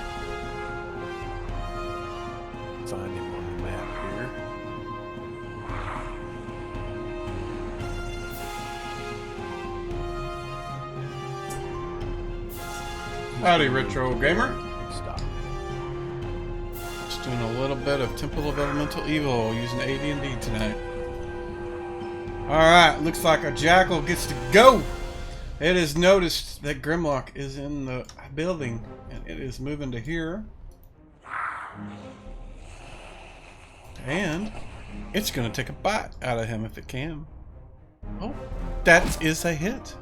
[SPEAKER 2] Find him on the map here.
[SPEAKER 1] Howdy, Retro Gamer.
[SPEAKER 2] Stop.
[SPEAKER 1] Just doing a little bit of Temple of Elemental Evil using AD&D tonight. Alright, looks like a jackal gets to go. It is noticed that Grimlock is in the building, and it is moving to here. And it's going to take a bite out of him if it can. Oh, that is a hit.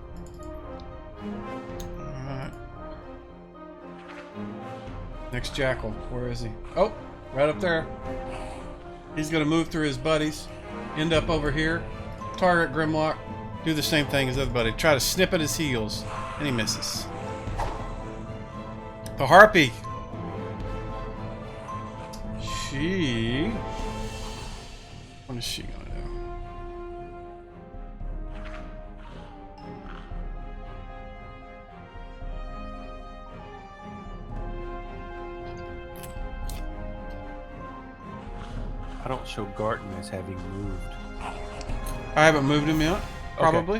[SPEAKER 1] Next jackal, where is he? Oh, right up there. He's gonna move through his buddies, end up over here, target Grimlock, do the same thing as everybody. Try to snip at his heels, and he misses. The harpy. What is she gonna do?
[SPEAKER 2] I don't show Garten as having moved.
[SPEAKER 1] I haven't moved him yet. Probably.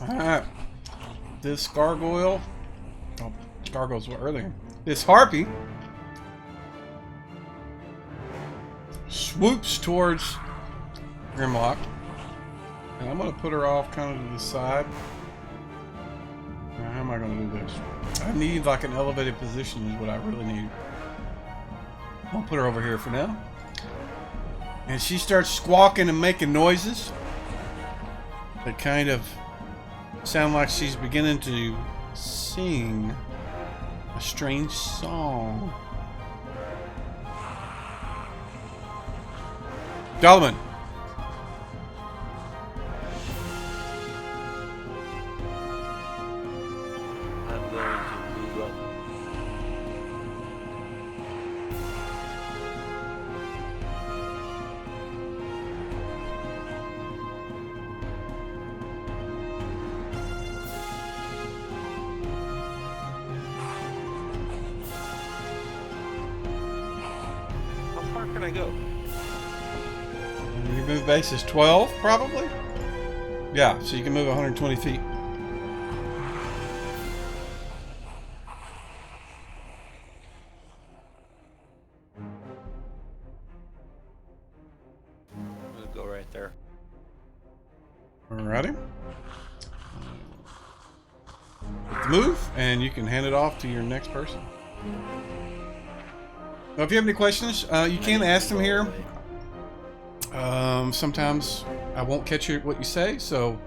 [SPEAKER 2] Okay.
[SPEAKER 1] Alright. This gargoyle. Oh, gargoyles were earlier. This harpy swoops towards Grimlock. And I'm going to put her off kind of to the side. Now, how am I going to do this? I need like an elevated position is what I really need. I'll put her over here for now. And she starts squawking and making noises that kind of sound like she's beginning to sing a strange song. Javelin.
[SPEAKER 5] I'm going to move up. How far can I go?
[SPEAKER 1] Your move base is 12, probably? Yeah, so you can move 120 feet.
[SPEAKER 5] We'll go right there.
[SPEAKER 1] Alrighty. Hit the move, and you can hand it off to your next person. Now, if you have any questions, you can ask them here. Sometimes I won't catch what you say, so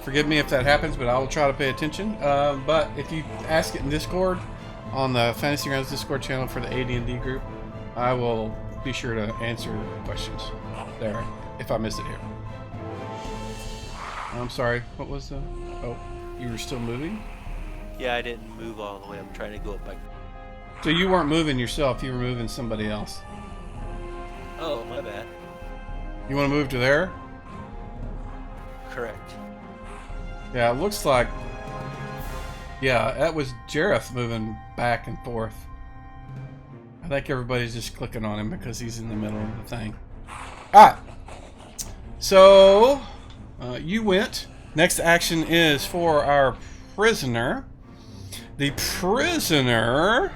[SPEAKER 1] forgive me if that happens, but I will try to pay attention. But if you ask it in Discord, on the Fantasy Grounds Discord channel for the AD&D group, I will be sure to answer questions there if I miss it here. I'm sorry, what was the... Oh, you were still moving?
[SPEAKER 5] Yeah, I didn't move all the way. I'm trying to go up by...
[SPEAKER 1] So you weren't moving yourself, you were moving somebody else.
[SPEAKER 5] Oh, my bad.
[SPEAKER 1] You want to move to there?
[SPEAKER 5] Correct.
[SPEAKER 1] Yeah, it looks like... Yeah, that was Jareth moving back and forth. I think everybody's just clicking on him because he's in the middle of the thing. Alright. So, you went. Next action is for our prisoner. The prisoner...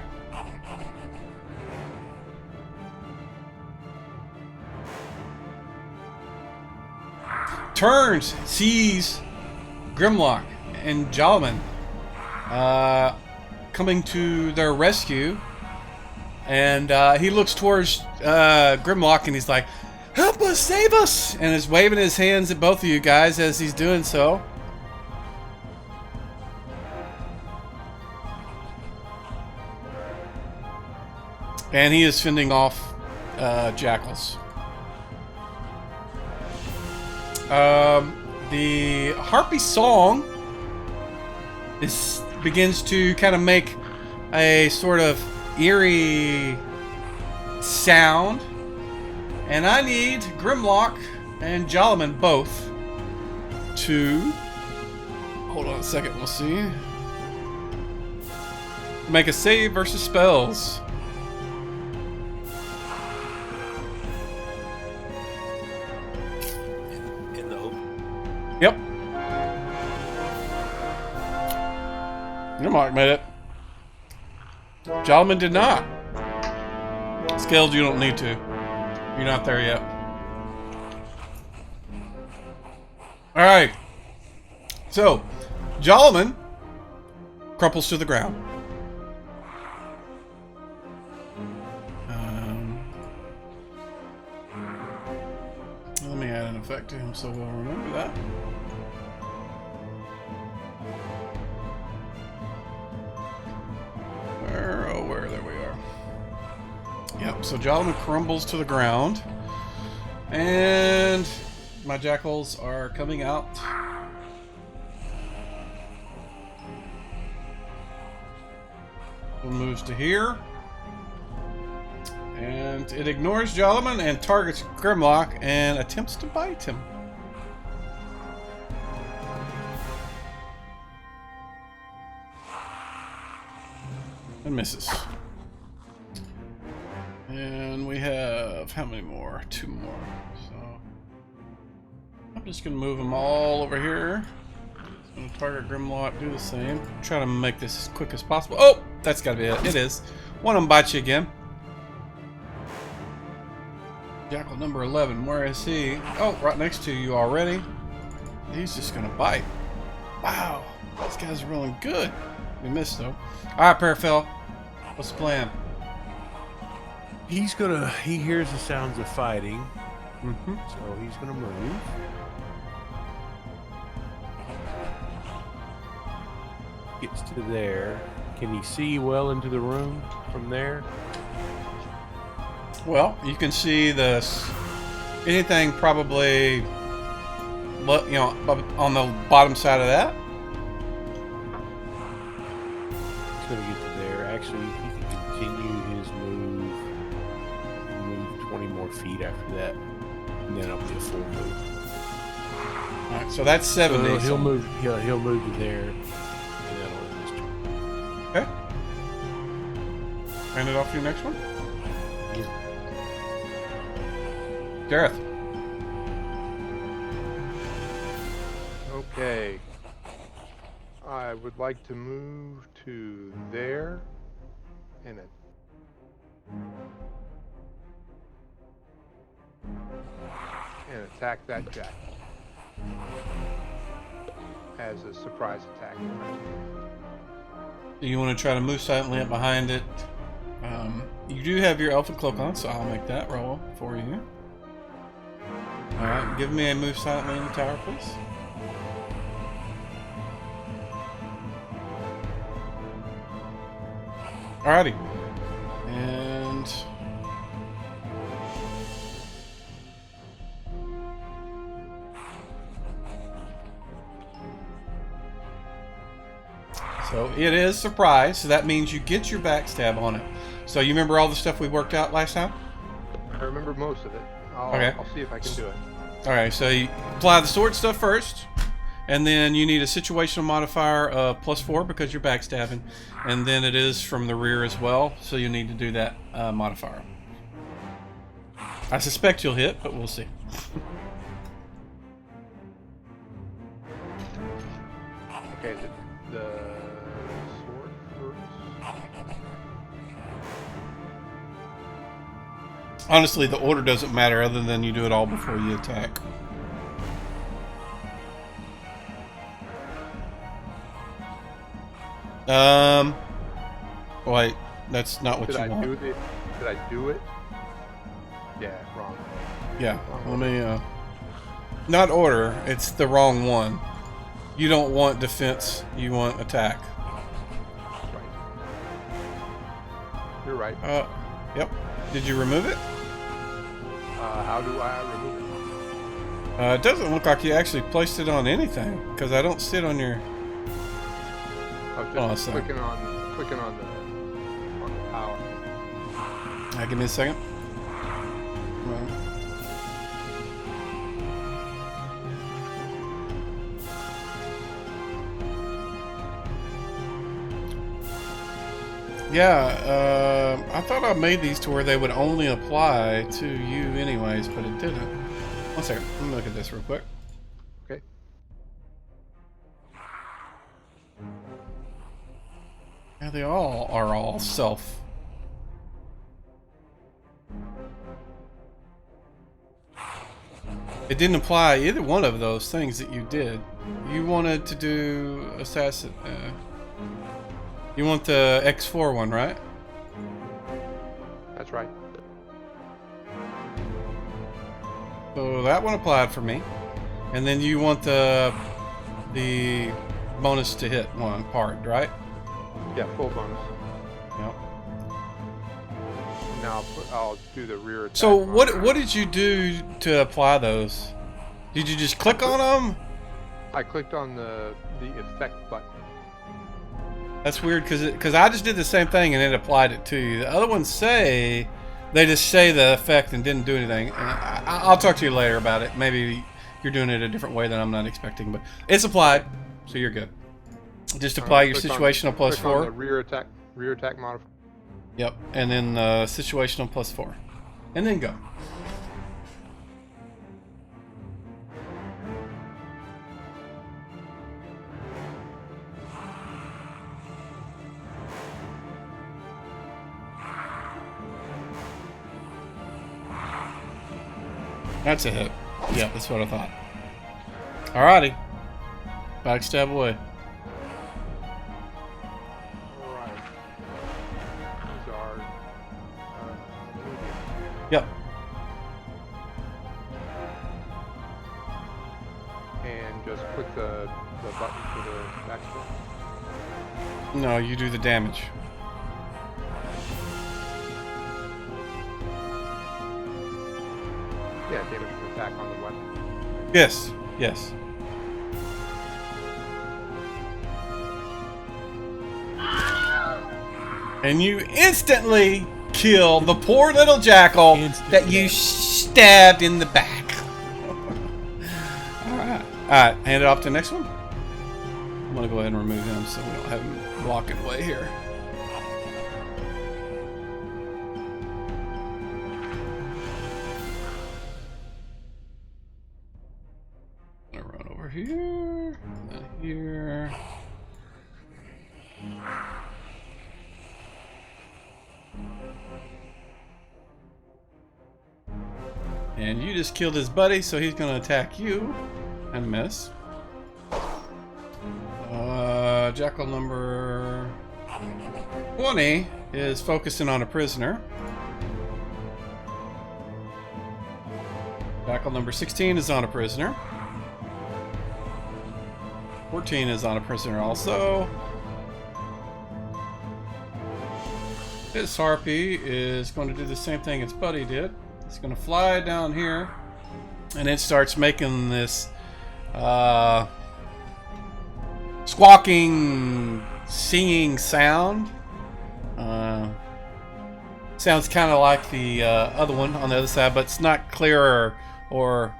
[SPEAKER 1] turns, sees Grimlock and Javelin coming to their rescue, and he looks towards Grimlock and he's like, "Help us, save us!" and is waving his hands at both of you guys as he's doing so. And he is fending off jackals. The harpy song begins to kind of make a sort of eerie sound, and I need Grimlock and Javelin both to... Hold on a second, we'll see. Make a save versus spells. Yep. Grimlock made it. Javelin did not. Scaled, you don't need to. You're not there yet. Alright. So, Javelin crumples to the ground. Let me add an effect to him so we'll remember that. Where So Javelin crumbles to the ground. And my jackals are coming out. One moves to here. And it ignores Javelin and targets Grimlock and attempts to bite him. And misses. And we have how many more? 2 more. So I'm just gonna move them all over here. Just gonna target Grimlock, do the same. Try to make this as quick as possible. Oh, that's gotta be it. It is. One of them bites you again. Jackal number 11. Where is he? Oh, right next to you already. He's just gonna bite. Wow, these guys are rolling good. We missed though. All right, Parafel. What's the plan?
[SPEAKER 2] He hears the sounds of fighting,
[SPEAKER 1] Mm-hmm.
[SPEAKER 2] so he's gonna move. Gets to there. Can he see well into the room from there?
[SPEAKER 1] Well, you can see anything probably, on the bottom side of that.
[SPEAKER 2] He's gonna get to there. Actually, he can continue his move. Move 20 more feet after that, and then it'll be a full move.
[SPEAKER 1] All right, so that's 70.
[SPEAKER 2] So he'll move. He'll move to there, and that'll end his turn.
[SPEAKER 1] Okay. Hand it off to your next one. Gareth.
[SPEAKER 8] Okay. I would like to move to there and attack that jack as a surprise attack.
[SPEAKER 1] You want to try to move silently up behind it. You do have your Elfin Cloak on, so I'll make that roll for you. Alright, give me a move silently in the tower, please. Alrighty. And... so it is surprise, so that means you get your backstab on it. So you remember all the stuff we worked out last time?
[SPEAKER 8] I remember most of it.
[SPEAKER 1] Okay.
[SPEAKER 8] I'll see if I can do it.
[SPEAKER 1] Alright, so you apply the sword stuff first, and then you need a situational modifier of +4 because you're backstabbing, and then it is from the rear as well, so you need to do that modifier. I suspect you'll hit, but we'll see.
[SPEAKER 8] Okay, the sword first.
[SPEAKER 1] Honestly, the order doesn't matter other than you do it all before you attack. Wait, that's not what you want.
[SPEAKER 8] Did I do it? Yeah, wrong.
[SPEAKER 1] Yeah, let me, not order, it's the wrong one. You don't want defense, you want attack.
[SPEAKER 8] Right. You're right.
[SPEAKER 1] Yep. Did you remove it?
[SPEAKER 8] How do I remove it?
[SPEAKER 1] It doesn't look like you actually placed it on anything, because I don't see it on your...
[SPEAKER 8] I was just clicking on the power.
[SPEAKER 1] Give me a second. Yeah, I thought I made these to where they would only apply to you anyways, but it didn't. One second, let me look at this real quick.
[SPEAKER 8] Okay.
[SPEAKER 1] Yeah, they all are all self. It didn't apply either one of those things that you did. You wanted to do assassin. You want the X4 one, right?
[SPEAKER 8] That's right.
[SPEAKER 1] So that one applied for me, and then you want the bonus to hit one part, right?
[SPEAKER 8] Yeah, full bonus.
[SPEAKER 1] Yep.
[SPEAKER 8] now I'll do the rear attack.
[SPEAKER 1] So what
[SPEAKER 8] modifier.
[SPEAKER 1] did you do to apply those? Did you just click on them?
[SPEAKER 8] I clicked on the effect button.
[SPEAKER 1] That's weird because I just did the same thing and it applied it to you. The other ones say they just say the effect and didn't do anything. And I'll talk to you later about it. Maybe you're doing it a different way that I'm not expecting, but it's applied, so you're good. Just apply your situational plus
[SPEAKER 8] click on
[SPEAKER 1] 4.
[SPEAKER 8] the rear attack modifier.
[SPEAKER 1] Yep, and then situational plus 4, and then go. That's a hit. Yeah, that's what I thought. Alrighty. Backstab away.
[SPEAKER 8] Alright. These are medium.
[SPEAKER 1] Yep.
[SPEAKER 8] And just click the button for the backstab.
[SPEAKER 1] No, you do the damage.
[SPEAKER 8] Yeah, damage to attack on the weapon.
[SPEAKER 1] Yes. Yes. And you instantly kill the poor little jackal that you stabbed in the back. Alright. Alright, hand it off to the next one. I'm going to go ahead and remove him so we don't have him blocking the way here. I'm going to run over here, and here. And you just killed his buddy, so he's going to attack you and miss. Jackal number 20 is focusing on a prisoner. Jackal number 16 is on a prisoner. 14 is on a prisoner also. This harpy is going to do the same thing its buddy did. It's going to fly down here, and it starts making this squawking, singing sound. Sounds kind of like the other one on the other side, but it's not clear or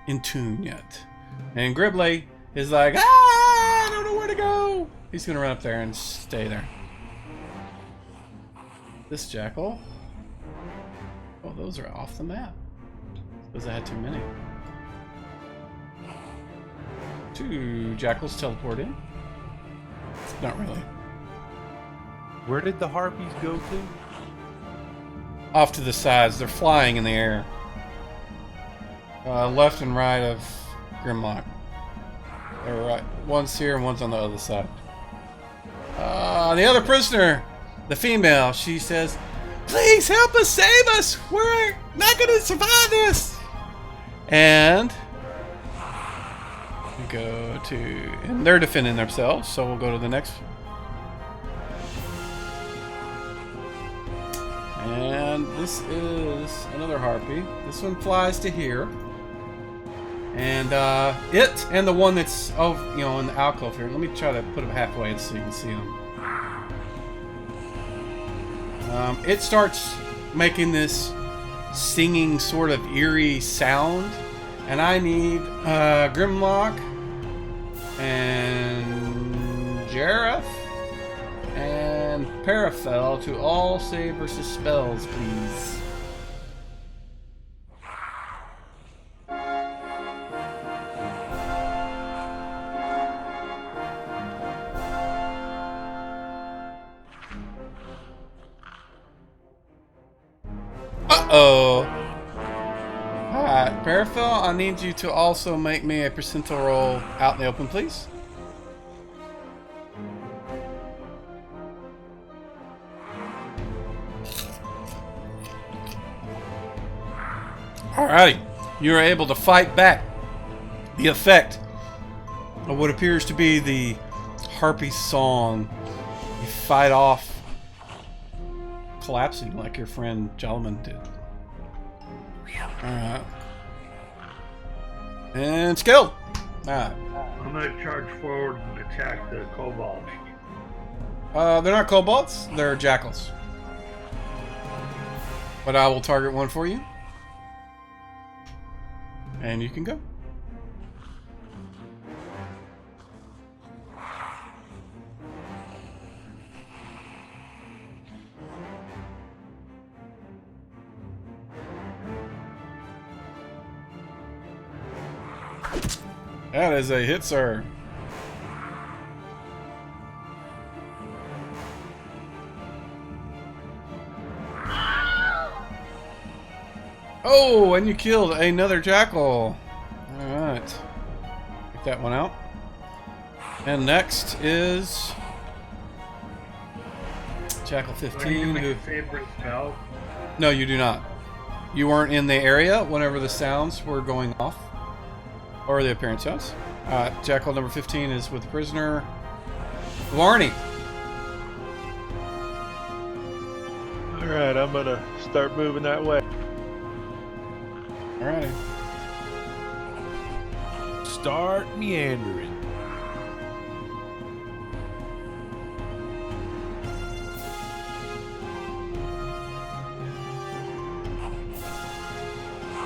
[SPEAKER 1] in tune yet. And Gribley is like, I don't know where to go. He's going to run up there and stay there. This jackal. Oh, those are off the map. Suppose I had too many. 2 jackals teleport in. Not really.
[SPEAKER 2] Where did the harpies go to?
[SPEAKER 1] Off to the sides. They're flying in the air. Left and right of Grimlock. They're right. One's here and one's on the other side. The other prisoner, the female, she says, please help us, save us! We're not going to survive this! And we go to... And they're defending themselves, so we'll go to the next. And this is another harpy. This one flies to here. And it and the one that's in the alcove here. Let me try to put them halfway so you can see them. It starts making this singing sort of eerie sound, and I need Grimlock and Jareth and Paraphel to all save versus spells, please. Uh-oh. Alright, Paraphel, I need you to also make me a percentile roll out in the open, please. Alrighty. You are able to fight back the effect of what appears to be the harpy song. You fight off collapsing like your friend Javelin did. Alright. And skilled! Alright.
[SPEAKER 6] I'm gonna charge forward and attack the kobolds.
[SPEAKER 1] They're not kobolds, they're jackals. But I will target one for you. And you can go. That is a hit, sir. Oh, and you killed another jackal. Alright. Get that one out. And next is Jackal 15. Who...
[SPEAKER 6] favorite spell?
[SPEAKER 1] No, you do not. You weren't in the area whenever the sounds were going off. Or the appearance sounds. Jackal number 15 is with the prisoner. Louanne.
[SPEAKER 4] Alright, I'm gonna start moving that way.
[SPEAKER 1] Alright.
[SPEAKER 2] Start meandering.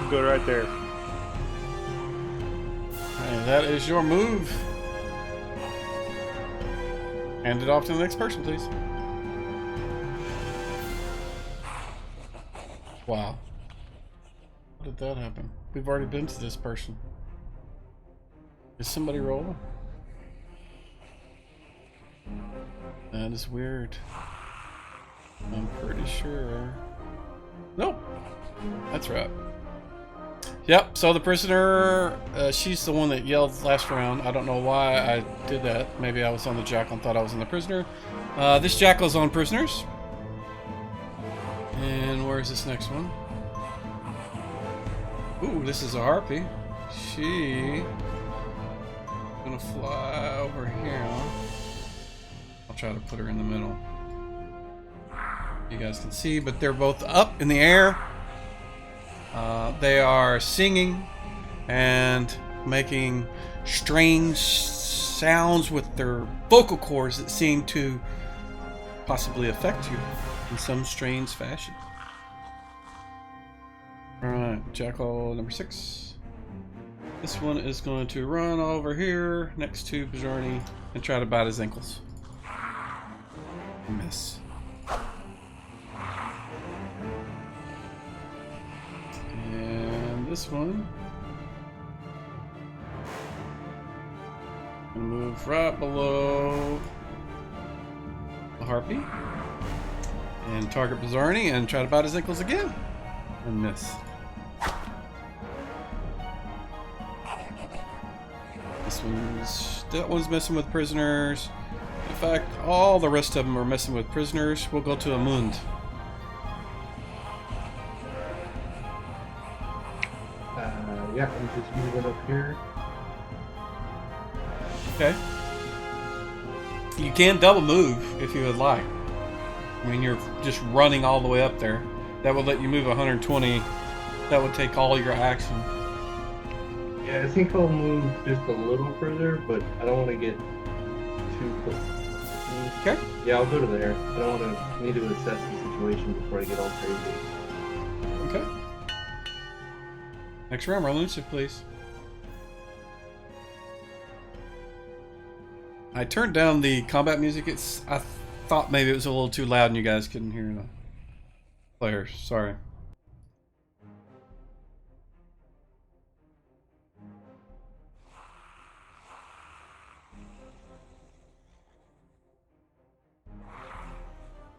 [SPEAKER 4] Go right there.
[SPEAKER 1] And that is your move. Hand it off to the next person, please. Wow. How did that happen? We've already been to this person. Is somebody rolling? That is weird. I'm pretty sure. Nope. That's right. Yep, so the prisoner, she's the one that yelled last round. I don't know why I did that. Maybe I was on the jackal and thought I was on the prisoner. This jackal's on prisoners. And where's this next one? Ooh, this is a harpy. She gonna fly over here. I'll try to put her in the middle. You guys can see, but they're both up in the air. They are singing and making strange sounds with their vocal cords that seem to possibly affect you in some strange fashion. Alright, Jackal number 6. This one is going to run over here next to Bajorni and try to bite his ankles. Miss. And this one. Gonna move right below the harpy. And target Bajorni and try to bite his ankles again. And miss. That one's messing with prisoners. In fact, all the rest of them are messing with prisoners. We'll go to Amund.
[SPEAKER 7] Yeah, I'm just moving up here.
[SPEAKER 1] Okay. You can double move if you would like. I mean, you're just running all the way up there. That would let you move 120. That would take all your action.
[SPEAKER 7] Yeah, I think I'll move just a little further, but I don't want to get too close.
[SPEAKER 1] Okay.
[SPEAKER 7] Yeah, I'll go to there. I don't want to need to assess the situation before I get all crazy.
[SPEAKER 1] Okay. Next round, roll initiative, please. I turned down the combat music. I thought maybe it was a little too loud and you guys couldn't hear the players. Sorry.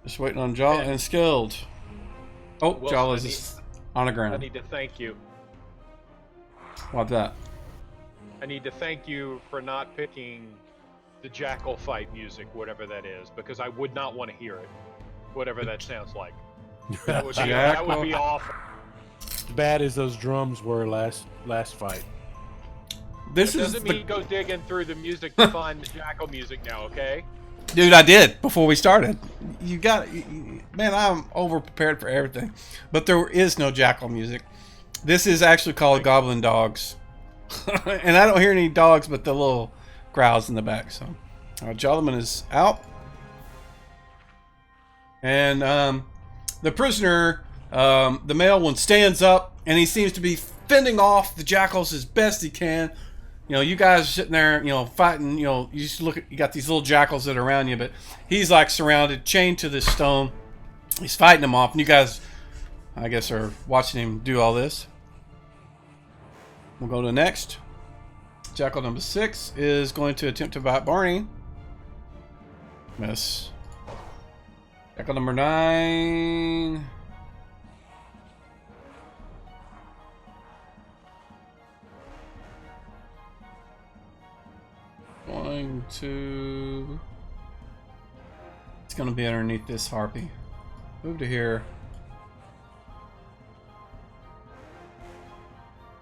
[SPEAKER 1] Just waiting on Jaw and Skilled. Oh,
[SPEAKER 3] Wilson,
[SPEAKER 1] Jaw is just on the
[SPEAKER 3] I
[SPEAKER 1] ground.
[SPEAKER 3] need to thank you.
[SPEAKER 1] What's that?
[SPEAKER 3] I need to thank you for not picking the jackal fight music, whatever that is, because I would not want to hear it, whatever that sounds like. That would be awful.
[SPEAKER 2] Bad as those drums were last fight.
[SPEAKER 1] This
[SPEAKER 3] It
[SPEAKER 1] is
[SPEAKER 3] doesn't mean go dig in through the music to find the jackal music now, okay?
[SPEAKER 1] Dude, I did before we started. You got man, I'm over prepared for everything. But there is no jackal music. This is actually called Goblin Dogs. And I don't hear any dogs but the little growls in the back. So, Javelin is out. And the prisoner, the male one, stands up and he seems to be fending off the jackals as best he can. You know, you guys are sitting there, you know, fighting. You know, you just look at, you got these little jackals that are around you, but he's like surrounded, chained to this stone. He's fighting them off, and you guys, I guess, are watching him do all this. We'll go to the next. Jackal number 6 is going to attempt to bite Barney. Miss. Jackal number 9. Going to... It's going to be underneath this harpy. Move to here.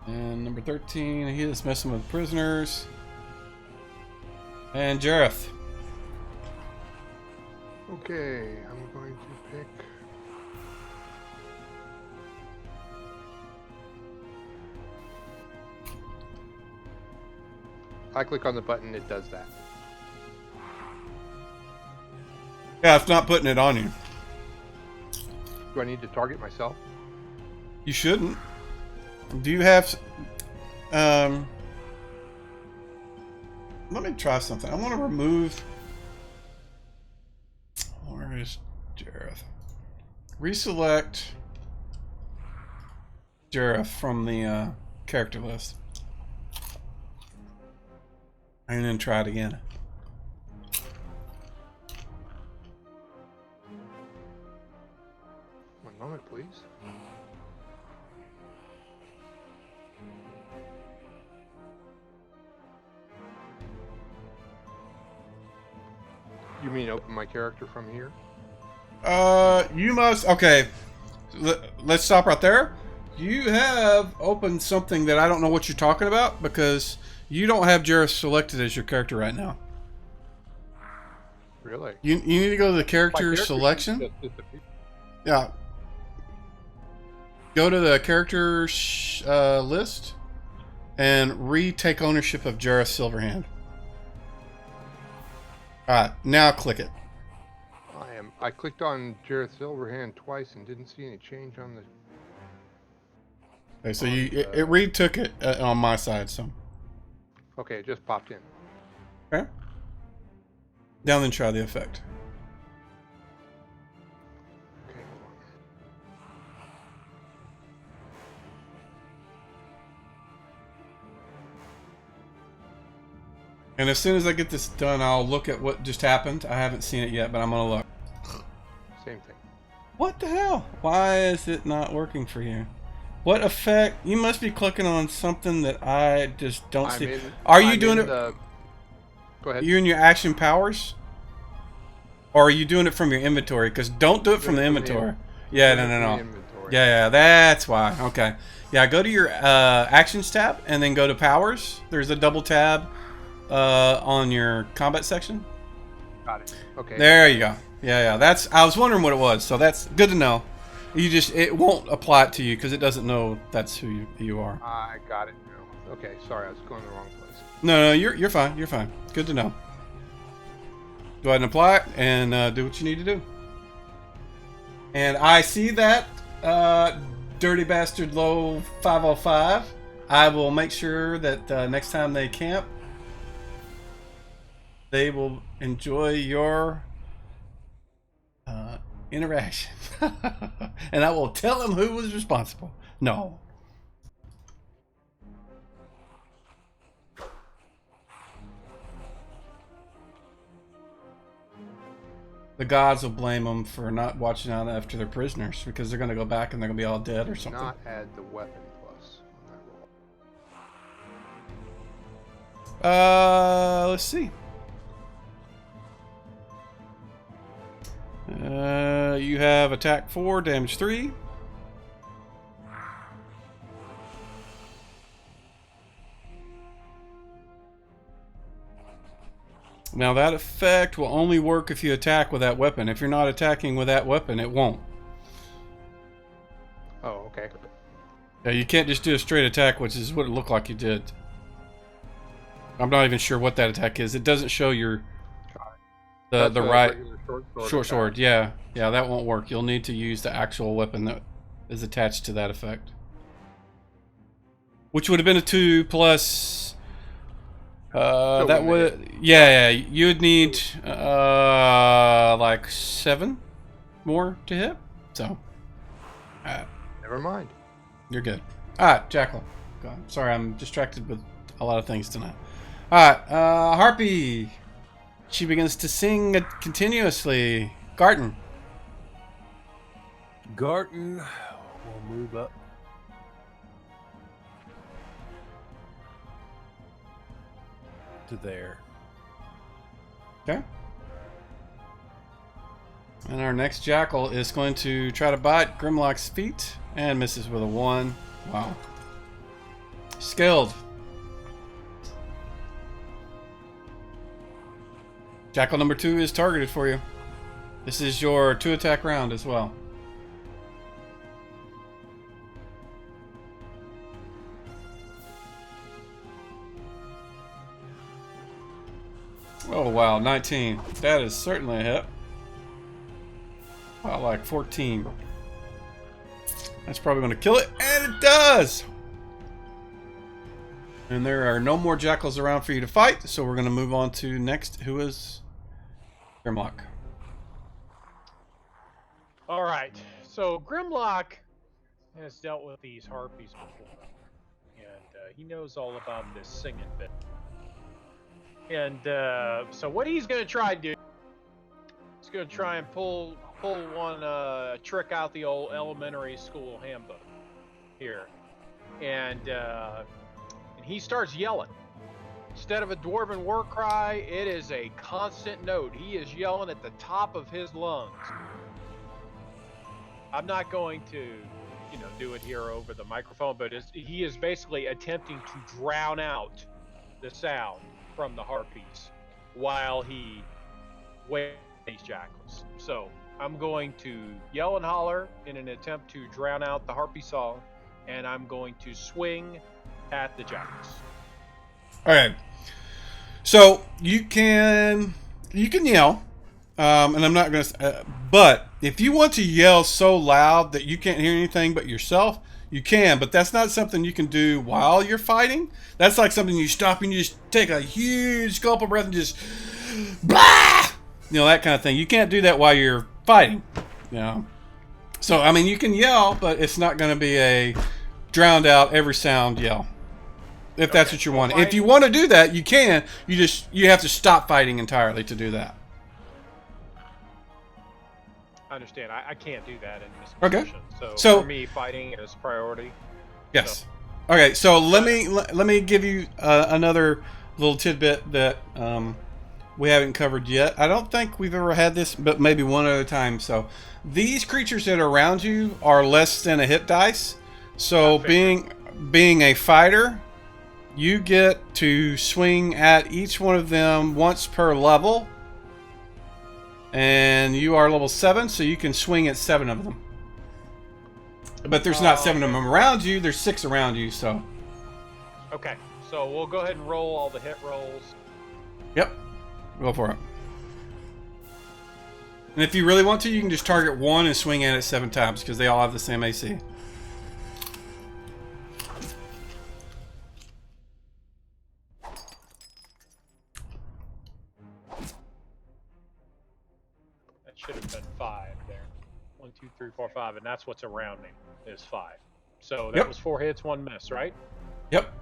[SPEAKER 1] And number 13, he is messing with prisoners. And Jareth.
[SPEAKER 8] Okay, I'm going to pick. I click on the button, it does that.
[SPEAKER 1] Yeah, it's not putting it on you.
[SPEAKER 8] Do I need to target myself?
[SPEAKER 1] You shouldn't. Do you have... let me try something. I want to remove... Where is Jareth? Reselect Jareth from the character list. And then try it again.
[SPEAKER 8] One moment, please. You mean open my character from here?
[SPEAKER 1] You must... Okay. Let's stop right there. You have opened something that I don't know what you're talking about, because you don't have Jareth selected as your character right now.
[SPEAKER 8] Really?
[SPEAKER 1] You need to go to the character selection.
[SPEAKER 8] Just disappeared.
[SPEAKER 1] Yeah. Go to the character list and retake ownership of Jareth Silverhand. Alright, now click it.
[SPEAKER 8] I clicked on Jareth Silverhand twice and didn't see any change on the...
[SPEAKER 1] Okay, so it retook it on my side, so.
[SPEAKER 8] Okay, it just popped in.
[SPEAKER 1] Okay. Now then try the effect.
[SPEAKER 8] Okay, hold on.
[SPEAKER 1] And as soon as I get this done, I'll look at what just happened. I haven't seen it yet, but I'm gonna look.
[SPEAKER 8] Same thing.
[SPEAKER 1] What the hell? Why is it not working for you? What effect? You must be clicking on something that I just don't see. Are you doing it?
[SPEAKER 8] Go ahead.
[SPEAKER 1] You in your action powers? Or are you doing it from your inventory? Because don't do it from the inventory. Yeah, no. Yeah, that's why. Okay. Yeah, go to your actions tab and then go to powers. There's a double tab on your combat section.
[SPEAKER 8] Got it. Okay.
[SPEAKER 1] There you go. Yeah. That's. I was wondering what it was, so that's good to know. It won't apply it to you because it doesn't know that's who you are.
[SPEAKER 8] I got it now. Okay, sorry, I was going the wrong place.
[SPEAKER 1] No, you're fine. You're fine. Good to know. Go ahead and apply it and do what you need to do. And I see that, dirty bastard low 505. I will make sure that next time they camp, they will enjoy your interaction. And I will tell them who was responsible. No. The gods will blame them for not watching out after their prisoners because they're going to go back and they're going to be all dead or something.
[SPEAKER 8] Not add the weapon plus on that roll.
[SPEAKER 1] Let's see. You have attack 4, damage 3. Now that effect will only work if you attack with that weapon. If you're not attacking with that weapon, it won't.
[SPEAKER 8] Oh, okay.
[SPEAKER 1] Yeah, you can't just do a straight attack, which is what it looked like you did. I'm not even sure what that attack is. It doesn't show your
[SPEAKER 8] That's
[SPEAKER 1] the
[SPEAKER 8] a
[SPEAKER 1] right
[SPEAKER 8] regular short
[SPEAKER 1] short
[SPEAKER 8] attack.
[SPEAKER 1] sword. Yeah, that won't work. You'll need to use the actual weapon that is attached to that effect, which would have been a 2 plus. That would you would need like 7 more to hit. So,
[SPEAKER 8] Never mind.
[SPEAKER 1] you're good. Alright, Jackal. Go on. Sorry, I'm distracted with a lot of things tonight. Alright, Harpy. She begins to sing continuously. Garten.
[SPEAKER 2] Garten will move up. To there.
[SPEAKER 1] Okay. And our next Jackal is going to try to bite Grimlock's feet and misses with a 1. Wow. Skilled. Jackal number 2 is targeted for you. This is your 2 attack round as well. Oh wow, 19. That is certainly a hit. I like 14. That's probably going to kill it, and it does! And there are no more Jackals around for you to fight, so we're going to move on to next, who is Grimlock.
[SPEAKER 3] All right. So Grimlock has dealt with these harpies before, and he knows all about this singing bit. And so what he's going to try to do, he's going to try and pull one trick out the old elementary school handbook here, and he starts yelling. Instead of a dwarven war cry, it is a constant note. He is yelling at the top of his lungs. I'm not going to, do it here over the microphone, but he is basically attempting to drown out the sound from the harpies while he waits these jackals. So I'm going to yell and holler in an attempt to drown out the harpy song, and I'm going to swing at the jackals.
[SPEAKER 1] Alright. So you can yell, and I'm not going to, but if you want to yell so loud that you can't hear anything but yourself, you can, but that's not something you can do while you're fighting. That's like something you stop and you just take a huge gulp of breath and just blah! That kind of thing. You can't do that while you're fighting. So, I mean, you can yell, but it's not going to be a drowned out every sound yell. If that's what you want. If you want to do that, you can. You have to stop fighting entirely to do that.
[SPEAKER 3] I understand. I can't do that in this
[SPEAKER 1] Okay.
[SPEAKER 3] position.
[SPEAKER 1] So
[SPEAKER 3] for me, fighting is priority.
[SPEAKER 1] Yes. So. Okay. So let me give you another little tidbit that we haven't covered yet. I don't think we've ever had this, but maybe one other time. So these creatures that are around you are less than a hit dice. So being a fighter, you get to swing at each one of them once per level. And you are level 7, so you can swing at 7 of them. But there's not 7 of them around you, there's 6 around you, so.
[SPEAKER 3] Okay, so we'll go ahead and roll all the hit rolls.
[SPEAKER 1] Yep, go for it. And if you really want to, you can just target one and swing at it 7 times, because they all have the same AC.
[SPEAKER 3] Should have been 5 there. 1, 2, 3, 4, 5, and that's what's around me is 5. So that was 4 hits, 1 miss, right?
[SPEAKER 1] Yep.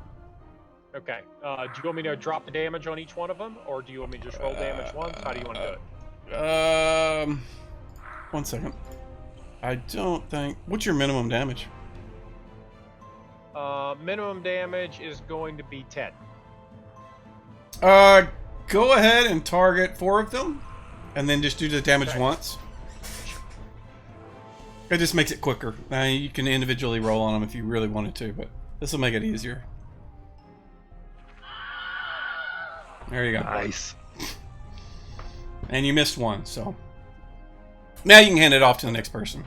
[SPEAKER 3] Okay. Do you want me to drop the damage on each one of them, or do you want me to just roll damage once? How do you want to do it?
[SPEAKER 1] 1 second. I don't think. What's your minimum damage?
[SPEAKER 3] Minimum damage is going to be 10.
[SPEAKER 1] Go ahead and target 4 of them. And then just do the damage once. It just makes it quicker. You can individually roll on them if you really wanted to, but this will make it easier. There you go.
[SPEAKER 4] Nice.
[SPEAKER 1] And you missed one, so now you can hand it off to the next person.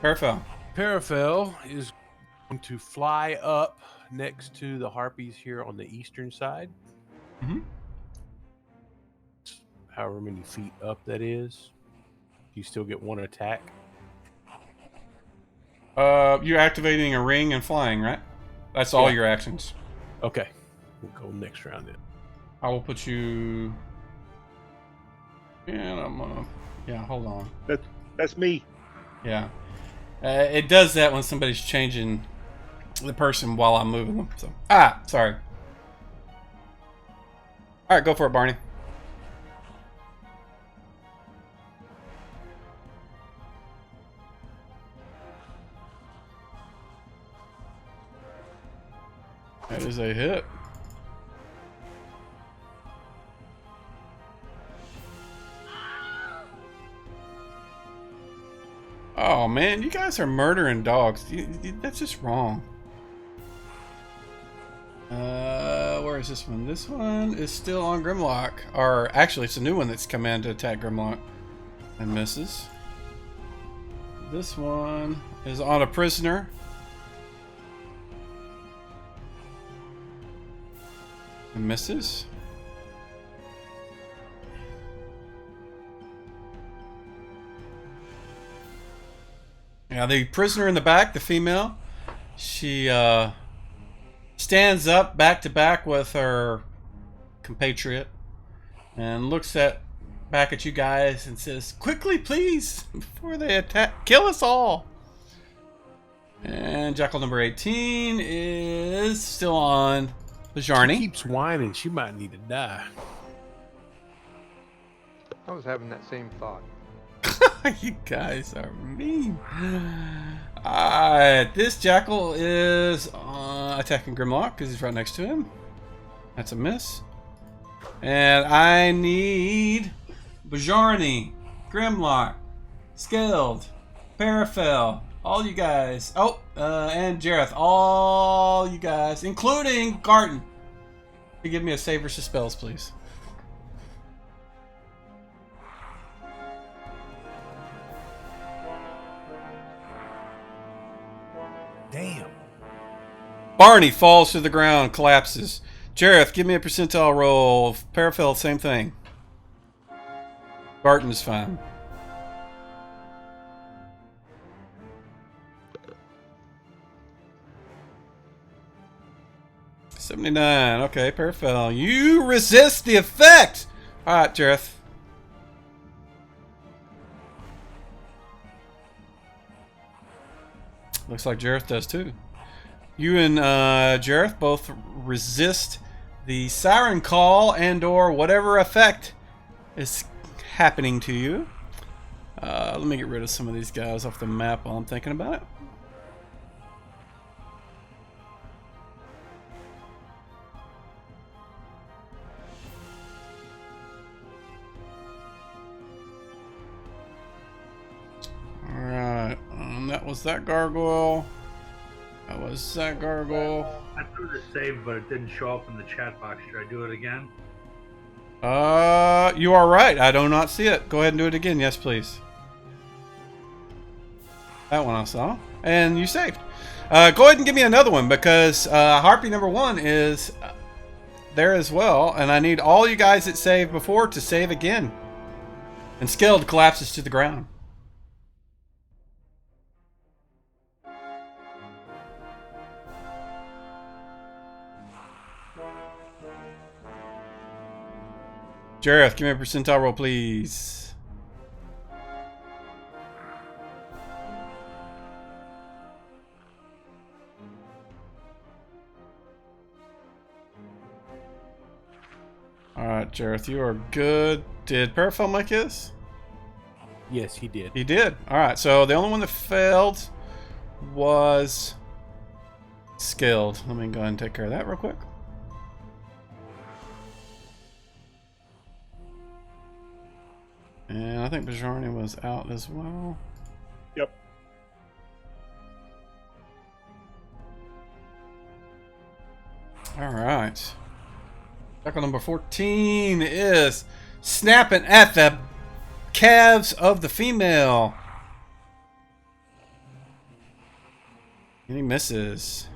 [SPEAKER 1] Parafel.
[SPEAKER 2] Parafel is going to fly up next to the harpies here on the eastern side.
[SPEAKER 1] Mm-hmm.
[SPEAKER 2] However many feet up that is. You still get one attack.
[SPEAKER 1] You're activating a ring and flying, right? That's all your actions.
[SPEAKER 2] Okay. We'll go next round then.
[SPEAKER 1] I will put you... And I'm yeah, hold on.
[SPEAKER 4] That's me.
[SPEAKER 1] Yeah. It does that when somebody's changing the person while I'm moving them. So sorry. Alright, go for it, Barney. That is a hit. Oh man, you guys are murdering dogs. That's just wrong. Where is this one? This one is still on Grimlock. Or actually, it's a new one that's come in to attack Grimlock and misses. This one is on a prisoner. And misses. Now the prisoner in the back, the female, she stands up back to back with her compatriot and looks back at you guys and says, "Quickly, please, before they attack, kill us all." And Jackal number 18 is still on Bajarni.
[SPEAKER 2] She keeps whining. She might need to die.
[SPEAKER 8] I was having that same thought.
[SPEAKER 1] You guys are mean. This Jackal is attacking Grimlock because he's right next to him. That's a miss. And I need Bajarni, Grimlock, Skeld, Parafel, all you guys. Oh, and Jareth, all you guys, including Garten. You give me a save versus spells, please.
[SPEAKER 2] Damn.
[SPEAKER 1] Barney falls to the ground, collapses. Jareth, give me a percentile roll. Parafel, same thing. Barton is fine. $79. Okay, Parafel. You resist the effect! Alright, Jareth. Looks like Jareth does too. You and Jareth both resist the siren call and or whatever effect is happening to you. Let me get rid of some of these guys off the map while I'm thinking about it. Alright, that was that gargoyle. That was that gargoyle.
[SPEAKER 6] I threw the save, but it didn't show up in the chat box. Should I do it again?
[SPEAKER 1] You are right. I do not see it. Go ahead and do it again. Yes, please. That one I saw. And you saved. Go ahead and give me another one because Harpy number 1 is there as well. And I need all you guys that saved before to save again. And Skilled collapses to the ground. Jareth, give me a percentile roll, please. Alright, Jareth, you are good. Did Parafel make his?
[SPEAKER 2] Yes, he did.
[SPEAKER 1] He did. Alright, so the only one that failed was Skilled. Let me go ahead and take care of that real quick. And I think Bajarni was out as well.
[SPEAKER 4] Yep.
[SPEAKER 1] All right. Tackle number 14 is snapping at the calves of the female. And he misses.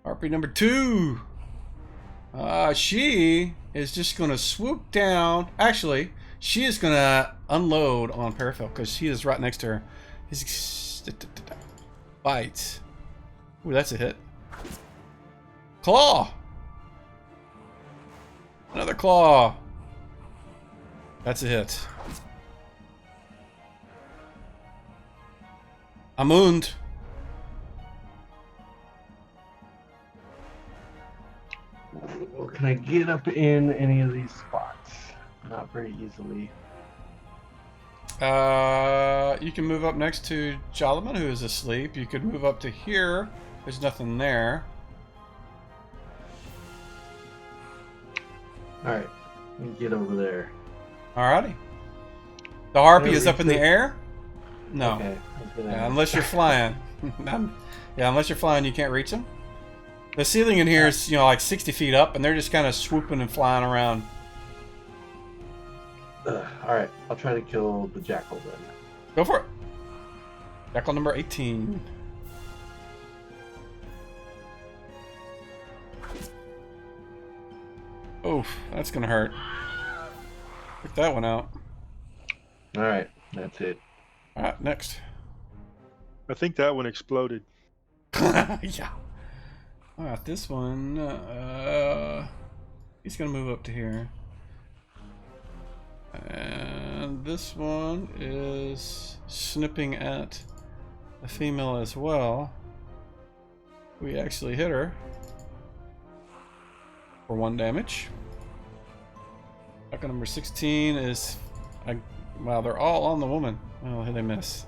[SPEAKER 1] Harpy number 2. She is just going to swoop down. Actually, she is going to unload on Paraphil because she is right next to her. Bite. Ooh, that's a hit. Claw. Another claw. That's a hit. I'm wound.
[SPEAKER 7] Well, can I get up in any of these spots? Not very easily.
[SPEAKER 1] You can move up next to Javelin, who is asleep. You could move up to here. There's nothing there.
[SPEAKER 7] Alright, let me get over there.
[SPEAKER 1] Alrighty. The harpy is up in the air? No.
[SPEAKER 7] Okay.
[SPEAKER 1] Yeah, unless you're flying. Yeah, unless you're flying, you can't reach them. The ceiling in here is, like 60 feet up, and they're just kind of swooping and flying around.
[SPEAKER 7] Alright, I'll try to kill the jackal then.
[SPEAKER 1] Go for it. Jackal number 18. Oof, that's gonna hurt. Pick that one out.
[SPEAKER 7] Alright, that's it.
[SPEAKER 1] Alright, next.
[SPEAKER 4] I think that one exploded.
[SPEAKER 1] Yeah. Alright, this one, he's gonna move up to here. And this one is snipping at a female as well. We actually hit her for 1 damage. Attack number 16 is... wow, they're all on the woman. Oh, they miss.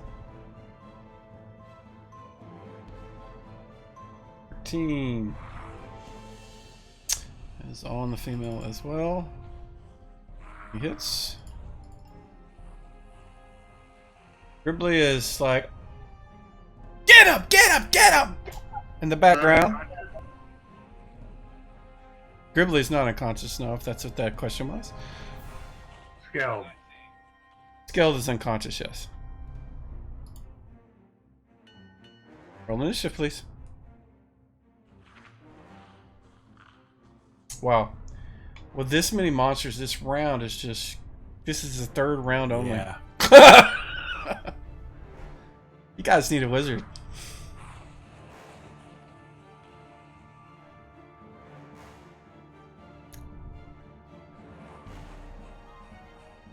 [SPEAKER 1] 13 is on the female as well. He hits. Gribbly is like, get him, get him, get him! In the background. Gribbly's not unconscious now, if that's what that question was.
[SPEAKER 6] Skeld.
[SPEAKER 1] Skeld is unconscious, yes. Roll initiative, please. Wow. With this many monsters, this round is just... This is the 3rd round only.
[SPEAKER 2] Yeah.
[SPEAKER 1] You guys need a wizard.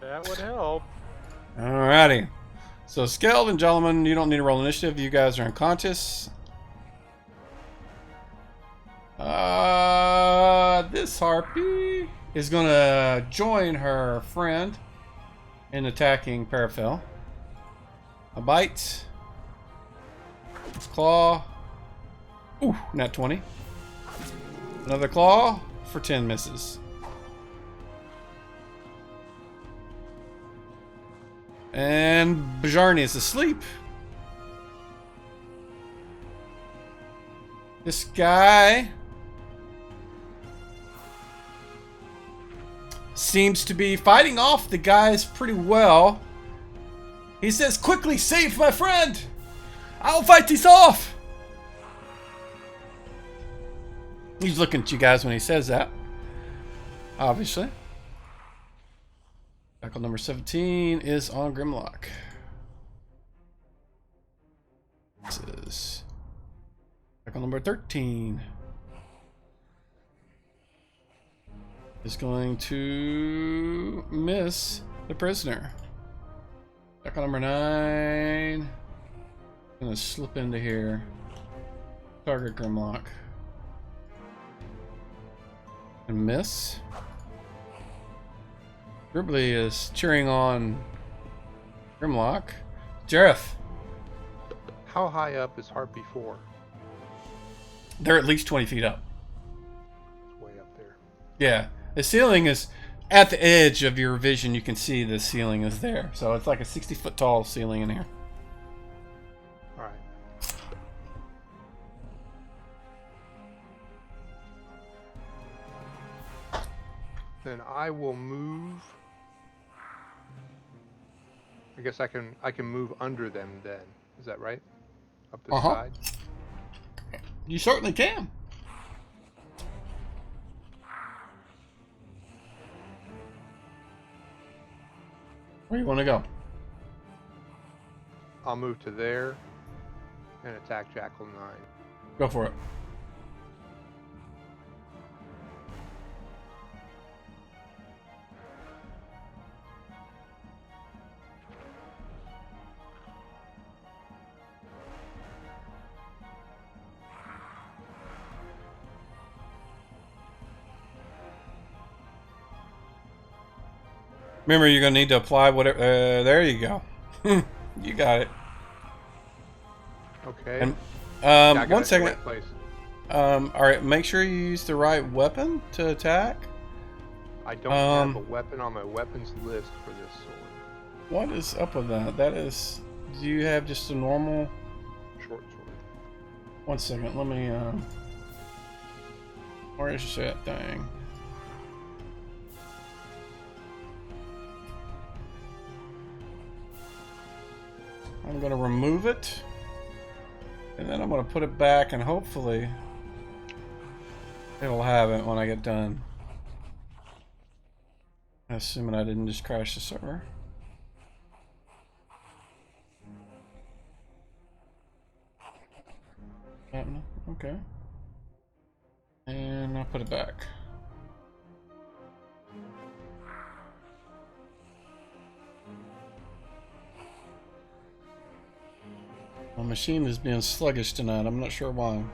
[SPEAKER 3] That would help.
[SPEAKER 1] Alrighty. So, Skeld and Javelin, you don't need to roll initiative. You guys are unconscious. This harpy is gonna join her friend in attacking Paraphil. A bite. Claw. Ooh, nat 20. Another claw for 10 misses. And Bajarni is asleep. This guy seems to be fighting off the guys pretty well. He says, quickly save my friend! I'll fight this off! He's looking at you guys when he says that. Obviously. Tackle number 17 is on Grimlock. This is tackle number 13. Is going to miss the prisoner. Tackle number 9. Gonna slip into here. Target Grimlock. And miss. Gribbly is cheering on Grimlock. Jareth.
[SPEAKER 8] How high up is Harpy 4?
[SPEAKER 1] They're at least 20 feet up.
[SPEAKER 8] It's way up there.
[SPEAKER 1] Yeah. The ceiling is at the edge of your vision. You can see the ceiling is there. So it's like a 60-foot tall ceiling in here.
[SPEAKER 8] All right. Then I will move. I guess I can move under them then. Is that right? Up the side.
[SPEAKER 1] You certainly can. Where do you want to go?
[SPEAKER 8] I'll move to there and attack Jackal 9.
[SPEAKER 1] Go for it. Remember, you're going to need to apply whatever... there you go. You got it.
[SPEAKER 8] Okay.
[SPEAKER 1] And,
[SPEAKER 8] Yeah, I got it
[SPEAKER 1] 1
[SPEAKER 8] in the
[SPEAKER 1] second.
[SPEAKER 8] right place.
[SPEAKER 1] Alright, make sure you use the right weapon to attack.
[SPEAKER 8] I don't have a weapon on my weapons list for this sword.
[SPEAKER 1] What is up with that? That is... Do you have just a normal...
[SPEAKER 8] Short sword.
[SPEAKER 1] 1 second, let me... Where is that thing? I'm going to remove it. And then I'm going to put it back and hopefully it'll have it when I get done. Assuming I didn't just crash the server. Okay. And I'll put it back. My machine is being sluggish tonight. I'm not sure why.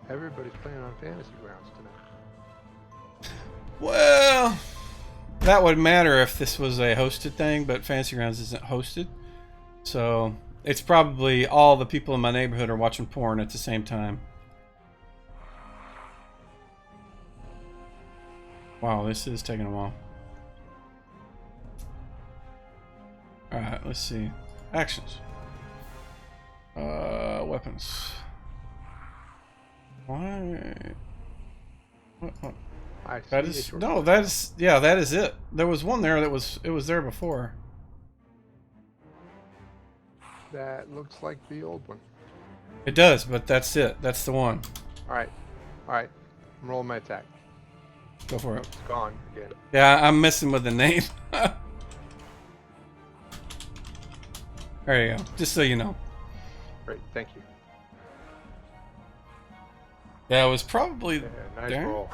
[SPEAKER 8] Everybody's playing on Fantasy Grounds tonight.
[SPEAKER 1] Well, that would matter if this was a hosted thing, but Fantasy Grounds isn't hosted. So it's probably all the people in my neighborhood are watching porn at the same time. Wow, this is taking a while. Alright, let's see. Actions. Weapons. Why? What?
[SPEAKER 8] I see
[SPEAKER 1] That is no. That is yeah. That is it. There was one there that was. It was there before.
[SPEAKER 8] That looks like the old one.
[SPEAKER 1] It does, but that's it. That's the one.
[SPEAKER 8] All right. I'm rolling my attack.
[SPEAKER 1] Go for it.
[SPEAKER 8] It's gone again.
[SPEAKER 1] Yeah, I'm messing with the name. There you go. Just so you know.
[SPEAKER 8] Great, thank you.
[SPEAKER 1] Yeah, it was probably
[SPEAKER 8] Yeah, nice
[SPEAKER 1] there.
[SPEAKER 8] roll.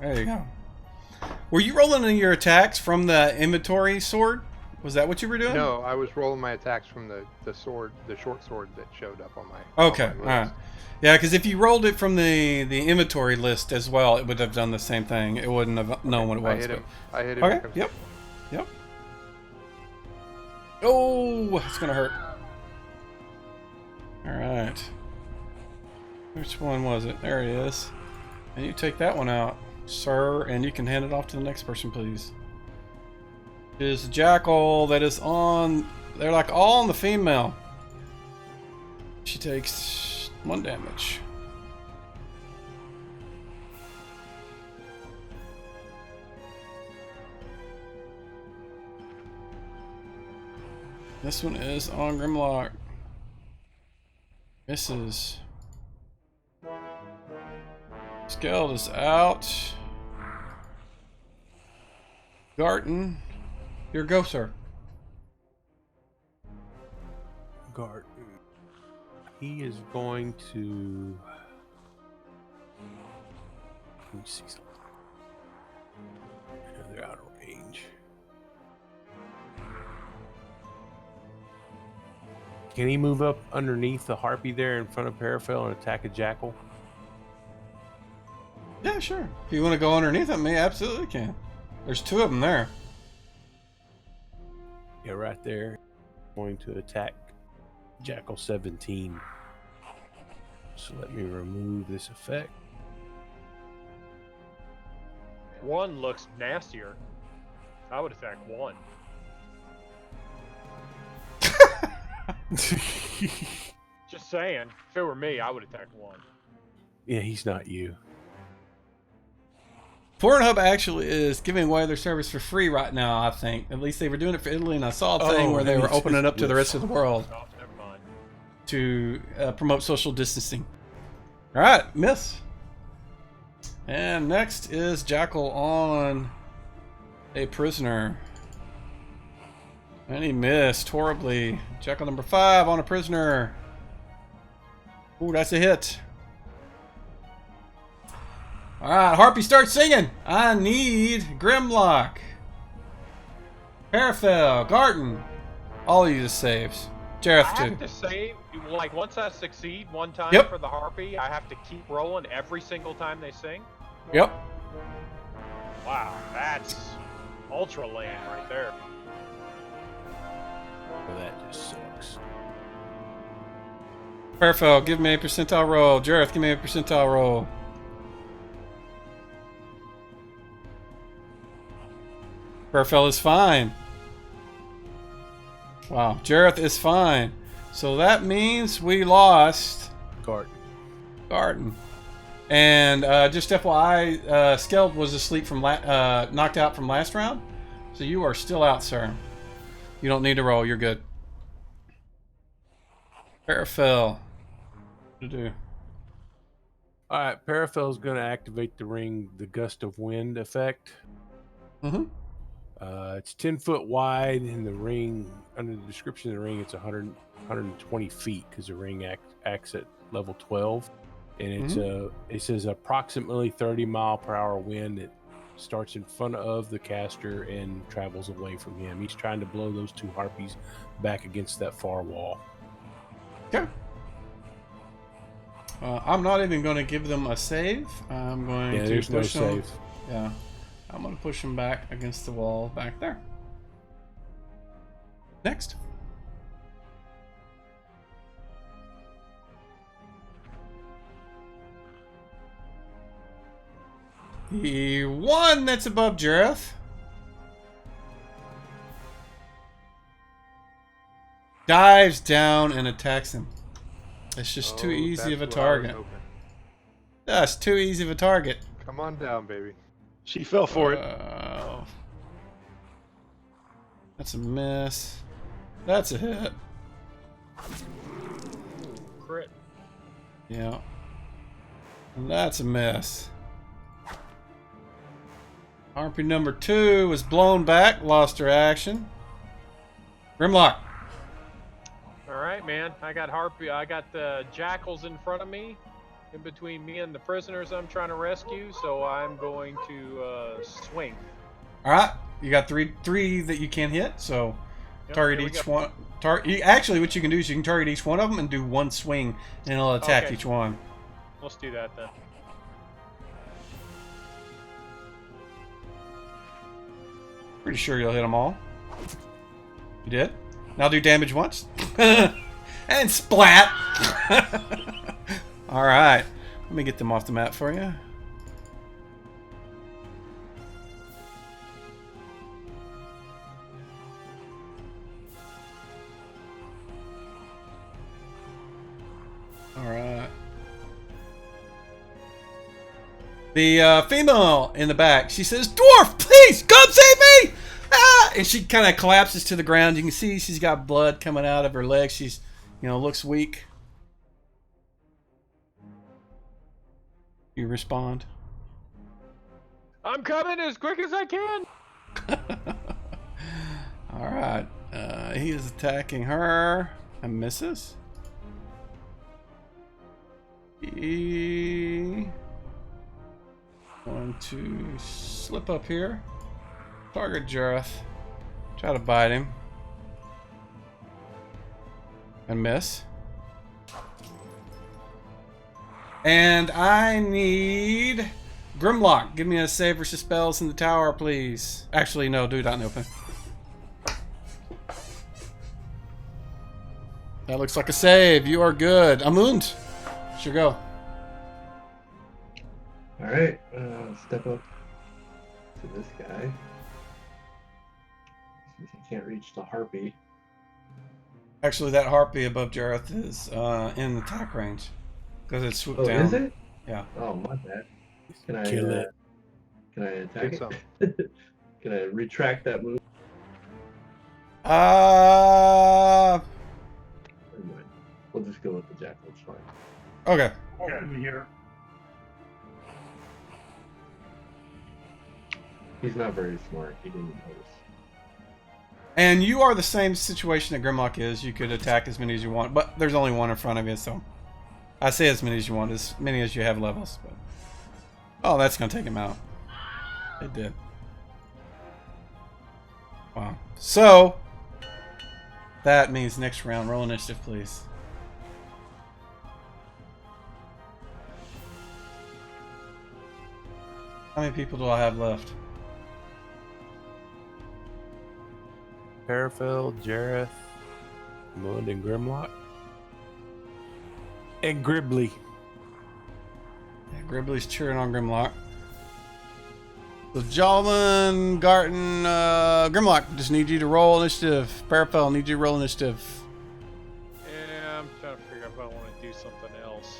[SPEAKER 1] There you go. Were you rolling in your attacks from the inventory sword? Was that what you were doing?
[SPEAKER 8] No, I was rolling my attacks from the sword, the short sword that showed up on my.
[SPEAKER 1] Okay,
[SPEAKER 8] on my
[SPEAKER 1] alright.
[SPEAKER 8] list.
[SPEAKER 1] Yeah, because if you rolled it from the inventory list as well, it would have done the same thing. It wouldn't have known what it was.
[SPEAKER 8] I hit him. I hit him.
[SPEAKER 1] Okay,
[SPEAKER 8] Here comes-
[SPEAKER 1] yep. Oh, it's gonna hurt. Alright. Which one was it? There he is. And you take that one out, sir, and you can hand it off to the next person, please. It is a jackal that is on... They're like all on the female. She takes 1 damage. This one is on Grimlock. Misses. Skeld is out. Garten, your go, sir.
[SPEAKER 2] Garten. He is going to. Let me see something. Yeah, they're out of range. Can he move up underneath the harpy there in front of Paraphil and attack a jackal?
[SPEAKER 1] Yeah, sure. If you want to go underneath him, you absolutely can. There's 2 of them there.
[SPEAKER 2] Yeah, right there. Going to attack Jackal 17. So let me remove this effect.
[SPEAKER 3] 1 looks nastier. I would attack 1. Just saying. If it were me, I would attack 1.
[SPEAKER 2] Yeah, he's not you.
[SPEAKER 1] Pornhub actually is giving away their service for free right now, I think. At least they were doing it for Italy, and I saw a thing where they were opening it up to the rest of the world
[SPEAKER 3] Oh, never mind.
[SPEAKER 1] to promote social distancing. All right, miss. And next is Jackal on a prisoner. And he missed horribly. Jackal number 5 on a prisoner. Ooh, that's a hit. Alright, Harpy starts singing. I need Grimlock. Parafel, Garten. All of you just saves. Jareth
[SPEAKER 3] I
[SPEAKER 1] too.
[SPEAKER 3] have to save, like, once I succeed one time
[SPEAKER 1] Yep.
[SPEAKER 3] for the Harpy, I have to keep rolling every single time they sing?
[SPEAKER 1] Yep.
[SPEAKER 3] Wow, that's ultra land right there.
[SPEAKER 2] Well, that just sucks.
[SPEAKER 1] Parafel, give me a percentile roll. Jareth, give me a percentile roll. Parafel is fine. Wow, Jareth is fine. So that means we lost Garten. And just FYI, Skeld was asleep from knocked out from last round. So you are still out, sir. You don't need to roll. You're good. Parafel. What to do?
[SPEAKER 2] All right, Parafel's going to activate the gust of wind effect.
[SPEAKER 1] Mm-hmm.
[SPEAKER 2] It's 10 foot wide in the ring. Under the description of the ring, it's 120 feet because the ring acts at level 12. And it's it says approximately 30-mile-per-hour wind that starts in front of the caster and travels away from him. He's trying to blow those two harpies back against that far wall.
[SPEAKER 1] Okay. I'm not even going to give them a save. I'm going to
[SPEAKER 2] there's no
[SPEAKER 1] push them.
[SPEAKER 2] save.
[SPEAKER 1] Yeah. I'm going to push them back against the wall back there. Next. The one that's above Jareth. Dives down and attacks him. It's just too easy of a target. That's too easy of a target.
[SPEAKER 8] Come on down, baby.
[SPEAKER 4] She fell for it.
[SPEAKER 1] That's a miss. That's a hit.
[SPEAKER 3] Crit.
[SPEAKER 1] Yeah. And that's a miss. Harpy number 2 was blown back, lost her action. Grimlock.
[SPEAKER 3] All right, man. I got the jackals in front of me, in between me and the prisoners I'm trying to rescue. So I'm going to swing.
[SPEAKER 1] All right, you got three that you can hit. So
[SPEAKER 3] Yep,
[SPEAKER 1] target
[SPEAKER 3] here we
[SPEAKER 1] each
[SPEAKER 3] go.
[SPEAKER 1] one. Actually, what you can do is you can target each one of them and do one swing, and it'll attack
[SPEAKER 3] Okay.
[SPEAKER 1] each one.
[SPEAKER 3] Let's do that then.
[SPEAKER 1] Pretty sure you'll hit them all. You did. Now do damage once. And splat. All right. Let me get them off the map for you. All right. The female in the back, she says, "Dwarf, please come save me!" Ah! And she kind of collapses to the ground. You can see she's got blood coming out of her legs. She's, looks weak. You respond.
[SPEAKER 3] I'm coming as quick as I can.
[SPEAKER 1] All right. He is attacking her and misses. He going to slip up here. Target Jareth. Try to bite him. And miss. And I need Grimlock. Give me a save versus spells in the tower, please. Actually, no, do it out in the open. That looks like a save. You are good. Amund. Sure go.
[SPEAKER 7] Alright, step up to this guy. Since he can't reach the harpy.
[SPEAKER 1] Actually, that harpy above Jareth is in attack range. Because it swooped
[SPEAKER 7] Oh,
[SPEAKER 1] down.
[SPEAKER 7] is it?
[SPEAKER 1] Yeah.
[SPEAKER 7] Oh, my bad. Can I
[SPEAKER 2] Kill it.
[SPEAKER 7] Can I attack
[SPEAKER 8] Get some.
[SPEAKER 7] it? Can I retract that move? Never mind. We'll just go with the jackal. It's fine.
[SPEAKER 1] Okay.
[SPEAKER 6] Over here.
[SPEAKER 7] He's not very smart. He didn't notice.
[SPEAKER 1] And you are the same situation that Grimlock is. You could attack as many as you want, but there's only one in front of you, so I say as many as you want, as many as you have levels. But... oh, that's gonna take him out. It did. Wow. So that means next round, roll initiative, please. How many people do I have left?
[SPEAKER 2] Parafel, Jareth, Mund, and Grimlock. And Gribbly.
[SPEAKER 1] Yeah, Gribbly's cheering on Grimlock. So Javelin, Garten, Grimlock, just need you to roll initiative. Parafel, need you to roll initiative.
[SPEAKER 3] Yeah, I'm trying to figure out if I want to do something else.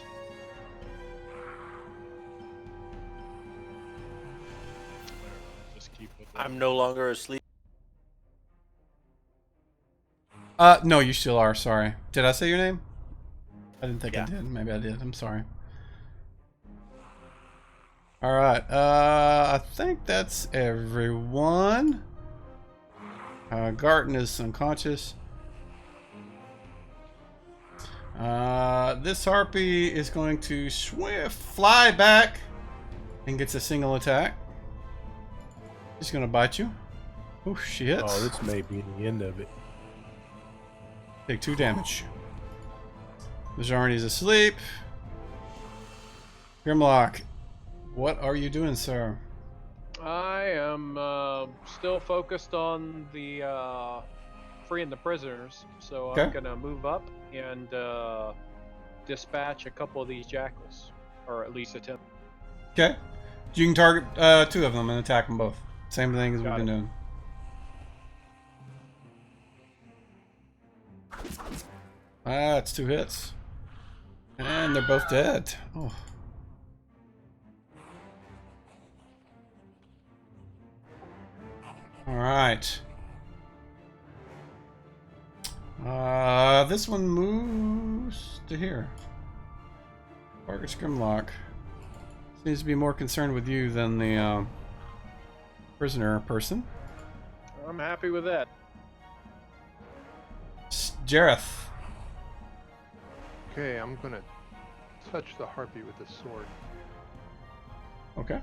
[SPEAKER 3] Just keep with that.
[SPEAKER 5] I'm no longer asleep.
[SPEAKER 1] No, you still are, sorry. Did I say your name? I didn't think I
[SPEAKER 5] Yeah.
[SPEAKER 1] did. Maybe I did. I'm sorry. Alright, I think that's everyone. Garten is unconscious. This harpy is going to fly back and gets a single attack. She's going to bite you. Oh, she hits.
[SPEAKER 2] Oh, this may be the end of it.
[SPEAKER 1] Take 2 damage. Majority's asleep. Grimlock, what are you doing, sir?
[SPEAKER 3] I am still focused on the freeing the prisoners, so I'm
[SPEAKER 1] Okay.
[SPEAKER 3] gonna move up and dispatch a couple of these jackals, or at least attempt.
[SPEAKER 1] Okay. You can target 2 of them and attack them both. Same thing as we've
[SPEAKER 3] Got
[SPEAKER 1] been
[SPEAKER 3] it.
[SPEAKER 1] doing. That's 2 hits. And they're both dead. Oh. Alright. This one moves to here. Target's Grimlock. Seems to be more concerned with you than the prisoner person.
[SPEAKER 3] I'm happy with that.
[SPEAKER 1] Jareth.
[SPEAKER 8] Okay, I'm gonna touch the harpy with the sword.
[SPEAKER 1] Okay.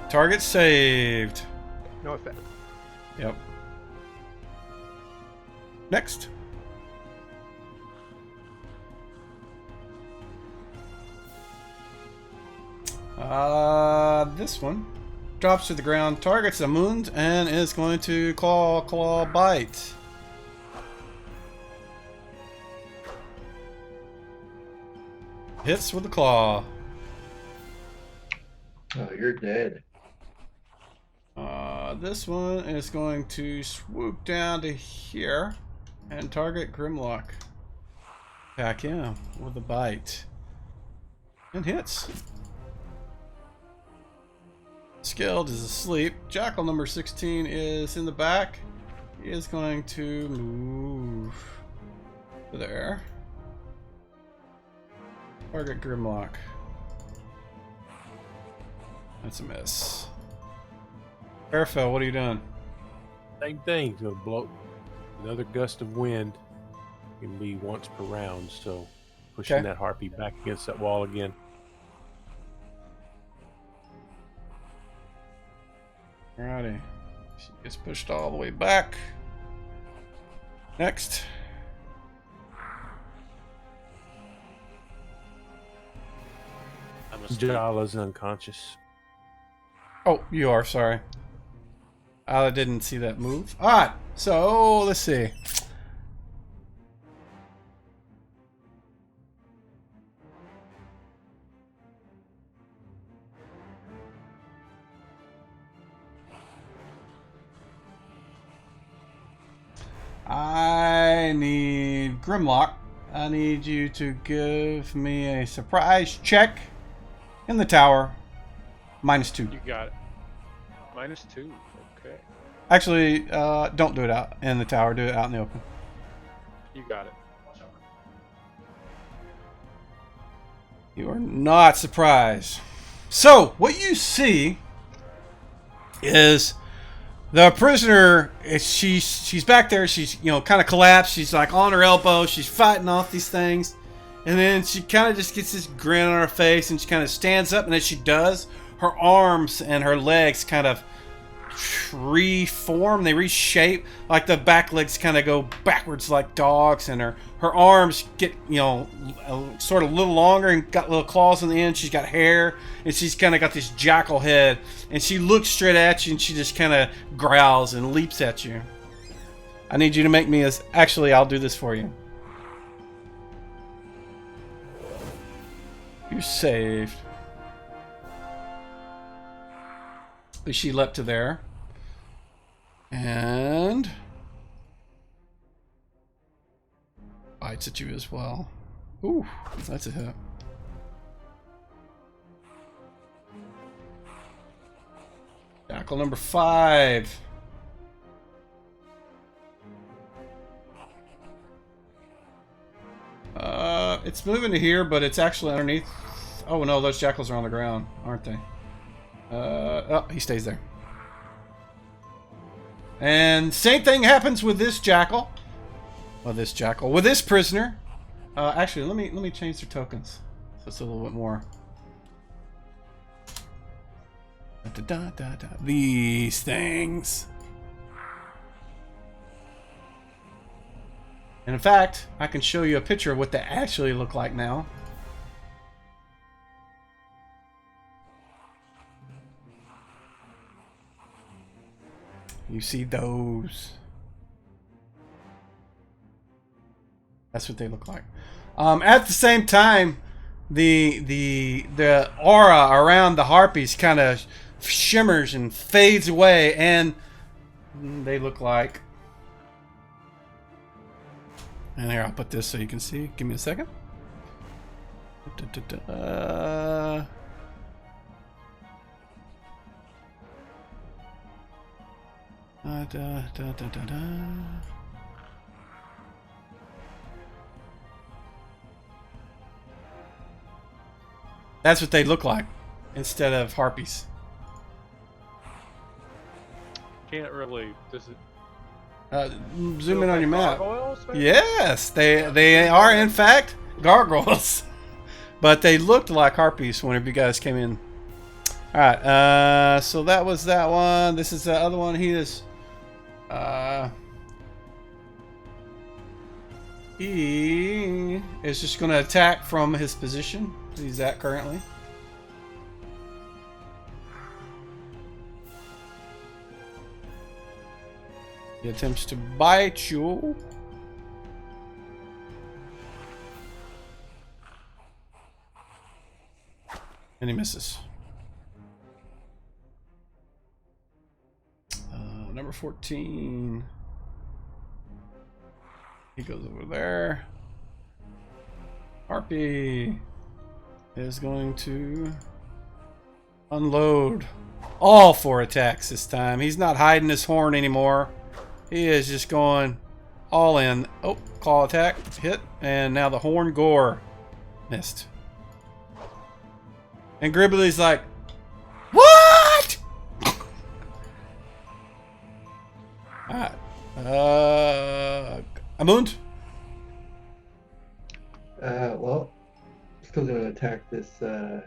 [SPEAKER 1] Target saved.
[SPEAKER 8] No effect.
[SPEAKER 1] Yep. Next. This one drops to the ground, targets a Mund, and is going to claw, bite. Hits with the claw.
[SPEAKER 7] Oh, you're dead.
[SPEAKER 1] This one is going to swoop down to here and target Grimlock. Attack him with a bite. And hits. Skilled is asleep. Jackal number 16 is in the back. He is going to move to there. Target Grimlock. That's a miss. Airfell, what are you doing?
[SPEAKER 2] Same thing. Gonna blow another gust of wind. Can be once per round, so pushing
[SPEAKER 1] Okay.
[SPEAKER 2] that harpy back against that wall again.
[SPEAKER 1] Alrighty. She gets pushed all the way back. Next.
[SPEAKER 5] I'm asleep.
[SPEAKER 2] Jala's unconscious.
[SPEAKER 1] Oh, you are, sorry. I didn't see that move. Alright, so let's see. I need Grimlock. I need you to give me a surprise check in the tower. -2.
[SPEAKER 3] You got it. -2. Okay.
[SPEAKER 1] Actually, don't do it out in the tower. Do it out in the open.
[SPEAKER 3] You got it.
[SPEAKER 1] You are not surprised. So, what you see is the prisoner. She's back there. She's kind of collapsed. She's like on her elbow. She's fighting off these things, and then she kind of just gets this grin on her face, and she kind of stands up. And as she does, her arms and her legs kind of reform. They reshape. Like the back legs kind of go backwards like dogs, and her arms get sort of a little longer and got little claws on the end. She's got hair, and she's kind of got this jackal head, and she looks straight at you, and she just kind of growls and leaps at you. I need you to make me actually, I'll do this for you. You're saved. But she leapt to there. And bites at you as well. Ooh, that's a hit. Jackal number 5. It's moving to here, but it's actually underneath. Oh no, those jackals are on the ground, aren't they? Oh, he stays there. And same thing happens with this jackal. With this prisoner. Actually, let me change their tokens, so it's a little bit more. These things. And in fact, I can show you a picture of what they actually look like now. You see those. That's what they look like. At the same time, the aura around the harpies kind of shimmers and fades away, and they look like. And here, I'll put this so you can see. Give me a second. That's what they look like instead of harpies.
[SPEAKER 3] Can't really. Does it?
[SPEAKER 1] Zoom in on your map.
[SPEAKER 3] Gargoyles, maybe?
[SPEAKER 1] Yes, they are in fact gargoyles, but they looked like harpies whenever you guys came in. All right, so that was that one. This is the other one. He is. He is just going to attack from his position he's at currently. He attempts to bite you. And he misses. Number 14. He goes over there. Harpy is going to unload all 4 attacks this time. He's not hiding his horn anymore. He is just going all in. Oh, claw attack, hit, and now the horn gore missed. And Gribbly's like, what? Alright. Amund?
[SPEAKER 7] Well, still gonna attack this, I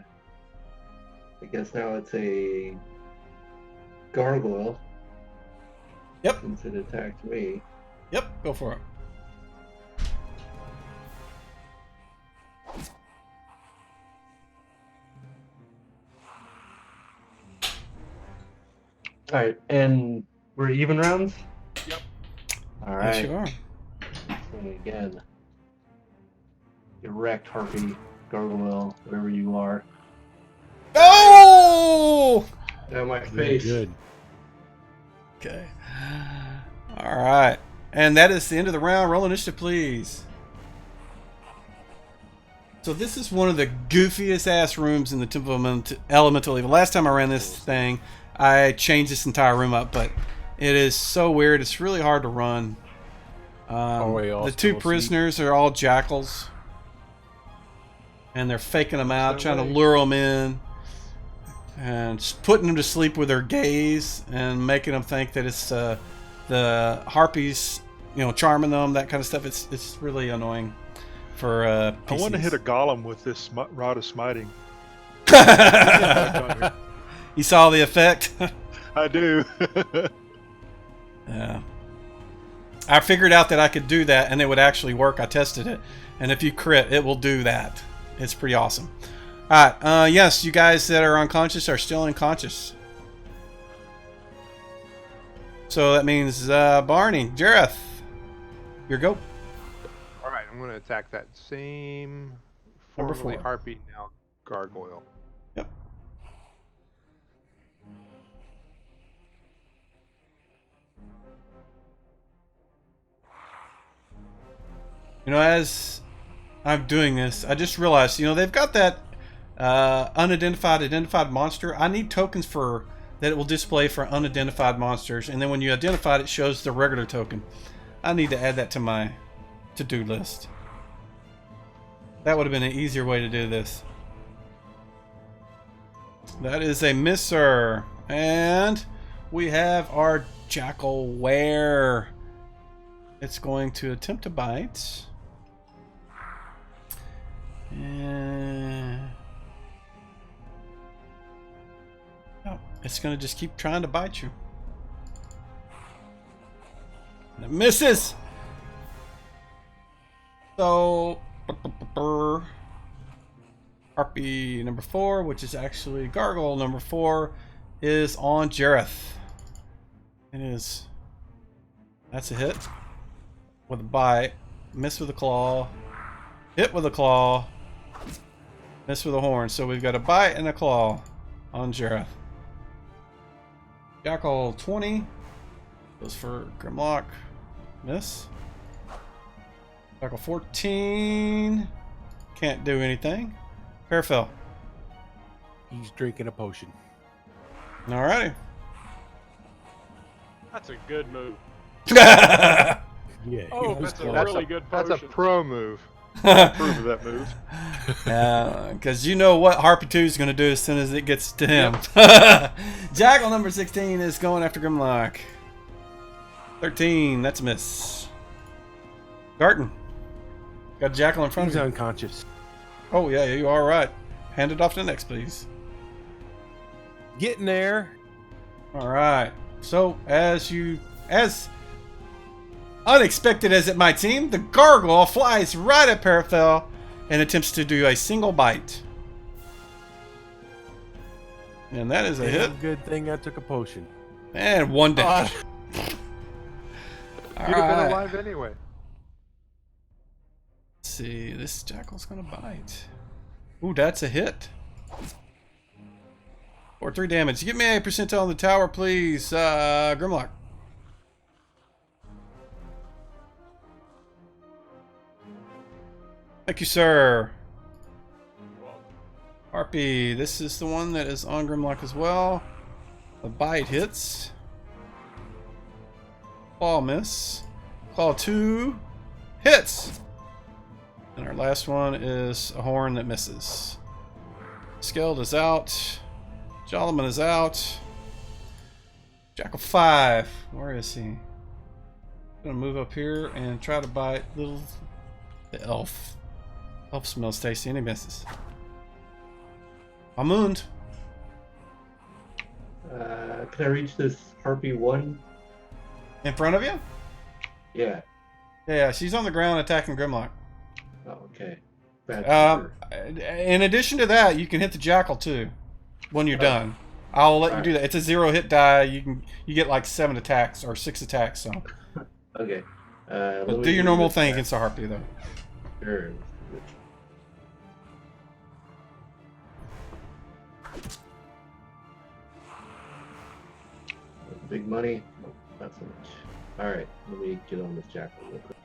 [SPEAKER 7] guess now it's a gargoyle.
[SPEAKER 1] Yep.
[SPEAKER 7] Since it attacked me.
[SPEAKER 1] Yep, go for it.
[SPEAKER 7] Alright, and we're even rounds?
[SPEAKER 3] Yep.
[SPEAKER 7] Alright.
[SPEAKER 1] Yes, you are.
[SPEAKER 7] And again. Direct harpy, gargoyle, wherever you are.
[SPEAKER 1] Oh!
[SPEAKER 7] Now my
[SPEAKER 2] Very
[SPEAKER 7] face.
[SPEAKER 2] good.
[SPEAKER 1] Okay. All right. And that is the end of the round. Roll initiative, please. So this is one of the goofiest ass rooms in the Temple of Elemental Evil. Last time I ran this thing, I changed this entire room up, but it is so weird. It's really hard to run. The two prisoners are all jackals, and they're faking them out, trying to lure them in, and just putting them to sleep with their gaze, and making them think that it's the harpies, you know, charming them, that kind of stuff. It's really annoying for PCs.
[SPEAKER 4] I want to hit a golem with this rod of smiting.
[SPEAKER 1] You saw the effect?
[SPEAKER 4] I do.
[SPEAKER 1] Yeah. I figured out that I could do that and it would actually work. I tested it. And if you crit, it will do that. It's pretty awesome. Alright, yes, you guys that are unconscious are still unconscious. So that means Barney, Jareth, your go.
[SPEAKER 8] Alright, I'm going to attack that same
[SPEAKER 1] Number
[SPEAKER 8] formerly
[SPEAKER 1] 4.
[SPEAKER 8] harpy, now gargoyle.
[SPEAKER 1] Yep. You know, as I'm doing this, I just realized, you know, they've got that identified monster. I need tokens for that it will display for unidentified monsters, and then when you identify it, it shows the regular token. I need to add that to my to-do list. That would have been an easier way to do this. That is a misser, and we have our jackal were. It's going to attempt to bite. Oh, it's going to just keep trying to bite you. And it misses! So, Harpy number 4, which is actually Gargoyle number 4, is on Jareth. It is. That's a hit. With a bite. Miss with a claw. Hit with a claw. Miss with a horn. So we've got a bite and a claw on Jareth. Jackal 20. Goes for Grimlock. Miss. Jackal 14. Can't do anything. Parafel.
[SPEAKER 2] He's drinking a potion.
[SPEAKER 1] Alrighty.
[SPEAKER 3] That's a good move.
[SPEAKER 2] Yeah.
[SPEAKER 3] Oh, that's a really good potion.
[SPEAKER 8] That's a pro move.
[SPEAKER 4] Approve of that move.
[SPEAKER 1] Because you know what Harpy 2 is going to do as soon as it gets to him. Jackal number 16 is going after Grimlock. 13, that's a miss. Garten. Got a Jackal in front
[SPEAKER 2] He's
[SPEAKER 1] of you.
[SPEAKER 2] unconscious.
[SPEAKER 1] Oh, yeah, you are right. Hand it off to the next, please.
[SPEAKER 2] Getting there.
[SPEAKER 1] Alright. So, as unexpected as it might seem, the gargoyle flies right at Parafel and attempts to do a single bite. And that is a hit.
[SPEAKER 2] Good thing I took a potion.
[SPEAKER 1] And one down.
[SPEAKER 8] You'd have been alive anyway.
[SPEAKER 1] Let's see, this jackal's gonna bite. Ooh, that's a hit. Or 3 damage. Give me a percentile on the tower, please, Grimlock. Thank you, sir. Harpy, this is the one that is on Grimlock as well. The bite hits. Claw miss. Claw 2 hits. And our last one is a horn that misses. Skeld is out. Javelin is out. Jackal 5. Where is he? Gonna move up here and try to bite the elf. Elf smells tasty and he misses. Amund.
[SPEAKER 7] Can I reach this Harpy 1?
[SPEAKER 1] In front of you?
[SPEAKER 7] Yeah.
[SPEAKER 1] Yeah, she's on the ground attacking Grimlock.
[SPEAKER 7] Oh, okay. Bad
[SPEAKER 1] In addition to that, you can hit the Jackal too when you're done. I'll let you do that. It's a 0 hit die. You get like 7 attacks or 6 attacks. So.
[SPEAKER 7] Okay.
[SPEAKER 1] Do your normal thing against the Harpy though.
[SPEAKER 7] Sure. Big money. Nope, not so much. Alright, let me get on this jackal real quick.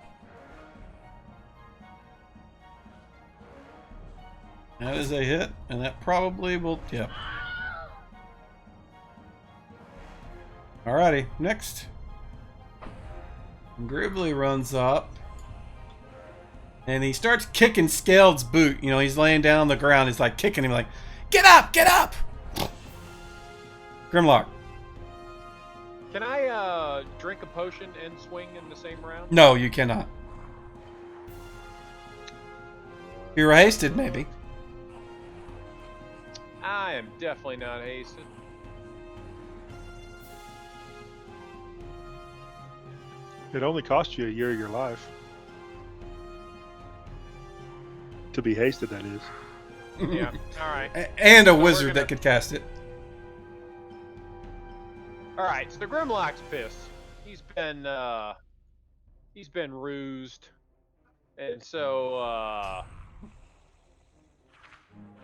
[SPEAKER 1] That is a hit, and that probably will. Yep. Alrighty, next. Gribbly runs up. And he starts kicking Skeld's boot. You know, he's laying down on the ground. He's like kicking him, like, get up, get up! Grimlock.
[SPEAKER 3] Can I drink a potion and swing in the same round?
[SPEAKER 1] No, you cannot. You're hasted, maybe.
[SPEAKER 3] I am definitely not hasted.
[SPEAKER 4] It only cost you a year of your life. To be hasted, that is.
[SPEAKER 3] Yeah, alright.
[SPEAKER 1] And a
[SPEAKER 3] So we're
[SPEAKER 1] wizard
[SPEAKER 3] gonna-
[SPEAKER 1] that could cast it.
[SPEAKER 3] Alright, so Grimlock's pissed. He's been rused. And so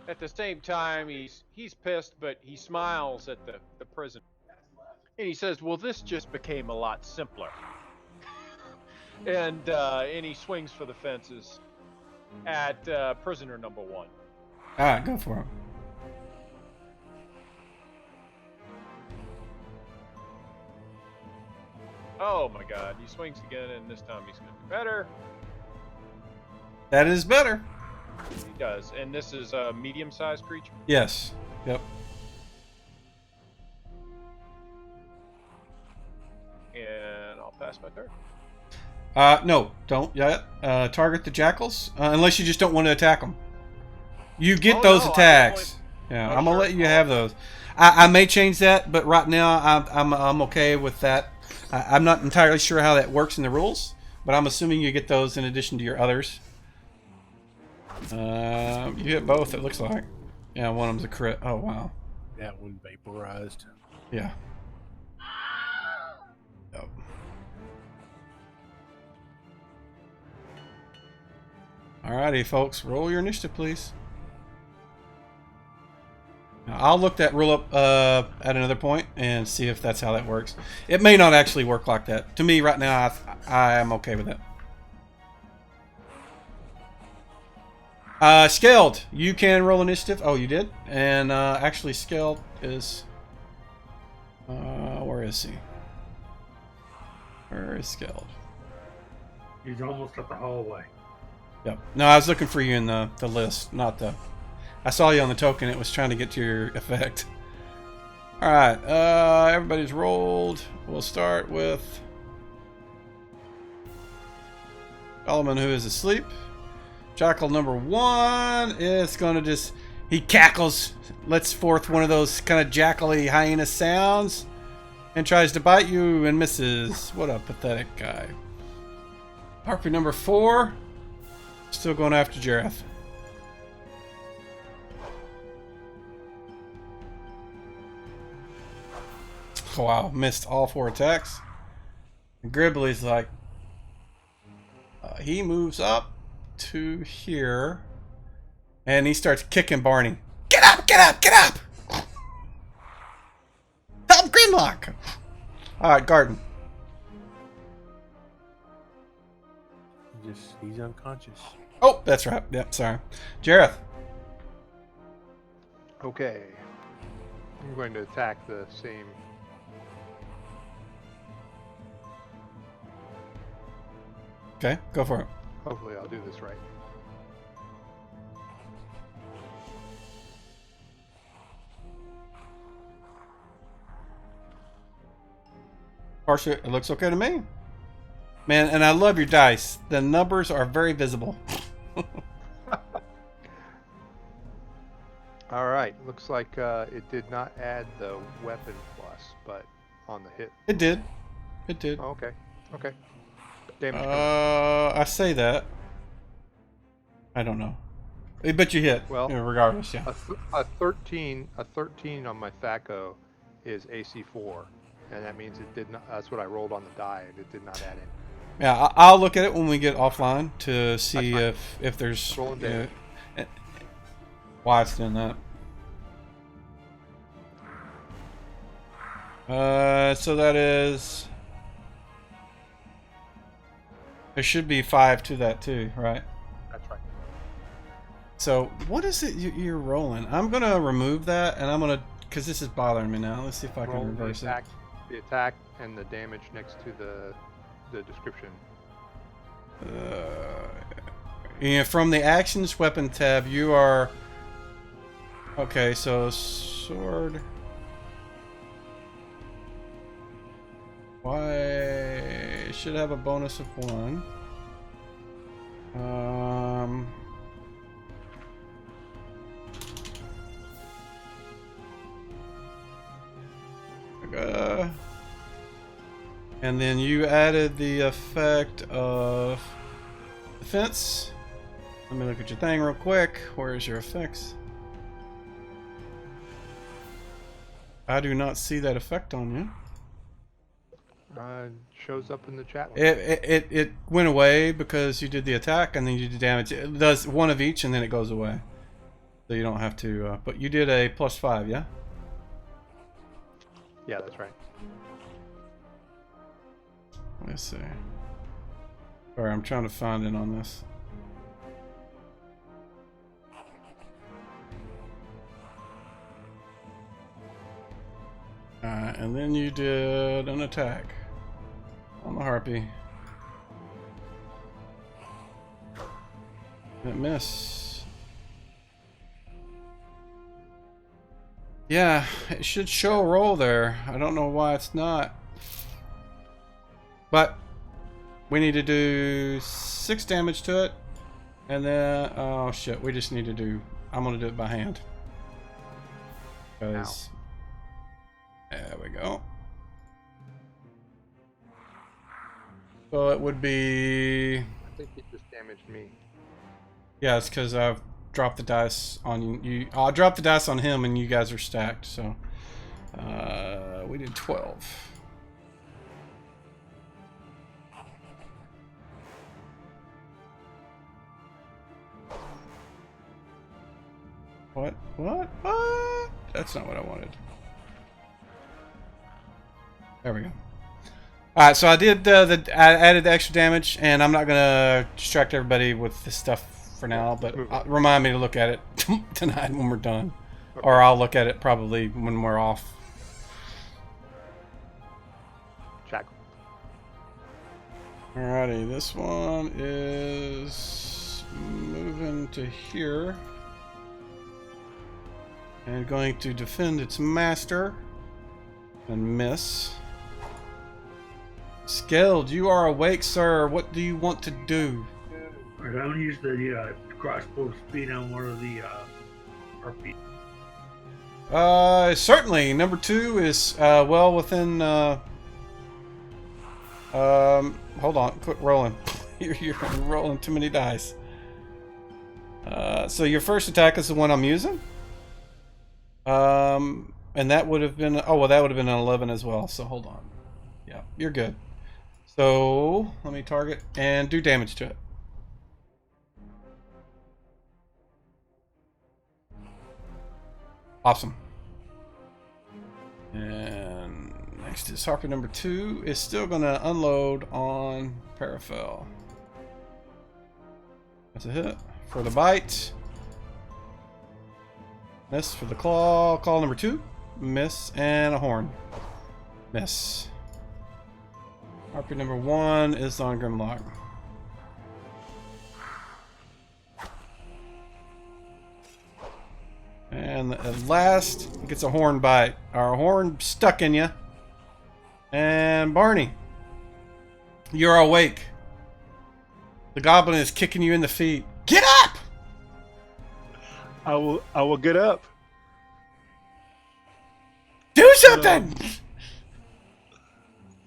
[SPEAKER 3] at the same time he's pissed, but he smiles at the prison. And he says, well, this just became a lot simpler. And he swings for the fences at prisoner number 1.
[SPEAKER 1] Alright, go for him.
[SPEAKER 3] Oh my god, he swings again, and this time he's going to do better.
[SPEAKER 1] That is better.
[SPEAKER 3] He does, and this is a medium-sized creature.
[SPEAKER 1] Yes. Yep.
[SPEAKER 3] And I'll pass my turn.
[SPEAKER 1] No, don't yet. Target the jackals, unless you just don't want to attack them. You get
[SPEAKER 3] Oh,
[SPEAKER 1] those
[SPEAKER 3] no, I
[SPEAKER 1] attacks. Yeah,
[SPEAKER 3] Oh,
[SPEAKER 1] I'm gonna
[SPEAKER 3] sure.
[SPEAKER 1] let you have those. I may change that, but right now I'm okay with that. I'm not entirely sure how that works in the rules, but I'm assuming you get those in addition to your others. You hit both, it looks like. Yeah, one of them's a crit. Oh wow.
[SPEAKER 2] That one vaporized.
[SPEAKER 1] Yeah. Yep. Alrighty, folks, roll your initiative, please. Now, I'll look that rule up at another point and see if that's how that works. It may not actually work like that. To me, right now, I am okay with it. Skeld, you can roll initiative. Oh, you did? And actually, Skeld is... where is he? Where is Skeld?
[SPEAKER 6] He's almost up the hallway.
[SPEAKER 1] Yep. No, I was looking for you in the list, not the... I saw you on the token. It was trying to get to your effect. All right. Everybody's rolled. We'll start with Solomon, who is asleep. Jackal number 1 is going to just... He cackles, lets forth one of those kind of jackally hyena sounds, and tries to bite you and misses. What a pathetic guy. Harpy number 4, still going after Jareth. Wow, missed all 4 attacks. And Gribbly's like, he moves up to here, and he starts kicking Barney. Get up, get up, get up! Help Grimlock! Alright, Garden.
[SPEAKER 2] He's unconscious.
[SPEAKER 1] Oh, that's right. Yep, sorry. Jareth.
[SPEAKER 8] Okay. I'm going to attack the same.
[SPEAKER 1] Okay, go for it.
[SPEAKER 8] Hopefully I'll do this right.
[SPEAKER 1] Partially, it looks okay to me. Man, and I love your dice. The numbers are very visible.
[SPEAKER 8] All right. Looks like it did not add the weapon plus, but on the hit.
[SPEAKER 1] It did. It did.
[SPEAKER 8] Oh, okay. Okay. Damage.
[SPEAKER 1] I say that. I don't know. But you hit.
[SPEAKER 8] Well,
[SPEAKER 1] regardless, yeah.
[SPEAKER 8] A 13 on my THAC0 is AC4, and that means it did not. That's what I rolled on the die, and it did not add it.
[SPEAKER 1] Yeah, I'll look at it when we get offline to see if there's
[SPEAKER 8] Rolling damage.
[SPEAKER 1] why it's doing that. So that is There should be 5 to that too, right?
[SPEAKER 8] That's right.
[SPEAKER 1] So what is it you're rolling? I'm gonna remove that, and I'm gonna, because this is bothering me now. Let's see if I
[SPEAKER 8] Roll
[SPEAKER 1] can
[SPEAKER 8] the
[SPEAKER 1] reverse it.
[SPEAKER 8] attack, the attack and the damage next to the description.
[SPEAKER 1] Yeah, from the actions weapon tab, you are. Okay, so sword. Why it should have a bonus of 1. And then you added the effect of defense. Let me look at your thing real quick. Where's your effects? I do not see that effect on you.
[SPEAKER 8] Shows up in the chat.
[SPEAKER 1] It went away because you did the attack and then you did damage. It does 1 of each and then it goes away. So you don't have to. But you did a +5, yeah?
[SPEAKER 8] Yeah, that's right.
[SPEAKER 1] Let's see. Sorry, I'm trying to find it on this. And then you did an attack on the harpy. It missed. Yeah, it should show a roll there. I don't know why it's not. But we need to do 6 damage to it. And then, oh shit, we just need to do, I'm going to do it by hand. Because, there we go. So it would be,
[SPEAKER 8] I think he just damaged me.
[SPEAKER 1] yeah, it's because I've dropped the dice on you. I'll drop the dice on him and you guys are stacked. So, we did 12. What? What? What? That's not what I wanted. There we go. Alright, so I did I added the extra damage, and I'm not gonna distract everybody with this stuff for now, but remind me to look at it tonight when we're done. Okay. Or I'll look at it probably when we're off.
[SPEAKER 8] Check.
[SPEAKER 1] Alrighty, this one is moving to here. And going to defend its master. And miss. Skeld, you are awake, sir. What do you want to do?
[SPEAKER 6] I don't use the crossbow speed on one of the RP.
[SPEAKER 1] Certainly. Number 2 is well within. Hold on. Quit rolling. You're rolling too many dice. So your first attack is the one I'm using. And that would have been, oh well, that would have been an 11 as well. So hold on. Yeah, you're good. So let me target and do damage to it. Awesome. And next is Harper number 2 is still gonna unload on Paraphel. That's a hit for the bite. Miss for the claw. Claw number 2. Miss. And a horn. Miss. Harpy number 1 is on Grimlock. And at last, gets a horn bite. Our horn stuck in you. And Barney, you're awake. The goblin is kicking you in the feet. Get up!
[SPEAKER 4] I will get up.
[SPEAKER 1] Do something!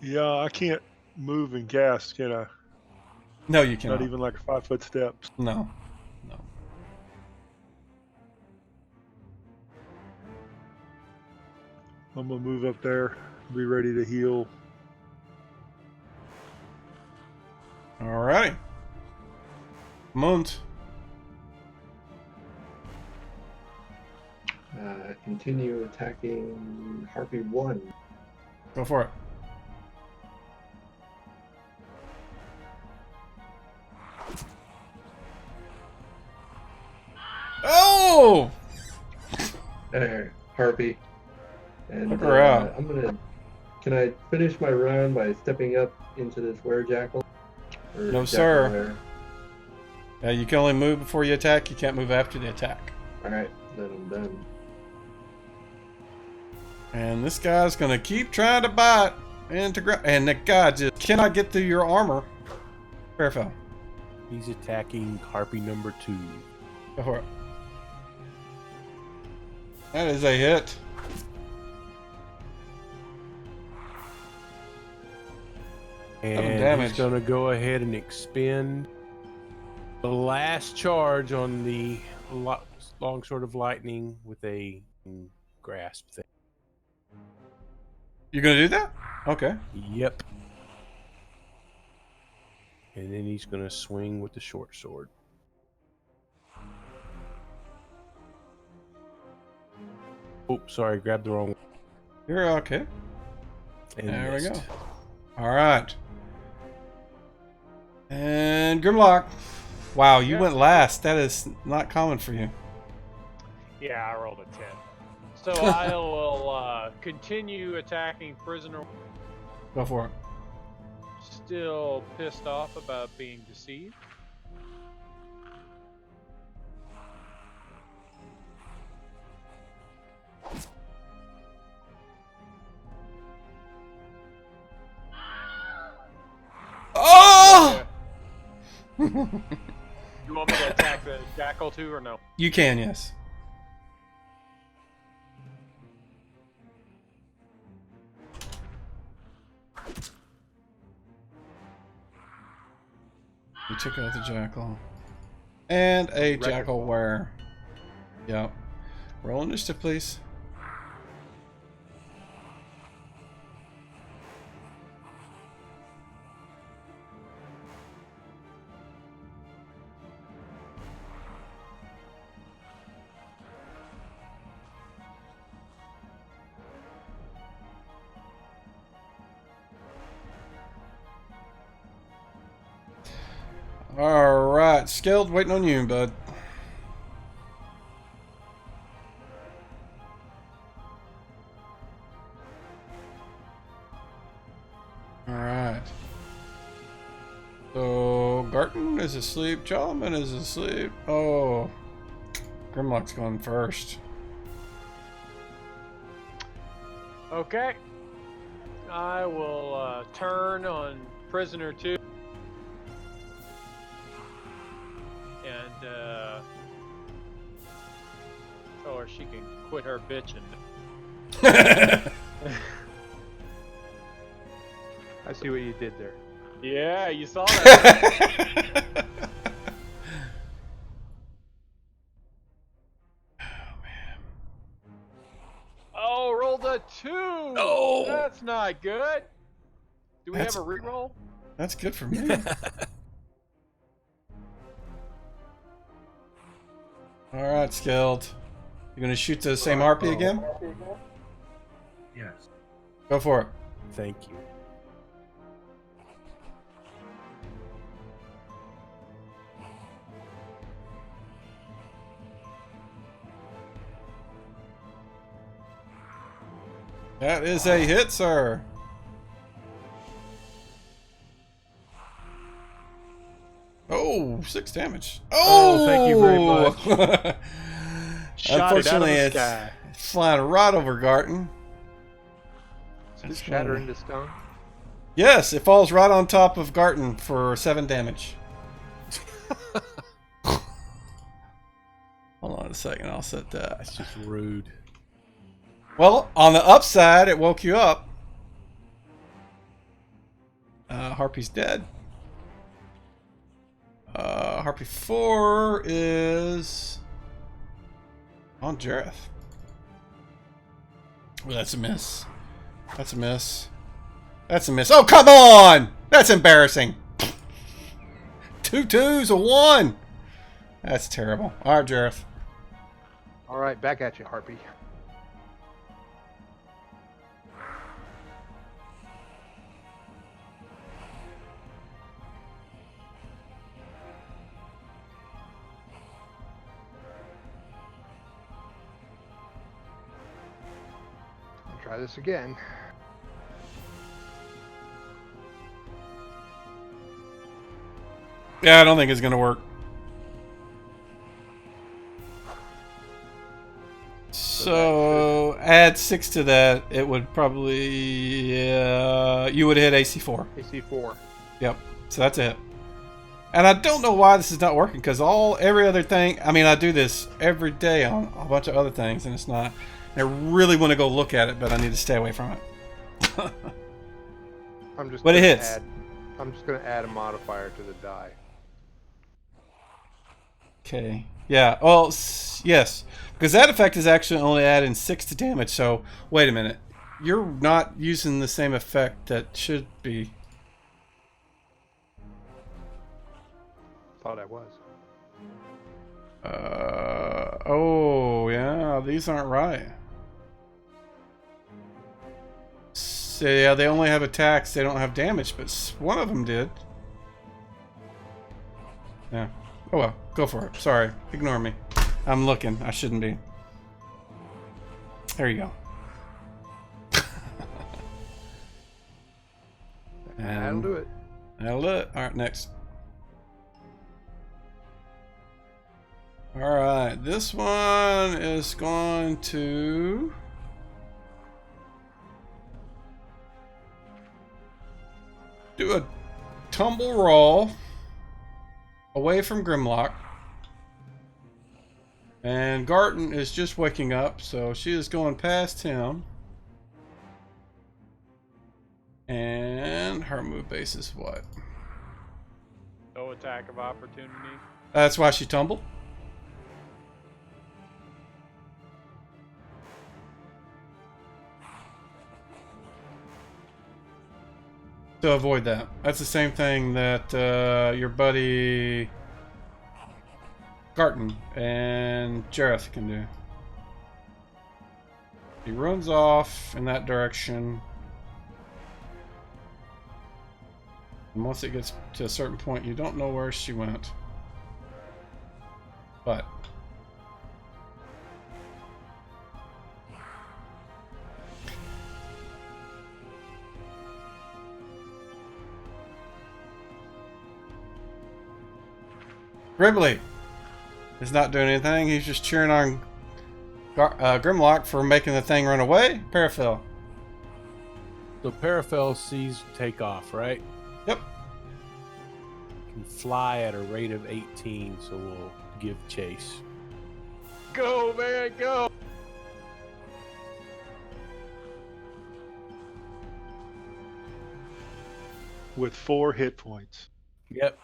[SPEAKER 4] Yeah, I can't move and cast, can I?
[SPEAKER 1] No, you cannot.
[SPEAKER 4] Not even like a 5-foot step.
[SPEAKER 1] No. No.
[SPEAKER 4] I'm gonna move up there, be ready to heal.
[SPEAKER 1] Alright. Mount.
[SPEAKER 7] Continue attacking Harpy 1.
[SPEAKER 1] Go for it. Oh!
[SPEAKER 7] There, Harpy. And
[SPEAKER 1] Look her out.
[SPEAKER 7] I'm gonna. Can I finish my run by stepping up into this were-jackal? Or
[SPEAKER 1] No,
[SPEAKER 7] jackal
[SPEAKER 1] sir.
[SPEAKER 7] were?
[SPEAKER 1] You can only move before you attack. You can't move after the attack.
[SPEAKER 7] Alright, then I'm done.
[SPEAKER 1] And this guy's gonna keep trying to bite and and the guy just cannot get through your armor. Fair foul.
[SPEAKER 2] He's attacking Harpy number 2.
[SPEAKER 1] Go for it. That is a hit.
[SPEAKER 2] And
[SPEAKER 1] damage.
[SPEAKER 2] he's going to go ahead and expend the last charge on the long sword of lightning with a grasp thing.
[SPEAKER 1] You gonna do that? Okay.
[SPEAKER 2] Yep. And then he's going to swing with the short sword. Oh, sorry, grabbed the wrong one.
[SPEAKER 1] You're okay.
[SPEAKER 2] And
[SPEAKER 1] There we
[SPEAKER 2] missed.
[SPEAKER 1] go. All right. And Grimlock. Wow, you
[SPEAKER 3] Yeah.
[SPEAKER 1] went last. That is not common for you.
[SPEAKER 3] Yeah, I rolled a 10. So I will continue attacking prisoner.
[SPEAKER 1] Go for it.
[SPEAKER 3] Still pissed off about being deceived.
[SPEAKER 1] Oh!
[SPEAKER 3] You want me to attack the jackal too, or no?
[SPEAKER 1] You can, yes. You took out the jackal. And a jackal were. Yep. Roll initiative, please. Alright, Skilled, waiting on you, bud. Alright. So, Garten is asleep, Javelin is asleep. Oh, Grimlock's going first.
[SPEAKER 3] Okay. I will turn on prisoner 2. And tell her she can quit her bitching.
[SPEAKER 8] I see what you did there.
[SPEAKER 3] Yeah, you saw that. Oh, rolled a 2.
[SPEAKER 1] Oh.
[SPEAKER 3] That's not good. Do we
[SPEAKER 1] That's-
[SPEAKER 3] have a reroll?
[SPEAKER 1] That's good for me. Alright, Skilled. You gonna shoot the same RP again?
[SPEAKER 6] Yes.
[SPEAKER 1] Go for it.
[SPEAKER 2] Thank you.
[SPEAKER 1] That is a hit, sir. Oh, 6 damage.
[SPEAKER 2] Oh, thank you very much.
[SPEAKER 5] Shot it out of
[SPEAKER 1] Unfortunately,
[SPEAKER 5] the
[SPEAKER 1] it's
[SPEAKER 5] sky.
[SPEAKER 1] flying right over Garten.
[SPEAKER 8] Does it shatter into stone?
[SPEAKER 1] Yes, it falls right on top of Garten for 7 damage. Hold on a second, I'll set that.
[SPEAKER 2] That's just rude.
[SPEAKER 1] Well, on the upside, it woke you up. Harpy's dead. Harpy 4 is on Jareth. Oh, that's a miss. That's a miss. That's a miss. Oh, come on! That's embarrassing. 2 2s, a 1. That's terrible. All right, Jareth.
[SPEAKER 8] All right, back at you, Harpy. Try this again.
[SPEAKER 1] Yeah, I don't think it's gonna work. So add 6 to that. It would probably you would hit AC4.
[SPEAKER 8] AC4.
[SPEAKER 1] Yep. So that's it. And I don't know why this is not working because every other thing. I mean, I do this every day on a bunch of other things, and it's not. I really want to go look at it, but I need to stay away from it.
[SPEAKER 8] I'm just.
[SPEAKER 1] But it
[SPEAKER 8] gonna
[SPEAKER 1] hits.
[SPEAKER 8] I'm just going to add a modifier to the die.
[SPEAKER 1] Okay. Yeah. Well, yes, because that effect is actually only adding 6 to damage. So wait a minute, you're not using the same effect that should be.
[SPEAKER 8] Thought I was.
[SPEAKER 1] Oh yeah, these aren't right. So yeah, they only have attacks. They don't have damage, but one of them did. Yeah. Oh well, go for it. Sorry, ignore me. I'm looking. I shouldn't be. There you go.
[SPEAKER 8] That'll do it.
[SPEAKER 1] That'll do it. All right, next. All right, this one is going to do a tumble roll away from Grimlock. And Garten is just waking up, so she is going past him. And her move base is what?
[SPEAKER 3] No attack of opportunity.
[SPEAKER 1] That's why she tumbled. To avoid that. That's the same thing that your buddy Garten and Jareth can do. He runs off in that direction. And once it gets to a certain point, you don't know where she went. But Gribbly is not doing anything. He's just cheering on Grimlock for making the thing run away. Paraphil.
[SPEAKER 2] So Paraphil sees take off, right?
[SPEAKER 1] Yep.
[SPEAKER 2] Can fly at a rate of 18, so we'll give chase.
[SPEAKER 3] Go, man, go!
[SPEAKER 4] With 4 hit points.
[SPEAKER 2] Yep.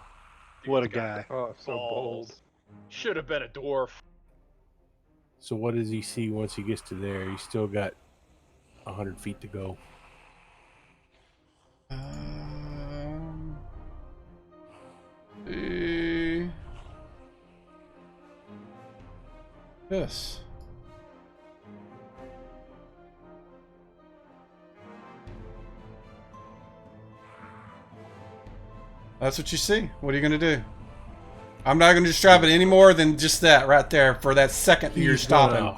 [SPEAKER 4] What a guy.
[SPEAKER 8] Oh, so bold.
[SPEAKER 3] Should have been a dwarf.
[SPEAKER 2] So what does he see once he gets to there? He's still got 100 feet to go.
[SPEAKER 1] This. That's what you see. What are you going to do? I'm not going to describe it any more than just that right there for that second you're stopping.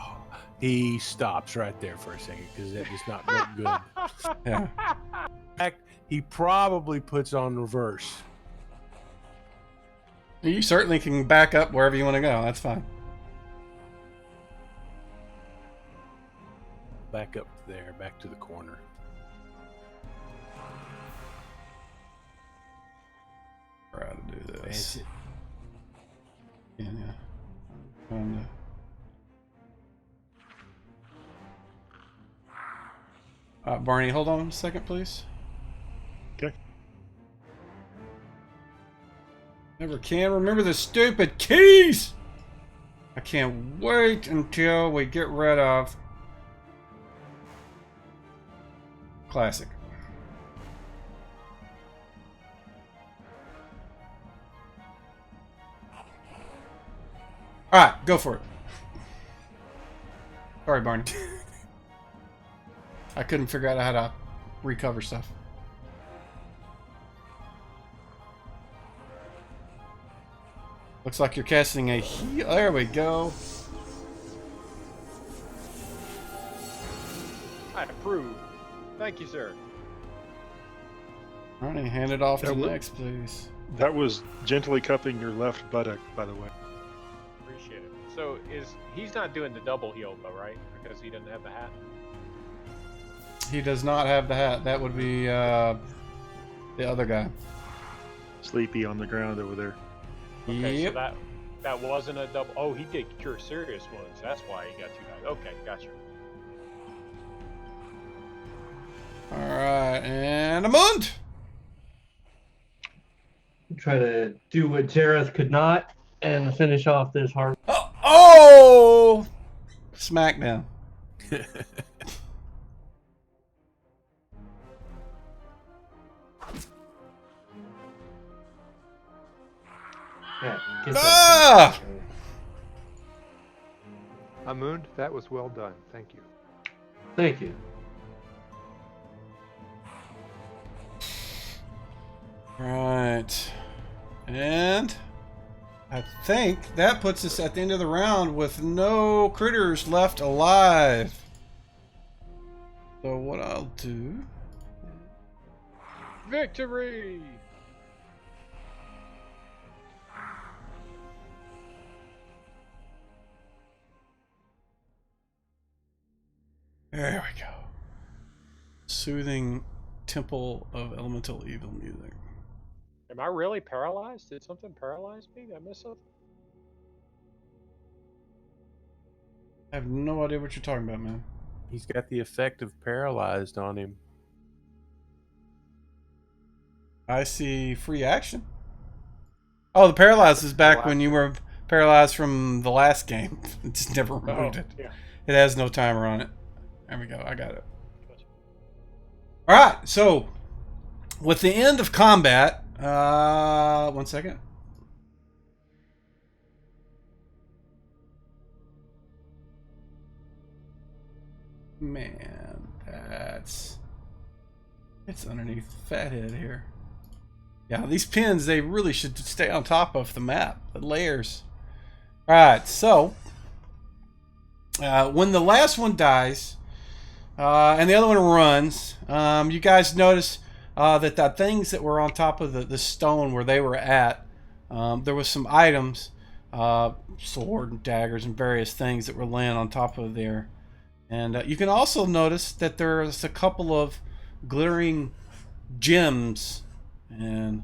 [SPEAKER 2] He stops right there for a second because that does not look good.
[SPEAKER 1] Yeah.
[SPEAKER 2] In fact, he probably puts on reverse.
[SPEAKER 1] You certainly can back up wherever you want to go. That's fine.
[SPEAKER 2] Back up there, back to the corner.
[SPEAKER 1] Try to do this.
[SPEAKER 2] Fancy.
[SPEAKER 1] Yeah. Kinda. Barney, hold on a second, please.
[SPEAKER 4] Okay.
[SPEAKER 1] Never can remember the stupid keys! I can't wait until we get rid of Classic. Alright, go for it. Sorry, Barney. I couldn't figure out how to recover stuff. Looks like you're casting a heal. There we go.
[SPEAKER 3] I approve. Thank you, sir.
[SPEAKER 1] All right, hand it off
[SPEAKER 4] That
[SPEAKER 1] to
[SPEAKER 4] wa-
[SPEAKER 1] next, please.
[SPEAKER 4] That was gently cupping your left buttock, by the way.
[SPEAKER 3] Appreciate it. So he's not doing the double heal though, right? Because he doesn't have the hat.
[SPEAKER 1] He does not have the hat. That would be the other guy.
[SPEAKER 4] Sleepy on the ground over there.
[SPEAKER 3] Okay,
[SPEAKER 1] Yep.
[SPEAKER 3] so that wasn't a double. Oh, he did cure serious wounds. That's why he got 2 dice. Okay, gotcha.
[SPEAKER 1] All right, and Amund.
[SPEAKER 7] Try to do what Jareth could not and finish off this hard.
[SPEAKER 1] Oh! Smackdown.
[SPEAKER 7] Yeah, get that
[SPEAKER 1] Ah!
[SPEAKER 8] Amund, that was well done. Thank you.
[SPEAKER 7] Thank you.
[SPEAKER 1] Right. And I think that puts us at the end of the round with no critters left alive. So what I'll do...
[SPEAKER 3] Victory!
[SPEAKER 1] There we go. Soothing Temple of Elemental Evil music.
[SPEAKER 3] Am I really paralyzed? Did something paralyze me? Did I miss something?
[SPEAKER 1] I have no idea what you're talking about, man.
[SPEAKER 2] He's got the effect of paralyzed on him.
[SPEAKER 1] I see free action. Oh, the paralyzed is back when you were paralyzed from the last game. It just never removed it.
[SPEAKER 3] Yeah.
[SPEAKER 1] It has no timer on it. There we go. I got it. All right. So, with the end of combat, 1 second. Man, it's underneath Fathead here. Yeah, these pins, they really should stay on top of the map, the layers. All right, so when the last one dies and the other one runs, you guys notice that the things that were on top of the stone where they were at, there was some items, sword and daggers and various things that were laying on top of there. And you can also notice that there's a couple of glittering gems and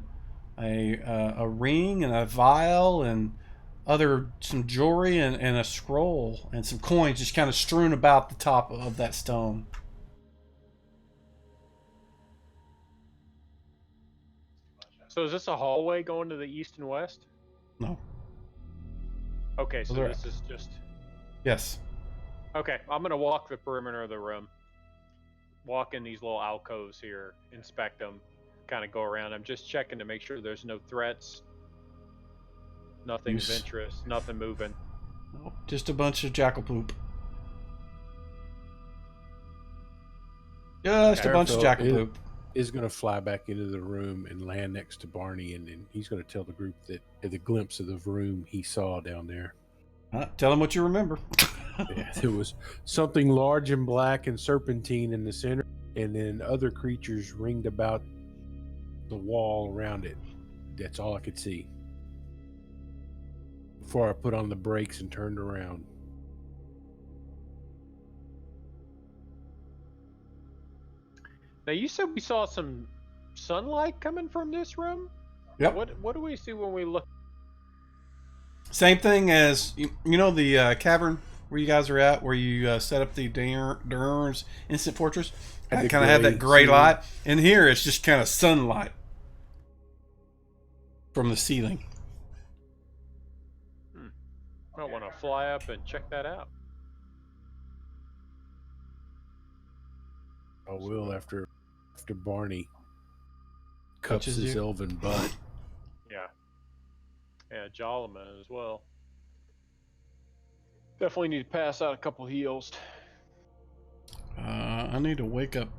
[SPEAKER 1] a ring and a vial and some jewelry and a scroll and some coins just kind of strewn about the top of that stone.
[SPEAKER 3] So is this a hallway going to the east and west?
[SPEAKER 1] No.
[SPEAKER 3] Okay, so
[SPEAKER 1] Those are-
[SPEAKER 3] this is just...
[SPEAKER 1] Yes.
[SPEAKER 3] Okay, I'm going to walk the perimeter of the room. Walk in these little alcoves here, inspect them, kind of go around. I'm just checking to make sure there's no threats. Nothing of interest, nothing moving.
[SPEAKER 1] Nope, just a bunch of jackal poop. Just a bunch of jackal poop.
[SPEAKER 2] Is going to fly back into the room and land next to Barney, and then he's going to tell the group that the glimpse of the room he saw down there.
[SPEAKER 1] Tell him what you remember.
[SPEAKER 2] Yeah, there was something large and black and serpentine in the center, and then other creatures ringed about the wall around it. That's all I could see before I put on the brakes and turned around.
[SPEAKER 3] Now you said we saw some sunlight coming from this room?
[SPEAKER 1] Yep.
[SPEAKER 3] What do we see when we look?
[SPEAKER 1] Same thing as, you know the cavern where you guys are at, where you set up the Durns Instant Fortress? I kind of have that gray light. And here it's just kind of sunlight from the ceiling.
[SPEAKER 3] I want to fly up and check that out.
[SPEAKER 2] I will after Barney cups
[SPEAKER 1] Touches
[SPEAKER 2] his
[SPEAKER 1] you.
[SPEAKER 2] elven butt.
[SPEAKER 3] Yeah. Yeah, Javelin as well. Definitely need to pass out a couple heals.
[SPEAKER 1] I need to wake up.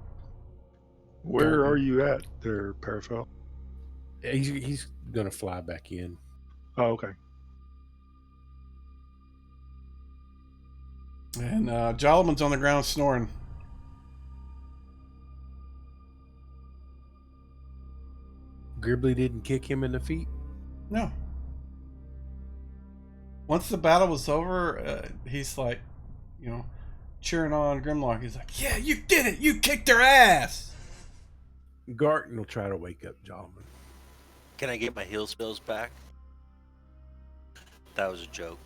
[SPEAKER 4] Where are you at there, Parafel?
[SPEAKER 2] He's gonna fly back in.
[SPEAKER 4] Oh, okay.
[SPEAKER 1] And Jolomon's on the ground snoring.
[SPEAKER 2] Gribbly didn't kick him in the feet?
[SPEAKER 1] No. Once the battle was over, he's like, cheering on Grimlock. He's like, yeah, you did it! You kicked their ass!
[SPEAKER 2] Garton will try to wake up Javelin.
[SPEAKER 5] Can I get my heal spells back? That was a joke.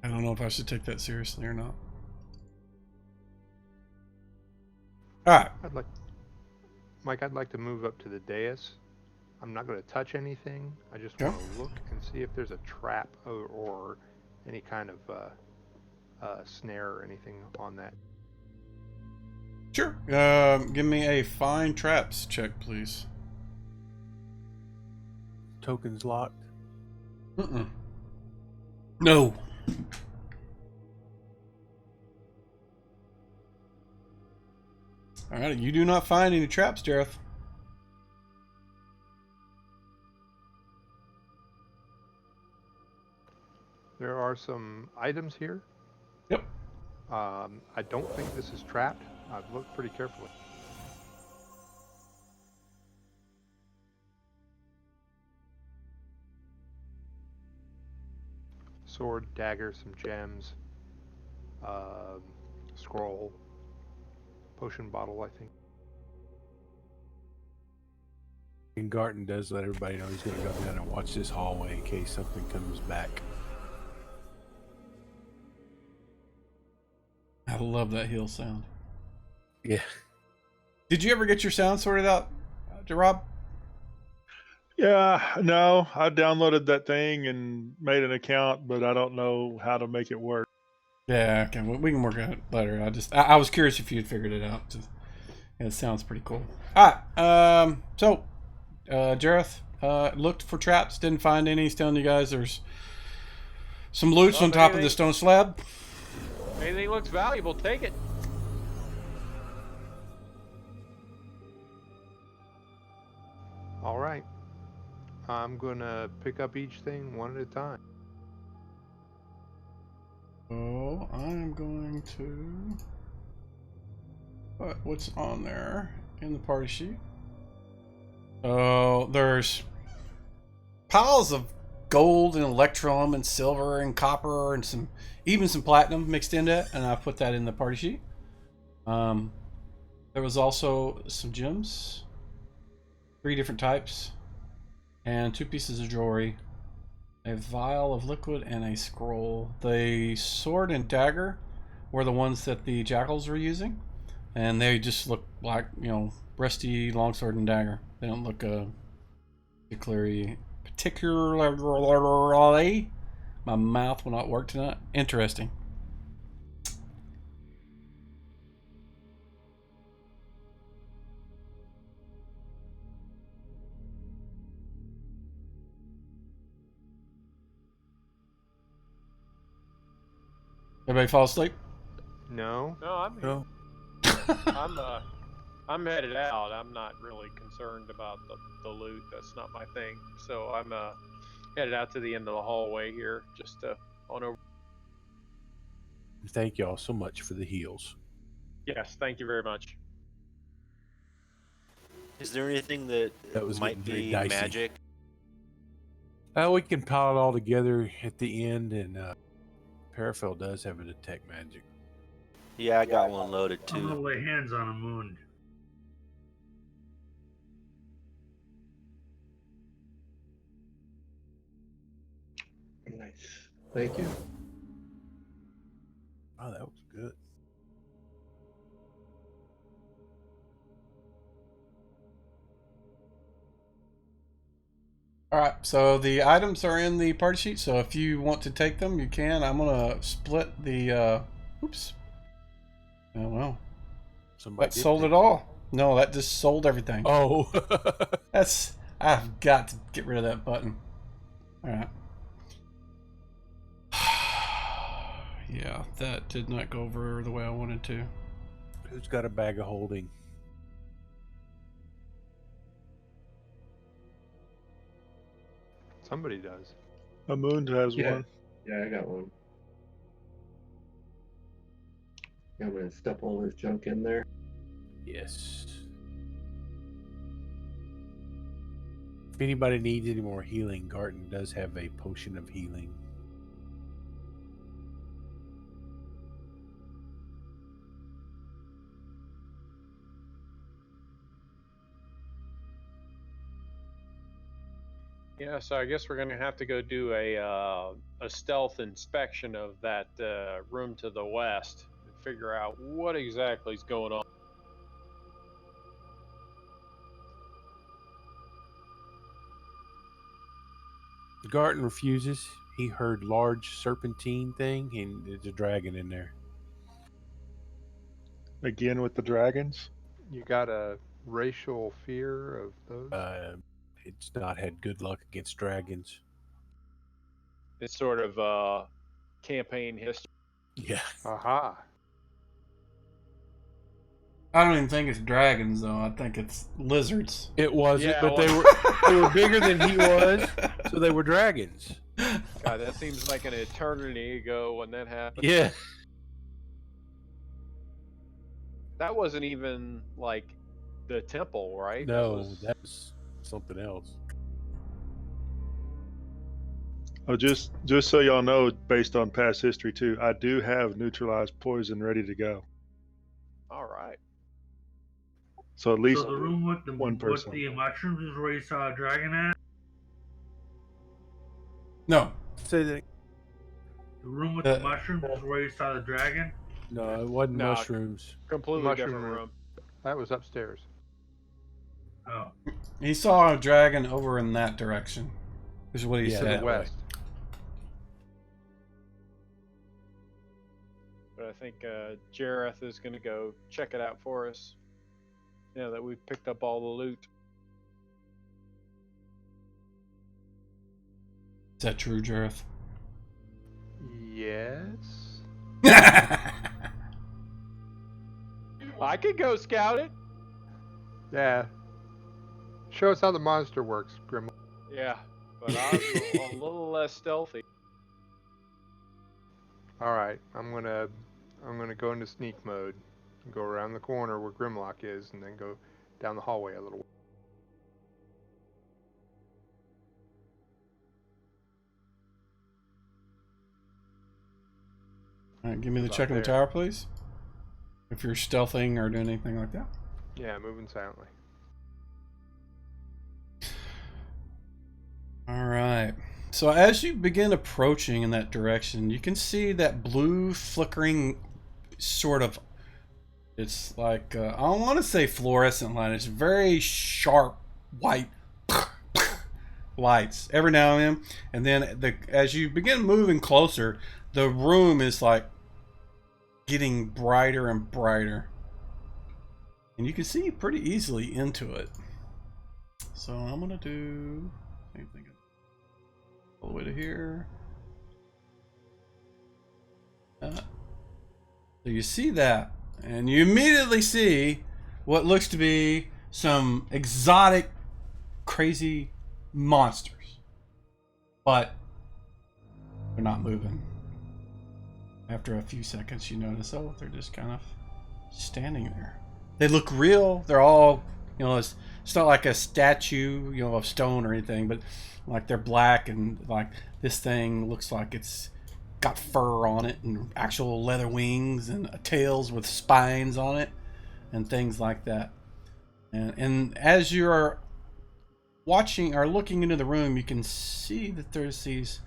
[SPEAKER 1] I don't know if I should take that seriously or not. Alright.
[SPEAKER 8] Mike, I'd like to move up to the dais. I'm not going to touch anything. I just
[SPEAKER 1] Okay.
[SPEAKER 8] want to look and see if there's a trap or any kind of snare or anything on that.
[SPEAKER 1] Sure. Give me a find traps check, please.
[SPEAKER 2] Tokens locked.
[SPEAKER 1] No. Alright, you do not find any traps, Jareth.
[SPEAKER 8] There are some items here.
[SPEAKER 1] Yep.
[SPEAKER 8] I don't think this is trapped. I've looked pretty carefully. Sword, dagger, some gems, scroll, potion bottle, I think.
[SPEAKER 2] And Garton does let everybody know he's going to go down and watch this hallway in case something comes back.
[SPEAKER 1] I love that heel sound.
[SPEAKER 2] Yeah.
[SPEAKER 1] Did you ever get your sound sorted out, Rob?
[SPEAKER 4] Yeah, no, I downloaded that thing and made an account, but I don't know how to make it work.
[SPEAKER 1] Yeah, okay, we can work on it later. I was curious if you'd figured it out. It sounds pretty cool. Alright, so Jareth looked for traps, didn't find any. He's telling you guys there's some loot on top of the stone slab.
[SPEAKER 3] Anything looks valuable, take it.
[SPEAKER 8] All right. I'm going to pick up each thing one at a time.
[SPEAKER 1] So I'm going to put what's on there in the party sheet. Oh, there's piles of gold and electrum and silver and copper and even some platinum mixed into it, and I put that in the party sheet. There was also some gems, 3 different types, and 2 pieces of jewelry, a vial of liquid, and a scroll. The sword and dagger were the ones that the jackals were using, and they just look like, rusty longsword and dagger. They don't look particularly. My mouth will not work tonight. Interesting. Everybody fall asleep?
[SPEAKER 8] No.
[SPEAKER 3] No, I'm here.
[SPEAKER 2] No.
[SPEAKER 3] I'm headed out. I'm not really concerned about the loot. That's not my thing. So I'm headed out to the end of the hallway here, just on over.
[SPEAKER 2] Thank y'all so much for the heals.
[SPEAKER 3] Yes, thank you very much.
[SPEAKER 5] Is there anything that
[SPEAKER 2] was
[SPEAKER 5] might
[SPEAKER 2] getting very
[SPEAKER 5] be
[SPEAKER 2] dicey.
[SPEAKER 5] magic?
[SPEAKER 2] We can pile it all together at the end, and Paraphil does have a detect magic.
[SPEAKER 5] Yeah, I got one loaded
[SPEAKER 6] I'm gonna
[SPEAKER 5] too.
[SPEAKER 6] lay hands on a wound.
[SPEAKER 7] Nice. Thank you.
[SPEAKER 2] Oh, that was good.
[SPEAKER 1] Alright, so the items are in the party sheet, so if you want to take them, you can. I'm gonna split the oops. Oh well.
[SPEAKER 2] Somebody
[SPEAKER 1] That
[SPEAKER 2] did
[SPEAKER 1] sold
[SPEAKER 2] take
[SPEAKER 1] it all. No, that just sold everything.
[SPEAKER 2] Oh.
[SPEAKER 1] I've got to get rid of that button. Alright. Yeah, that did not go over the way I wanted to.
[SPEAKER 2] Who's got a bag of holding?
[SPEAKER 8] Somebody does.
[SPEAKER 4] A moon has
[SPEAKER 7] Yeah.
[SPEAKER 4] one.
[SPEAKER 7] Yeah, I got one. Yeah, I'm gonna step all this junk in there.
[SPEAKER 2] Yes. If anybody needs any more healing, Garten does have a potion of healing.
[SPEAKER 3] Yeah, so I guess we're gonna have to go do a stealth inspection of that room to the west and figure out what exactly is going on.
[SPEAKER 2] Garten refuses. He heard large serpentine thing, and there's a dragon in there.
[SPEAKER 4] Again with the dragons.
[SPEAKER 8] You got a racial fear of those?
[SPEAKER 2] It's not had good luck against dragons.
[SPEAKER 3] It's sort of campaign history.
[SPEAKER 2] Yeah.
[SPEAKER 8] Aha.
[SPEAKER 1] I don't even think it's dragons though. I think it's lizards.
[SPEAKER 2] It wasn't,
[SPEAKER 3] Yeah,
[SPEAKER 2] but
[SPEAKER 3] well-
[SPEAKER 2] they were bigger than he was, so they were dragons.
[SPEAKER 3] God, that seems like an eternity ago when that happened.
[SPEAKER 2] Yeah.
[SPEAKER 3] That wasn't even like the temple, right?
[SPEAKER 2] No, that was something else.
[SPEAKER 4] Oh, just so y'all know, based on past history too, I do have neutralized poison ready to go.
[SPEAKER 3] All right.
[SPEAKER 4] So at least
[SPEAKER 6] So the room with the
[SPEAKER 4] one person.
[SPEAKER 6] mushrooms is where you saw a dragon at.
[SPEAKER 1] No.
[SPEAKER 2] Say that.
[SPEAKER 6] The room with
[SPEAKER 1] The-
[SPEAKER 6] the mushrooms is where you saw the dragon.
[SPEAKER 2] No, it wasn't
[SPEAKER 3] No.
[SPEAKER 2] mushrooms.
[SPEAKER 3] Completely
[SPEAKER 8] Mushroom
[SPEAKER 3] different
[SPEAKER 8] room.
[SPEAKER 3] room.
[SPEAKER 8] That was upstairs.
[SPEAKER 6] Oh,
[SPEAKER 1] He saw a dragon over in that direction. Is what he
[SPEAKER 2] Yeah,
[SPEAKER 8] To
[SPEAKER 1] said.
[SPEAKER 8] the
[SPEAKER 2] that way.
[SPEAKER 8] west.
[SPEAKER 3] But I think Jareth is going to go check it out for us. Now that we've picked up all the loot.
[SPEAKER 1] Is that true, Jareth?
[SPEAKER 8] Yes.
[SPEAKER 3] I could go scout it.
[SPEAKER 8] Yeah. Show us how the monster works, Grimlock.
[SPEAKER 3] Yeah, but I'm a little less stealthy.
[SPEAKER 8] All right, I'm gonna go into sneak mode, go around the corner where Grimlock is, and then go down the hallway a little way.
[SPEAKER 1] All right, give me the
[SPEAKER 8] About
[SPEAKER 1] check on the
[SPEAKER 8] there.
[SPEAKER 1] tower, please. If you're stealthing or doing anything like that.
[SPEAKER 8] Yeah, moving silently.
[SPEAKER 1] All right. So as you begin approaching in that direction, you can see that blue flickering sort of, it's like, I don't want to say fluorescent light. It's very sharp white lights every now and then. As you begin moving closer, the room is like getting brighter and brighter. And you can see pretty easily into it. So I'm going to do same thing. All the way to here. So you see that, and you immediately see what looks to be some exotic, crazy monsters. But they're not moving. After a few seconds, you notice, oh, they're just kind of standing there. They look real. They're all, it's not like a statue, of stone or anything, but like they're black, and like this thing looks like it's got fur on it and actual leather wings and tails with spines on it and things like that. And as you're watching or looking into the room, you can see that there's these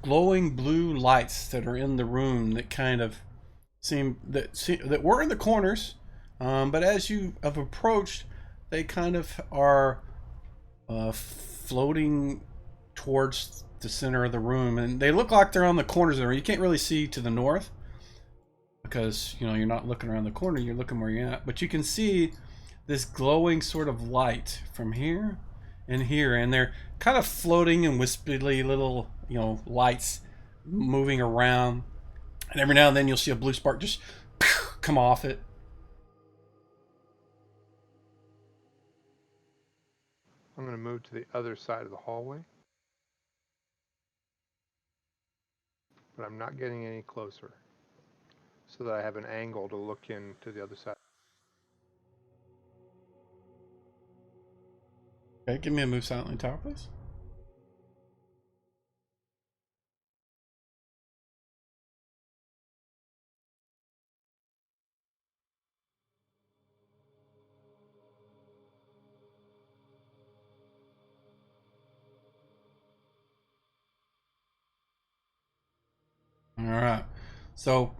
[SPEAKER 1] glowing blue lights that are in the room that kind of seem that were in the corners, but as you have approached, they kind of are floating towards the center of the room, and they look like they're on the corners of the room. You can't really see to the north because you're not looking around the corner, you're looking where you're at, but you can see this glowing sort of light from here and here, and they're kind of floating in wispy little lights moving around, and every now and then you'll see a blue spark just come off it.
[SPEAKER 8] I'm gonna move to the other side of the hallway. but I'm not getting any closer, so that I have an angle to look in to the other side.
[SPEAKER 1] Okay, give me a move silently tower, please. All right. So,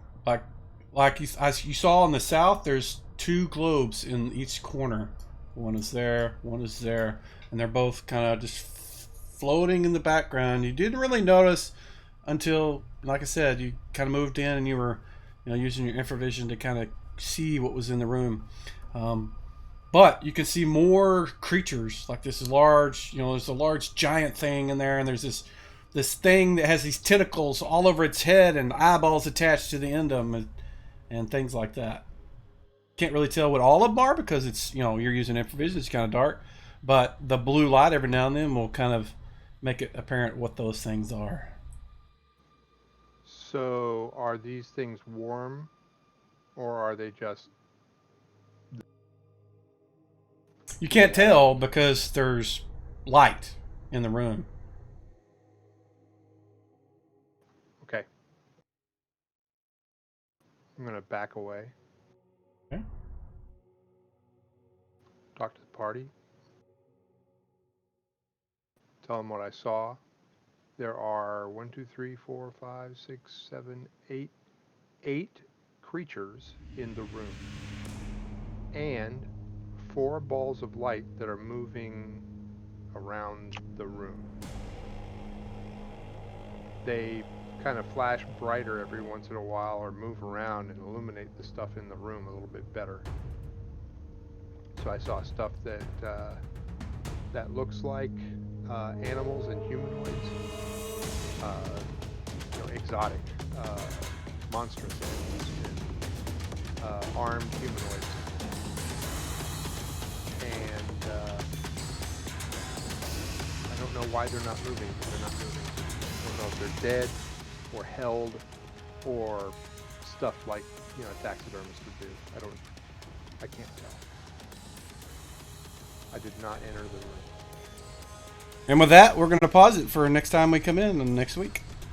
[SPEAKER 1] you saw in the south, there's 2 globes in each corner. One is there, one is there, and they're both kind of just floating in the background. You didn't really notice until, like I said, you kind of moved in and you were, using your infravision to kind of see what was in the room. But you can see more creatures, like this large, there's a large giant thing in there, and there's this thing that has these tentacles all over its head and eyeballs attached to the end of them, and things like that. Can't really tell what all of them are because it's, you're using infravision, it's kind of dark, but the blue light every now and then will kind of make it apparent what those things are.
[SPEAKER 8] So are these things warm, or are they just...
[SPEAKER 1] You can't tell because there's light in the room.
[SPEAKER 8] Okay. I'm going to back away.
[SPEAKER 1] Okay.
[SPEAKER 8] Talk to the party. Tell them what I saw. There are 1, 2, 3, 4, 5, 6, 7, 8, 8 creatures in the room. And 4 balls of light that are moving around the room. They kind of flash brighter every once in a while or move around and illuminate the stuff in the room a little bit better. So I saw stuff that looks like animals and humanoids, exotic, monstrous animals, and armed humanoids. And I don't know why they're not moving. They're not moving. I don't know if they're dead or held or stuff like, taxidermists would do. I can't tell. I did not enter the room.
[SPEAKER 1] And with that, we're going to pause it for next time we come in next week.